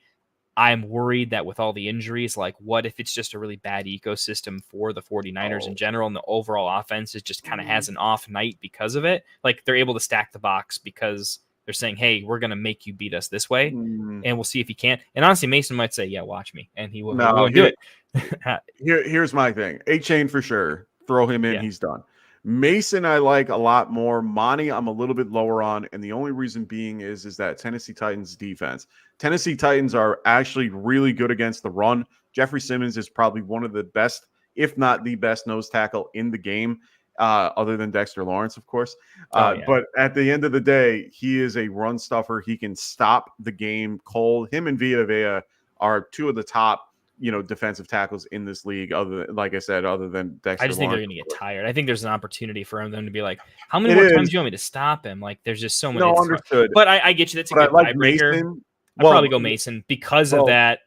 I'm worried that with all the injuries, like what if it's just a really bad ecosystem for the 49ers in general, and the overall offense is just kind of has an off night because of it. Like they're able to stack the box because they're saying, hey, we're going to make you beat us this way, and we'll see if he can. And honestly, Mason might say, yeah, watch me, and he will do it. Here's my thing. Achane for sure. Throw him in. Yeah. He's done. Mason, I like a lot more. Monty, I'm a little bit lower on, and the only reason being is that Tennessee Titans defense. Tennessee Titans are actually really good against the run. Jeffrey Simmons is probably one of the best, if not the best, nose tackle in the game. Other than Dexter Lawrence, of course. But at the end of the day, he is a run stuffer. He can stop the game cold. Him and Vita Vea are 2 of the top, defensive tackles in this league. Other than Dexter I just think Lawrence. They're going to get tired. I think there's an opportunity for them to be like, how many more times do you want me to stop him? Like, there's just so many. No, understood. But I get you. That's a good tiebreaker. I'd probably go Mason because of that.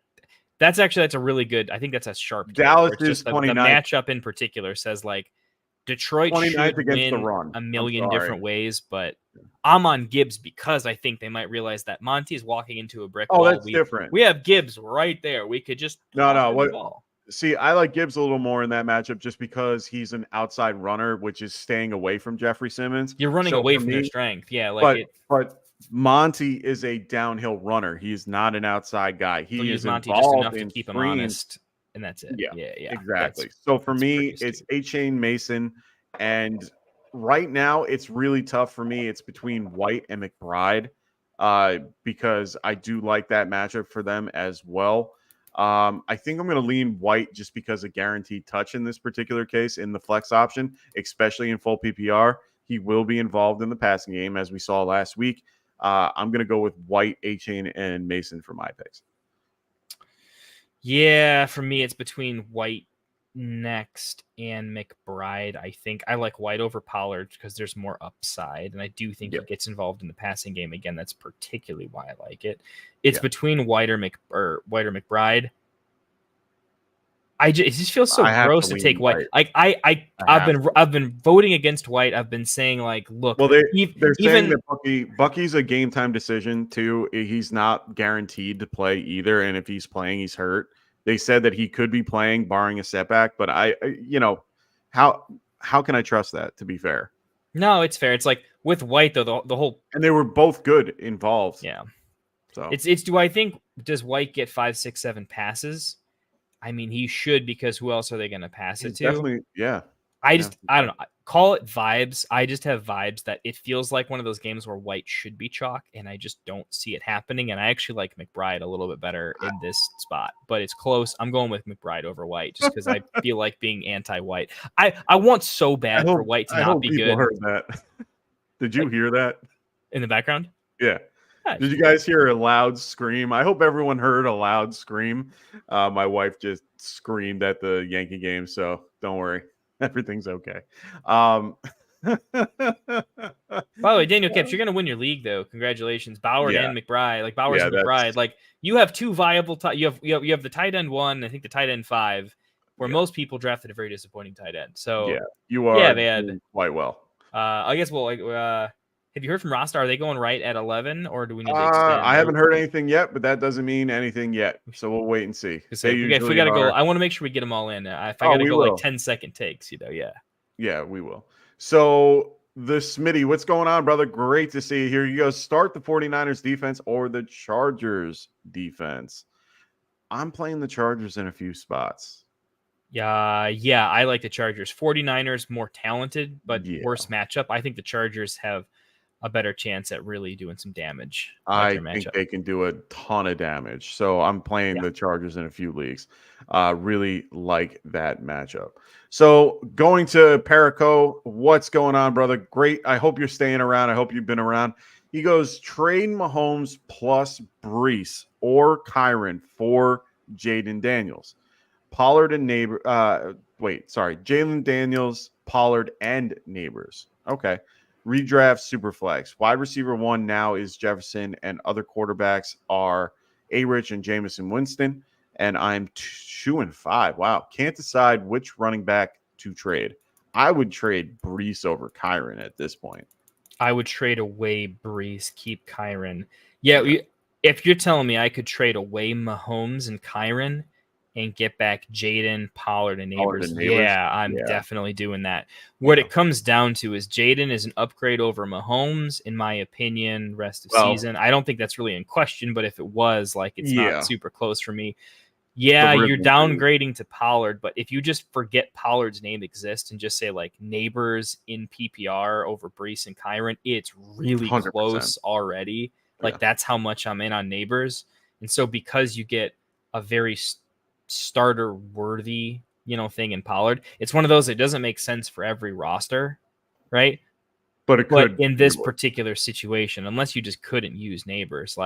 That's a really good. I think that's a sharp. Dallas is the matchup in particular says like, Detroit should win the run. a million different ways, but I'm on Gibbs because I think they might realize that Monty is walking into a brick wall. That's different. We have Gibbs right there. We could just See, I like Gibbs a little more in that matchup just because he's an outside runner, which is staying away from Jeffrey Simmons. You're running away from their strength. Yeah, but Monty is a downhill runner. He's not an outside guy. He is Monty involved just enough to keep him honest. And that's it. Yeah, exactly. So for me, it's Achane, Mason, And right now, it's really tough for me. It's between White and McBride because I do like that matchup for them as well. I think I'm going to lean White just because of guaranteed touch in this particular case in the flex option, especially in full PPR. He will be involved in the passing game, as we saw last week. I'm going to go with White, A-Chain, and Mason for my picks. Yeah, for me, it's between White next and McBride. I think I like White over Pollard because there's more upside, and I do think he gets involved in the passing game again. That's particularly why I like it. It's between White or McBride. It just feels so gross to take White. Like I've been voting against White. I've been saying like, look, well, they're saying that Bucky's a game time decision too. He's not guaranteed to play either, and if he's playing, he's hurt. They said that he could be playing, barring a setback. But how can I trust that? To be fair, no, it's fair. It's like with White though, the whole and they were both good involved. Yeah, so it's does White get 5, 6, 7 passes? I mean, he should, because who else are they going to pass it to? Definitely, yeah. I don't know. Call it vibes. I just have vibes that it feels like one of those games where White should be chalk, and I just don't see it happening. And I actually like McBride a little bit better in this spot, but it's close. I'm going with McBride over White just because I feel like being anti-White. I want so bad for White to not be good. Heard that. Did you hear that in the background? Yeah. Did you guys hear a loud scream? I hope everyone heard a loud scream. My wife just screamed at the Yankee game, so don't worry. Everything's okay. By the way, Daniel Kips, you're going to win your league, though. Congratulations. Bauer and McBride. Like, Bowers and McBride. Like, you have two viable you have the tight end 1, I think the tight end 5, where most people drafted a very disappointing tight end. So, you are doing quite well. I guess have you heard from Roster? Are they going right at 11, or do we need to extend? I haven't heard anything yet, but that doesn't mean anything yet. So we'll wait and see. If we got to go, I want to make sure we get them all in. If I got to go like 10-second takes, Yeah, we will. So the Smitty, what's going on, brother? Great to see you here. You guys start the 49ers defense or the Chargers defense. I'm playing the Chargers in a few spots. Yeah, I like the Chargers. 49ers more talented, but worse matchup. I think the Chargers have a better chance at really doing some damage. I think they can do a ton of damage. So I'm playing the Chargers in a few leagues. Really like that matchup. So going to Perico, what's going on, brother? Great. I hope you're staying around. I hope you've been around. He goes, trade Mahomes plus Brees or Kyron for Jaden Daniels. Pollard and Jalen Daniels, Pollard, and Neighbors. Okay. Redraft Superflex. Wide receiver 1 now is Jefferson, and other quarterbacks are A-Rich and Jameson Winston. And I'm 2-5. Wow. Can't decide which running back to trade. I would trade Brees over Kyron at this point. I would trade away Brees, keep Kyron. Yeah, if you're telling me I could trade away Mahomes and Kyron and get back Jaden, Pollard, and Neighbors. Yeah, I'm definitely doing that. What it comes down to is Jaden is an upgrade over Mahomes, in my opinion, rest of season. I don't think that's really in question, but if it was, it's not super close for me. Yeah, you're downgrading to Pollard, but if you just forget Pollard's name exists and just say, Neighbors in PPR over Brees and Kyron, it's really 100%. Close already. That's how much I'm in on Neighbors. And so because you get a very starter worthy thing in Pollard, it's one of those that doesn't make sense for every roster, right? But in this particular situation, unless you just couldn't use Neighbors,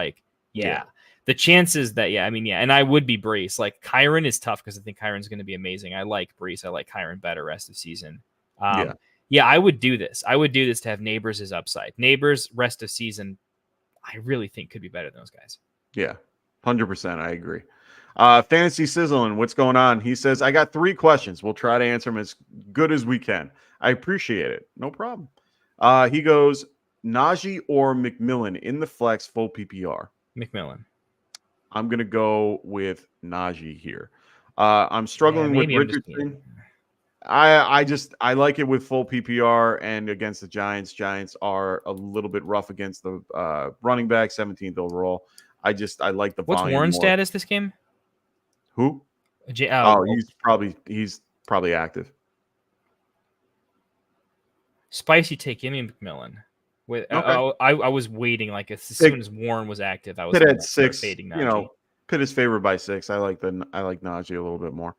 the chances that and I would be Brees. Kyron is tough because I think Kyron's going to be amazing. I like Brees. I like Kyron better rest of season. I would do this. I would do this to have Neighbors as upside. Neighbors rest of season, I really think could be better than those guys. Yeah, 100%. I agree. Fantasy Sizzling, what's going on? He says, I got 3 questions. We'll try to answer them as good as we can. I appreciate it. No problem. He goes, Najee or McMillan in the flex full PPR? McMillan. I'm going to go with Najee here. I'm struggling with Richardson. I like it with full PPR and against the Giants. Giants are a little bit rough against the running back, 17th overall. I like the volume. What's Warren's status this game? Who? He's probably active. Spicy take. Give me McMillan. With Okay. I was waiting like as soon as Warren was active, I was Pitt gonna at start 6. fading Najee. You know, Pitt is favored by 6. I like Najee a little bit more.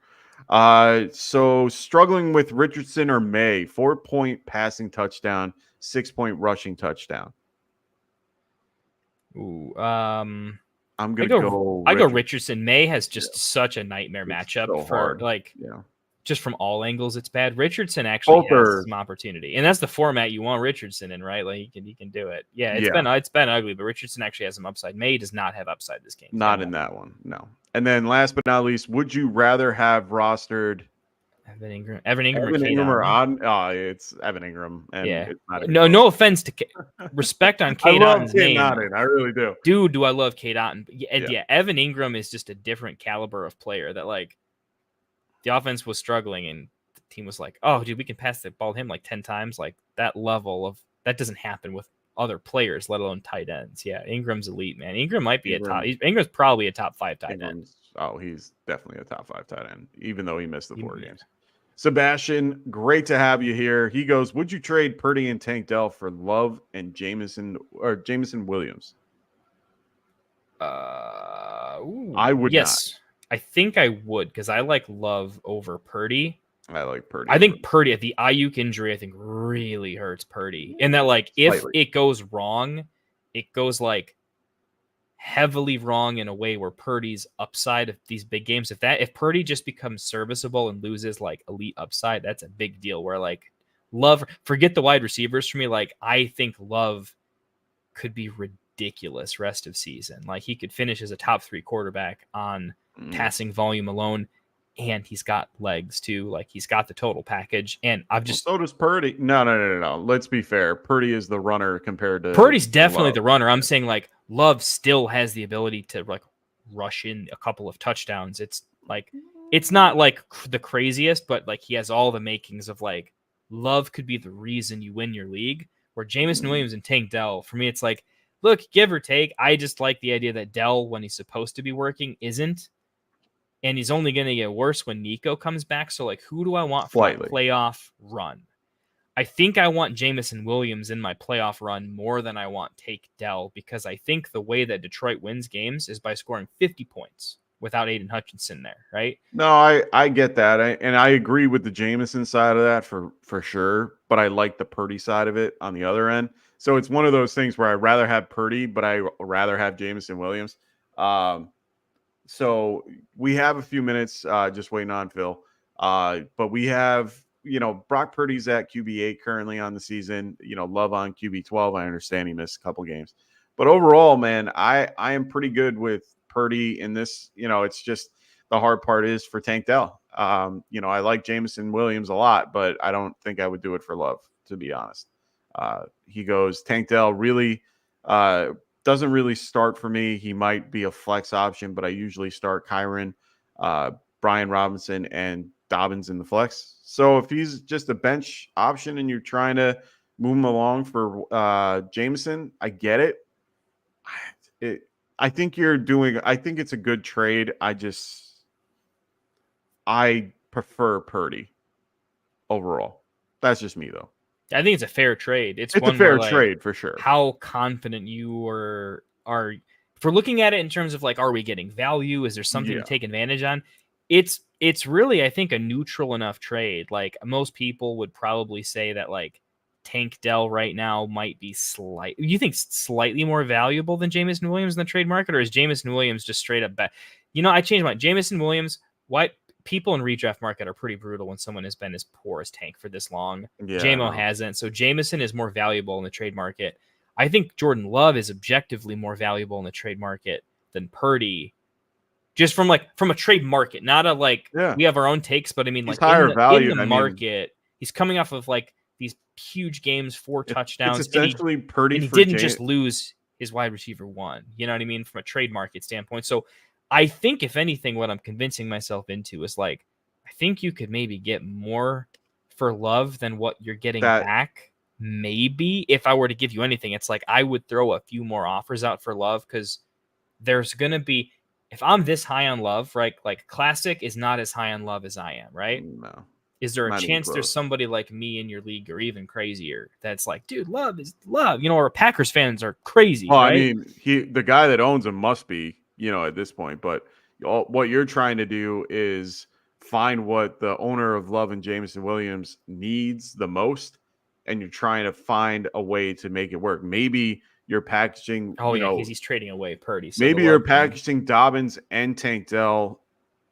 So struggling with Richardson or May, 4-point passing touchdown, 6-point rushing touchdown. Ooh, I'm gonna I go Richardson. May has just such a nightmare It's matchup so for hard. like Yeah. just from all angles. It's bad. Richardson actually Both has are- some opportunity, and that's the format you want Richardson in, right? Like he can do it. Yeah, it's been ugly, but Richardson actually has some upside. May does not have upside this game. Not in that one, no. And then last but not least, would you rather have rostered Evan Ingram, or Evan Ingram or Kate on? It's Evan Ingram, and Yeah. it's not a No offense to respect on I Kate love Otten's Kate name. Otten, I really do. Dude, do I love Kate Otten. Yeah, Evan Ingram is just a different caliber of player that like the offense was struggling and the team was like, oh, dude, we can pass the ball to him like 10 times. Like that level of that doesn't happen with other players, let alone tight ends. Yeah, Ingram's elite, man. Ingram might be Ingram's probably a top 5 tight end. Oh, he's definitely a top 5 tight end, even though he missed the 4 games. Sebastian, great to have you here. He goes, would you trade Purdy and Tank Dell for Love and Jameson Williams? I would not. I think I would because I like Love over Purdy. I like Purdy. I think Purdy, the Ayuk injury, I think really hurts Purdy. And that, like, if it goes wrong, it goes like heavily wrong in a way where Purdy's upside of these big games. If Purdy just becomes serviceable and loses like elite upside, that's a big deal. Where like Love, forget the wide receivers for me. Like I think Love could be ridiculous rest of season. Like he could finish as a top 3 quarterback on passing volume alone. And he's got legs too. Like he's got the total package. And so does Purdy. No. Let's be fair. Purdy is the runner compared to Purdy's definitely the runner. I'm saying like Love still has the ability to like rush in a couple of touchdowns. It's like it's not like the craziest, but like he has all the makings of like Love could be the reason you win your league. Where Jameson Williams and Tank Dell, for me, it's like, look, give or take. I just like the idea that Dell, when he's supposed to be working, isn't. And he's only going to get worse when Nico comes back. So, like, who do I want for my playoff run? I think I want Jameson Williams in my playoff run more than I want Tank Dell because I think the way that Detroit wins games is by scoring 50 points without Aiden Hutchinson there, right? No, I get that. And I agree with the Jameson side of that for sure. But I like the Purdy side of it on the other end. So it's one of those things where I'd rather have Purdy, but I'd rather have Jameson Williams. So we have a few minutes just waiting on Phil. But we have, Brock Purdy's at QB8 currently on the season. Love on QB12. I understand he missed a couple games. But overall, man, I am pretty good with Purdy in this. It's just the hard part is for Tank Dell. I like Jameson Williams a lot, but I don't think I would do it for Love, to be honest. He goes, Tank Dell really doesn't really start for me. He might be a flex option, but I usually start Kyron, Brian Robinson, and Dobbins in the flex. So if he's just a bench option and you're trying to move him along for Jameson, I get it. I think it's a good trade. I prefer Purdy overall. That's just me, though. I think it's a fair trade. It's a fair trade for sure. How confident you are if we're looking at it in terms of like, are we getting value? Is there something to take advantage on? It's really, I think, a neutral enough trade. Like most people would probably say that like Tank Dell right now might be slightly more valuable than Jameson Williams in the trade market, or is Jameson Williams just straight up bet? I changed my Jameson Williams. Why? People in redraft market are pretty brutal when someone has been as poor as Tank for this long. Yeah, JMO hasn't. So Jameson is more valuable in the trade market. I think Jordan Love is objectively more valuable in the trade market than Purdy. Just from a trade market, not we have our own takes, but I mean, he's higher value in the market. He's coming off of like these huge games, 4 touchdowns. It's essentially Purdy. And he didn't just lose his wide receiver 1. You know what I mean? From a trade market standpoint. So I think, if anything, what I'm convincing myself into is like, I think you could maybe get more for Love than what you're getting back. Maybe if I were to give you anything, it's like I would throw a few more offers out for Love because there's going to be, if I'm this high on Love, right? Like Classic is not as high on Love as I am, right? No. Is there a Not even chance there's close. somebody like me in your league or even crazier that's like, dude, Love is Love, or Packers fans are crazy, Well, right? I mean, the guy that owns him must be, at this point. But what you're trying to do is find what the owner of Love and Jameson Williams needs the most, and you're trying to find a way to make it work. Maybe you're packaging, Oh yeah, because he's trading away Purdy. So maybe the you're Love thing- packaging Dobbins and Tank Dell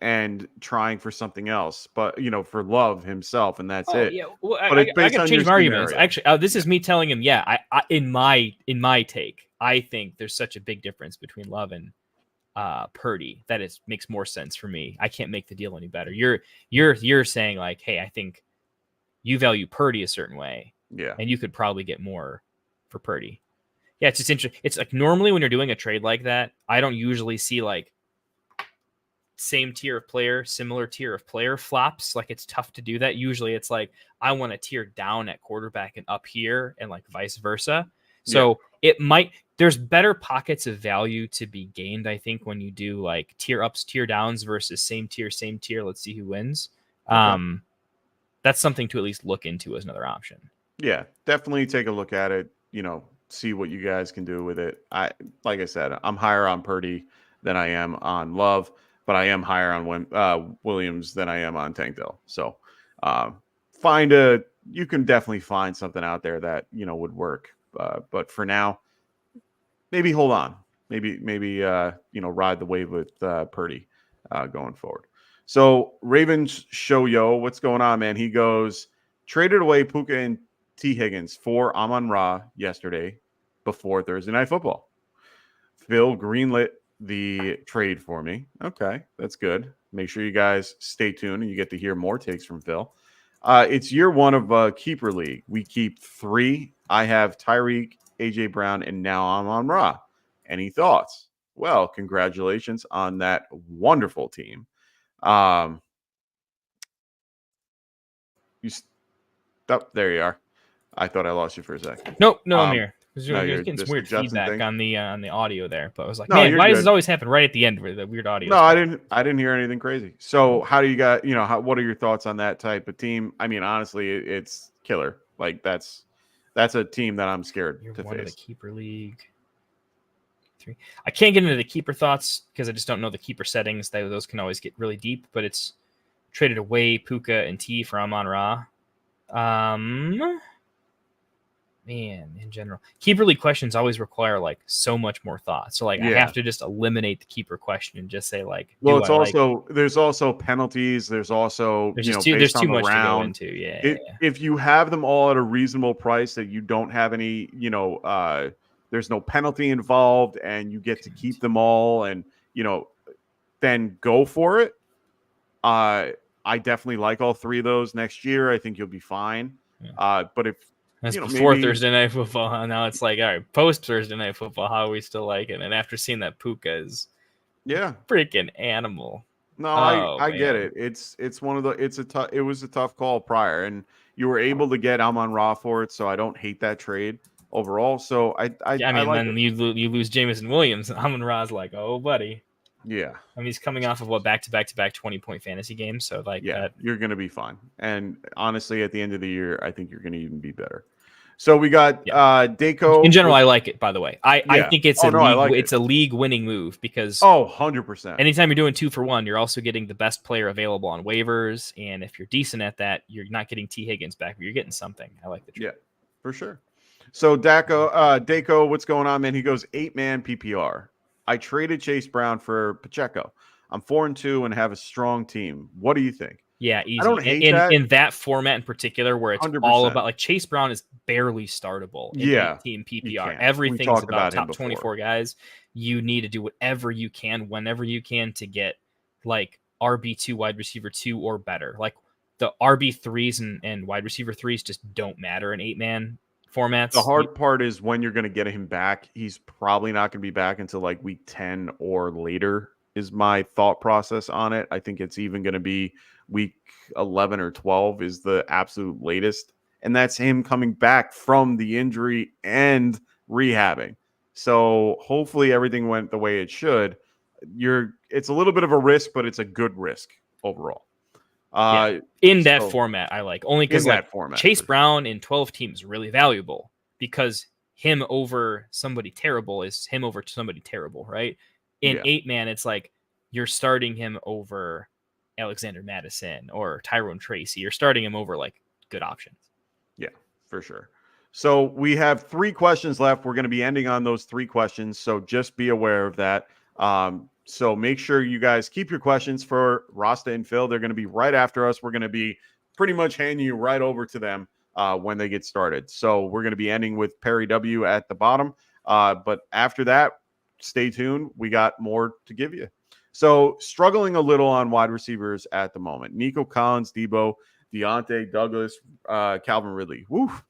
and trying for something else, but for Love himself, and that's Oh it. yeah, well, But it's I based got on to change your my arguments. scenario. Actually, this is me telling him, yeah, in my take, I think there's such a big difference between Love and Purdy that it makes more sense for me. I can't make the deal any better. You're saying like, hey, I think you value Purdy a certain way, Yeah. and you could probably get more for Purdy. Yeah, it's just interesting. It's like normally when you're doing a trade like that, I don't usually see like same tier of player, similar tier of player flops. Like it's tough to do that. Usually it's like I want to tier down at quarterback and up here and like vice versa. So it might, there's better pockets of value to be gained, I think, when you do like tier ups, tier downs versus same tier. Let's see who wins. Okay. That's something to at least look into as another option. Yeah, definitely take a look at it, see what you guys can do with it. Like I said, I'm higher on Purdy than I am on Love, but I am higher on Williams than I am on Tank Dell. So you can definitely find something out there that, would work. But for now, maybe hold on. Maybe ride the wave with Purdy going forward. So Ravens show yo, what's going on, man? He goes, traded away Puka and T. Higgins for Amon-Ra yesterday before Thursday Night Football. Phil greenlit the trade for me. Okay, that's good. Make sure you guys stay tuned and you get to hear more takes from Phil. It's year one of Keeper League. We keep 3. I have Tyreek, AJ Brown, and now Amon-Ra. Any thoughts? Well, congratulations on that wonderful team. There you are. I thought I lost you for a second. No, I'm here. No, You're you're getting some just weird adjusting feedback things. on the audio there, but I was like, No, man, you're why does good. this always happen right at the end with the weird audio? No, stuff? I didn't hear anything crazy. So how do you got, what are your thoughts on that type of team? I mean, honestly, it's killer. Like that's a team that I'm scared You're to one of the face. keeper league. 3. I can't get into the keeper thoughts because I just don't know the keeper settings. Those can always get really deep, but it's traded away Puka and T for Amon-Ra. Man, in general, keeper league questions always require like so much more thought. So like I have to just eliminate the keeper question and just say like, well, it's also there's also penalties. There's also there's based too on the much round. to go into. Yeah. If you have them all at a reasonable price that you don't have any, there's no penalty involved and you get to keep them all and then go for it. I definitely like all 3 of those next year. I think you'll be fine. Yeah. But if that's before Thursday Night Football. Now it's like, all right, post Thursday Night Football, how are we still like it? And after seeing that Puka is freaking animal. No, I get it. It's one of the it was a tough call prior, and you were able to get Amon-Ra for it, so I don't hate that trade overall. So I mean, like then you lose Jameson Williams, and Amon-Ra's like, oh buddy. Yeah. I mean, he's coming off of back-to-back 20-point fantasy games, so like you're going to be fine. And honestly, at the end of the year, I think you're going to even be better. So we got Daco. In general, I like it, by the way. I think it's a league-winning move because 100%. Anytime you're doing 2 for 1, you're also getting the best player available on waivers, and if you're decent at that, you're not getting T. Higgins back, but you're getting something. I like the trade. Yeah, for sure. So Daco, what's going on, man? He goes 8-man PPR. I traded Chase Brown for Pacheco. I'm 4-2 and have a strong team. What do you think? Yeah, easy. I don't hate that. In that format in particular, where it's 100%. all about like Chase Brown is barely startable in team PPR. Everything's about top 24 guys. You need to do whatever you can, whenever you can, to get like RB2, wide receiver 2 or better. Like the RB3s and wide receiver 3s just don't matter in 8-man formats. The hard part is when you're going to get him back. He's probably not going to be back until like week 10 or later is my thought process on it. I think it's even going to be week 11 or 12 is the absolute latest. And that's him coming back from the injury and rehabbing. So hopefully everything went the way it should. It's a little bit of a risk, but it's a good risk overall. In that So, format, I like only in because that like format, Chase for sure. Brown in 12 teams is really valuable because him over somebody terrible is him over somebody terrible, right? In Yeah. 8-man, it's like you're starting him over Alexander Madison or Tyrone Tracy. You're starting him over like good options. Yeah, for sure. So we have 3 questions left. We're going to be ending on those 3 questions. So just be aware of that. So make sure you guys keep your questions for Rasta and Phil. They're going to be right after us. We're going to be pretty much handing you right over to them when they get started. So we're going to be ending with Perry W at the bottom. But after that, stay tuned. We got more to give you. So struggling a little on wide receivers at the moment. Nico Collins, Debo, Deontay, Douglas, Calvin Ridley. Woof.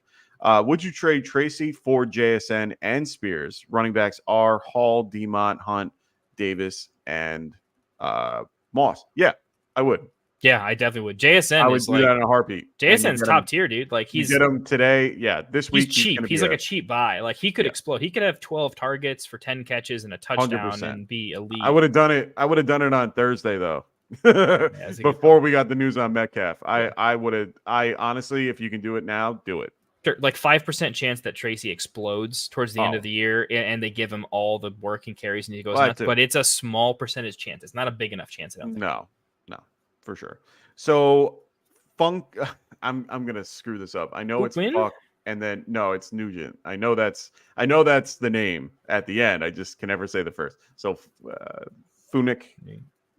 Would you trade Tracy for JSN and Spears? Running backs are Hall, Demont, Hunt, Davis, and Moss. Yeah, I would. Yeah, I definitely would. I JSN would is do like that in a heartbeat. And you JSN's get top him- tier, dude. Like You he's get him today. Yeah, this he's week cheap. gonna He's be like a cheap buy. Like he could Yeah. explode. He could have 12 targets for 10 catches and a touchdown 100%. and be elite. I would have done it. I would have done it on Thursday though. that's a good Before we got the news on Metcalf. I would have. I honestly, if you can do it now, do it. Like 5% chance that Tracy explodes towards the end Oh. of the year and they give him all the work and carries and he goes Well, nuts. that's it. But it's a small percentage chance. It's not a big enough chance. I don't think. No, for sure. So Funk, I'm gonna screw this up. I know it's Fuquin? Fuck, and then no, it's Nugent. I know that's the name at the end. I just can never say the first. So Funik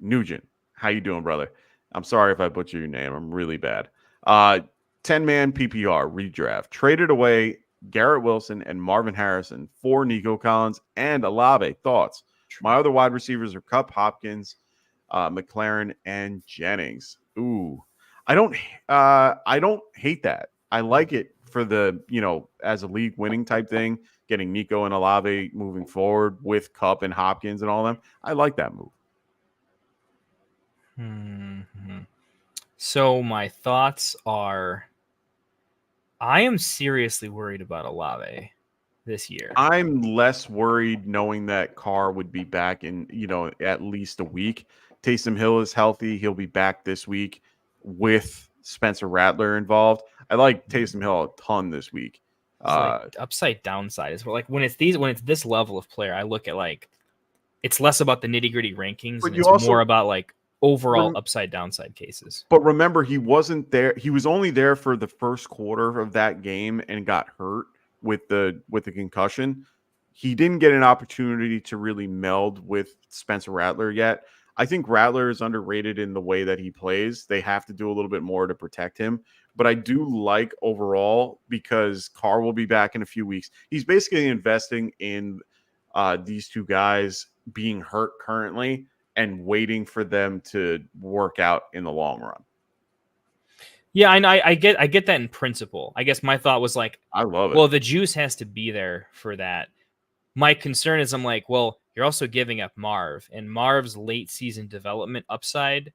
Nugent. How you doing, brother? I'm sorry if I butcher your name. I'm really bad. 10-man PPR redraft. Traded away Garrett Wilson and Marvin Harrison for Nico Collins and Olave. Thoughts? My other wide receivers are Kupp, Hopkins, McLaren, and Jennings. Ooh, I don't hate that. I like it for the, as a league winning type thing, getting Nico and Olave moving forward with Kupp and Hopkins and all them. I like that move. Mm-hmm. So my thoughts are, I am seriously worried about Olave this year. I'm less worried knowing that Carr would be back in, at least a week. Taysom Hill is healthy. He'll be back this week with Spencer Rattler involved. I like Taysom Hill a ton this week. It's like upside downside is like when it's this level of player, I look at like it's less about the nitty gritty rankings But and you it's also- more about like overall upside downside cases. But remember, he wasn't there. He was only there for the first quarter of that game and got hurt with the concussion. He didn't get an opportunity to really meld with Spencer Rattler yet. I think Rattler is underrated in the way that he plays. They have to do a little bit more to protect him. But I do like overall because Carr will be back in a few weeks. He's basically investing in these two guys being hurt currently and waiting for them to work out in the long run. Yeah, I get that in principle. I guess my thought was like, I love it. well, the juice has to be there for that. My concern is I'm like, well, you're also giving up Marv, and Marv's late season development upside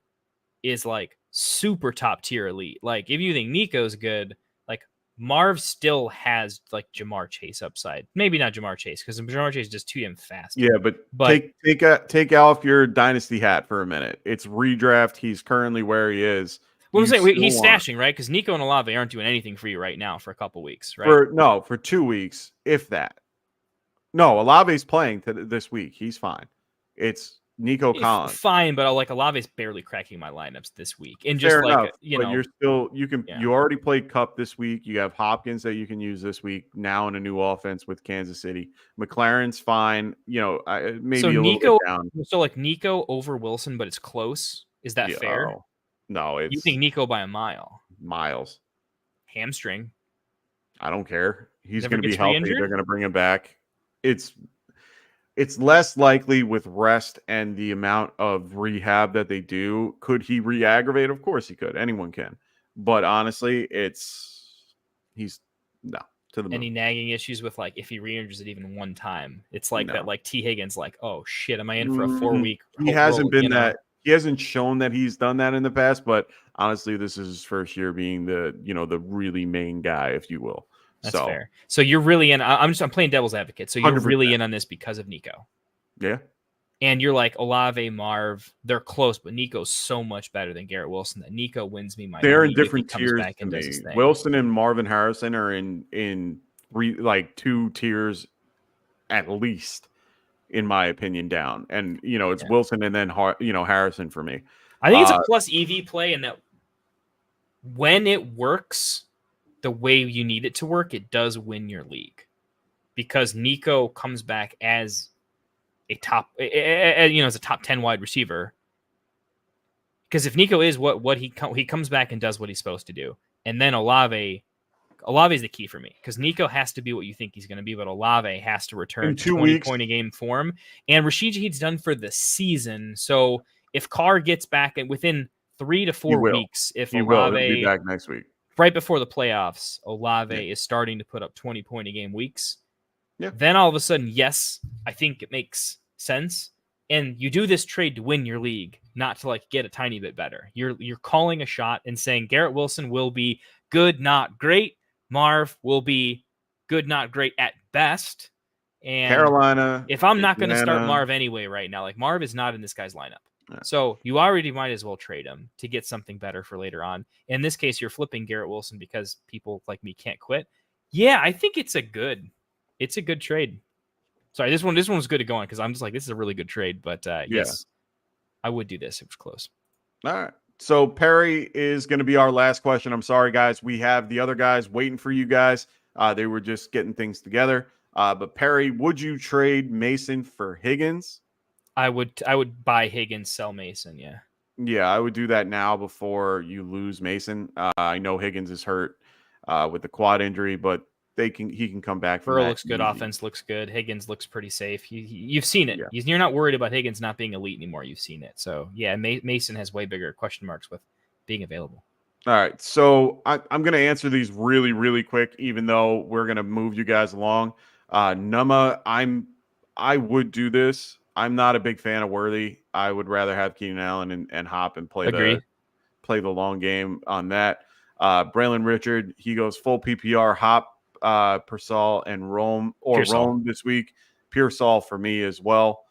is like super top tier elite. Like if you think Nico's good, like Marv still has like Jamar Chase upside. Maybe not Jamar Chase because Jamar Chase is just too damn fast. Yeah, but take off your dynasty hat for a minute. It's redraft. He's currently where he is. Well, I'm saying he's stashing, right? Because Nico and Olave aren't doing anything for you right now for a couple weeks, right? For 2 weeks, if that. No, Olave's playing this week. He's fine. It's Nico Collins. Fine, but like Olave's barely cracking my lineups this week, and just Fair like enough, you but know, you're still you Yeah. already played Cup this week. You have Hopkins that you can use this week now in a new offense with Kansas City. McLaren's fine. Maybe so a Nico, little bit down. so like Nico over Wilson, but it's close. Is that fair? Oh, no, it's You think Nico by a mile? Miles. Hamstring. I don't care. He's Never going to be gets healthy. re-injured? They're going to bring him back. It's less likely with rest and the amount of rehab that they do. Could he re-aggravate? Of course he could. Anyone can. But honestly, he's no to the moon. Any nagging issues with like if he re-injures it even one time? It's like No. that. Like T Higgins, like, oh shit, am I in for a 4-week? He hasn't been that. He hasn't shown that he's done that in the past. But honestly, this is his first year being the really main guy, if you will. That's fair. So you're really in. I'm playing devil's advocate. So you're 100%. really in on this because of Nico. Yeah. and you're like Olave, Marv, they're close, but Nico's so much better than Garrett Wilson that Nico wins me my They're in league if he different comes tiers back to and does me. his thing. Wilson and Marvin Harrison are in two tiers at least, in my opinion, down. And it's Wilson and then Harrison for me. I think it's a plus EV play, in that when it works the way you need it to work, it does win your league, because Nico comes back as a top, as a top 10 wide receiver. Because if Nico is what he comes back and does what he's supposed to do, and then Olave is the key for me, because Nico has to be what you think he's going to be, but Olave has to return In to 2 20 weeks. point a game form, and Rashid Shaheed's done for the season. So if Carr gets back within 3 to 4 weeks, if He'll Olave be back next week, right before the playoffs, Olave is starting to put up 20 point a game weeks. Yeah. Then all of a sudden, yes, I think it makes sense. And you do this trade to win your league, not to get a tiny bit better. You're calling a shot and saying Garrett Wilson will be good, not great. Marv will be good, not great at best. And Carolina. if I'm not going to start Atlanta. Marv anyway right now, Marv is not in this guy's lineup. Yeah. So you already might as well trade him to get something better for later on. In this case, you're flipping Garrett Wilson because people like me can't quit. Yeah, I think it's a good trade. Sorry, this one was good to go on, because I'm just like, this is a really good trade. But yes, I would do this. It was close. All right. So Perry is going to be our last question. I'm sorry, guys. We have the other guys waiting for you guys. They were just getting things together. But Perry, would you trade Mason for Higgins? I would buy Higgins, sell Mason. Yeah. Yeah, I would do that now before you lose Mason. I know Higgins is hurt with the quad injury, but he can come back. Burrow looks good. Offense looks good. Higgins looks pretty safe. You've seen it. Yeah. You're not worried about Higgins not being elite anymore. You've seen it. So yeah, Mason has way bigger question marks with being available. All right, so I'm going to answer these really, really quick, even though we're going to move you guys along. Numa, I would do this. I'm not a big fan of Worthy. I would rather have Keenan Allen and Hop and play the long game on that. Braylon Richard, he goes full PPR, Hop, Pearsall, and Rome this week. Pearsall for me as well.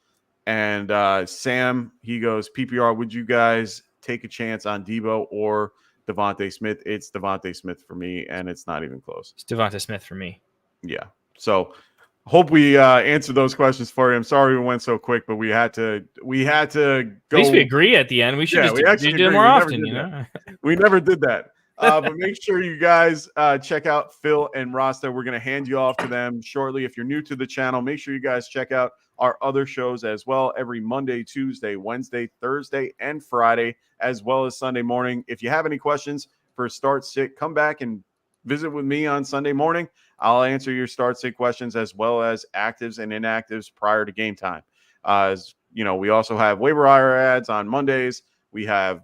And Sam, he goes PPR. Would you guys take a chance on Debo or Devontae Smith? It's Devontae Smith for me, and it's not even close. It's Devontae Smith for me. Yeah. So hope we answered those questions for you. I'm sorry we went so quick, but we had to go. At least we agree at the end. We should do it more often. We never did that. But make sure you guys check out Phil and Rasta. We're going to hand you off to them shortly. If you're new to the channel, make sure you guys check out our other shows as well every Monday, Tuesday, Wednesday, Thursday, and Friday, as well as Sunday morning. If you have any questions for Start Sit, come back and visit with me on Sunday morning. I'll answer your Start Sit questions as well as actives and inactives prior to game time. As you know, we also have waiver wire ads on Mondays. We have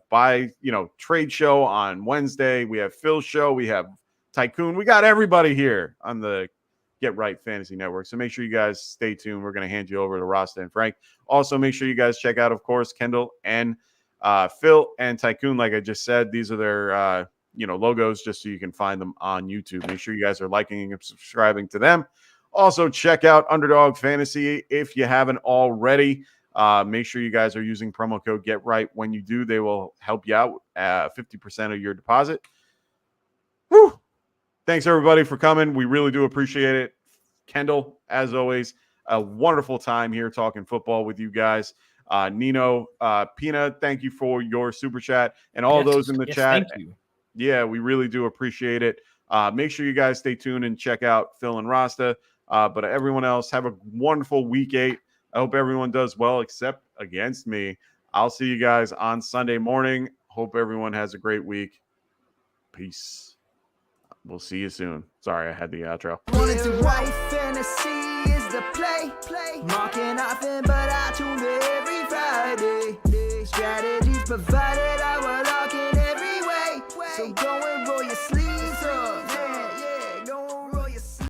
trade show on Wednesday. We have Phil's show. We have Tycoon. We got everybody here on the Get Right Fantasy Network. So make sure you guys stay tuned. We're going to hand you over to Rasta and Frank. Also, make sure you guys check out, of course, Kendall and Phil and Tycoon. Like I just said, these are their logos, just so you can find them on YouTube. Make sure you guys are liking and subscribing to them. Also, check out Underdog Fantasy if you haven't already. Make sure you guys are using promo code Get Right. When you do, they will help you out 50% of your deposit. Woo! Thanks everybody for coming. We really do appreciate it. Kendall, as always, a wonderful time here talking football with you guys. Nino, Pina, thank you for your super chat, and all those in the chat. Thank you. Yeah, we really do appreciate it. Make sure you guys stay tuned and check out Phil and Rasta. But everyone else, have a wonderful week 8. I hope everyone does well, except against me. I'll see you guys on Sunday morning. Hope everyone has a great week. Peace. We'll see you soon. Sorry, I had the outro. Wanted to write fantasy is the play. Marking nothing but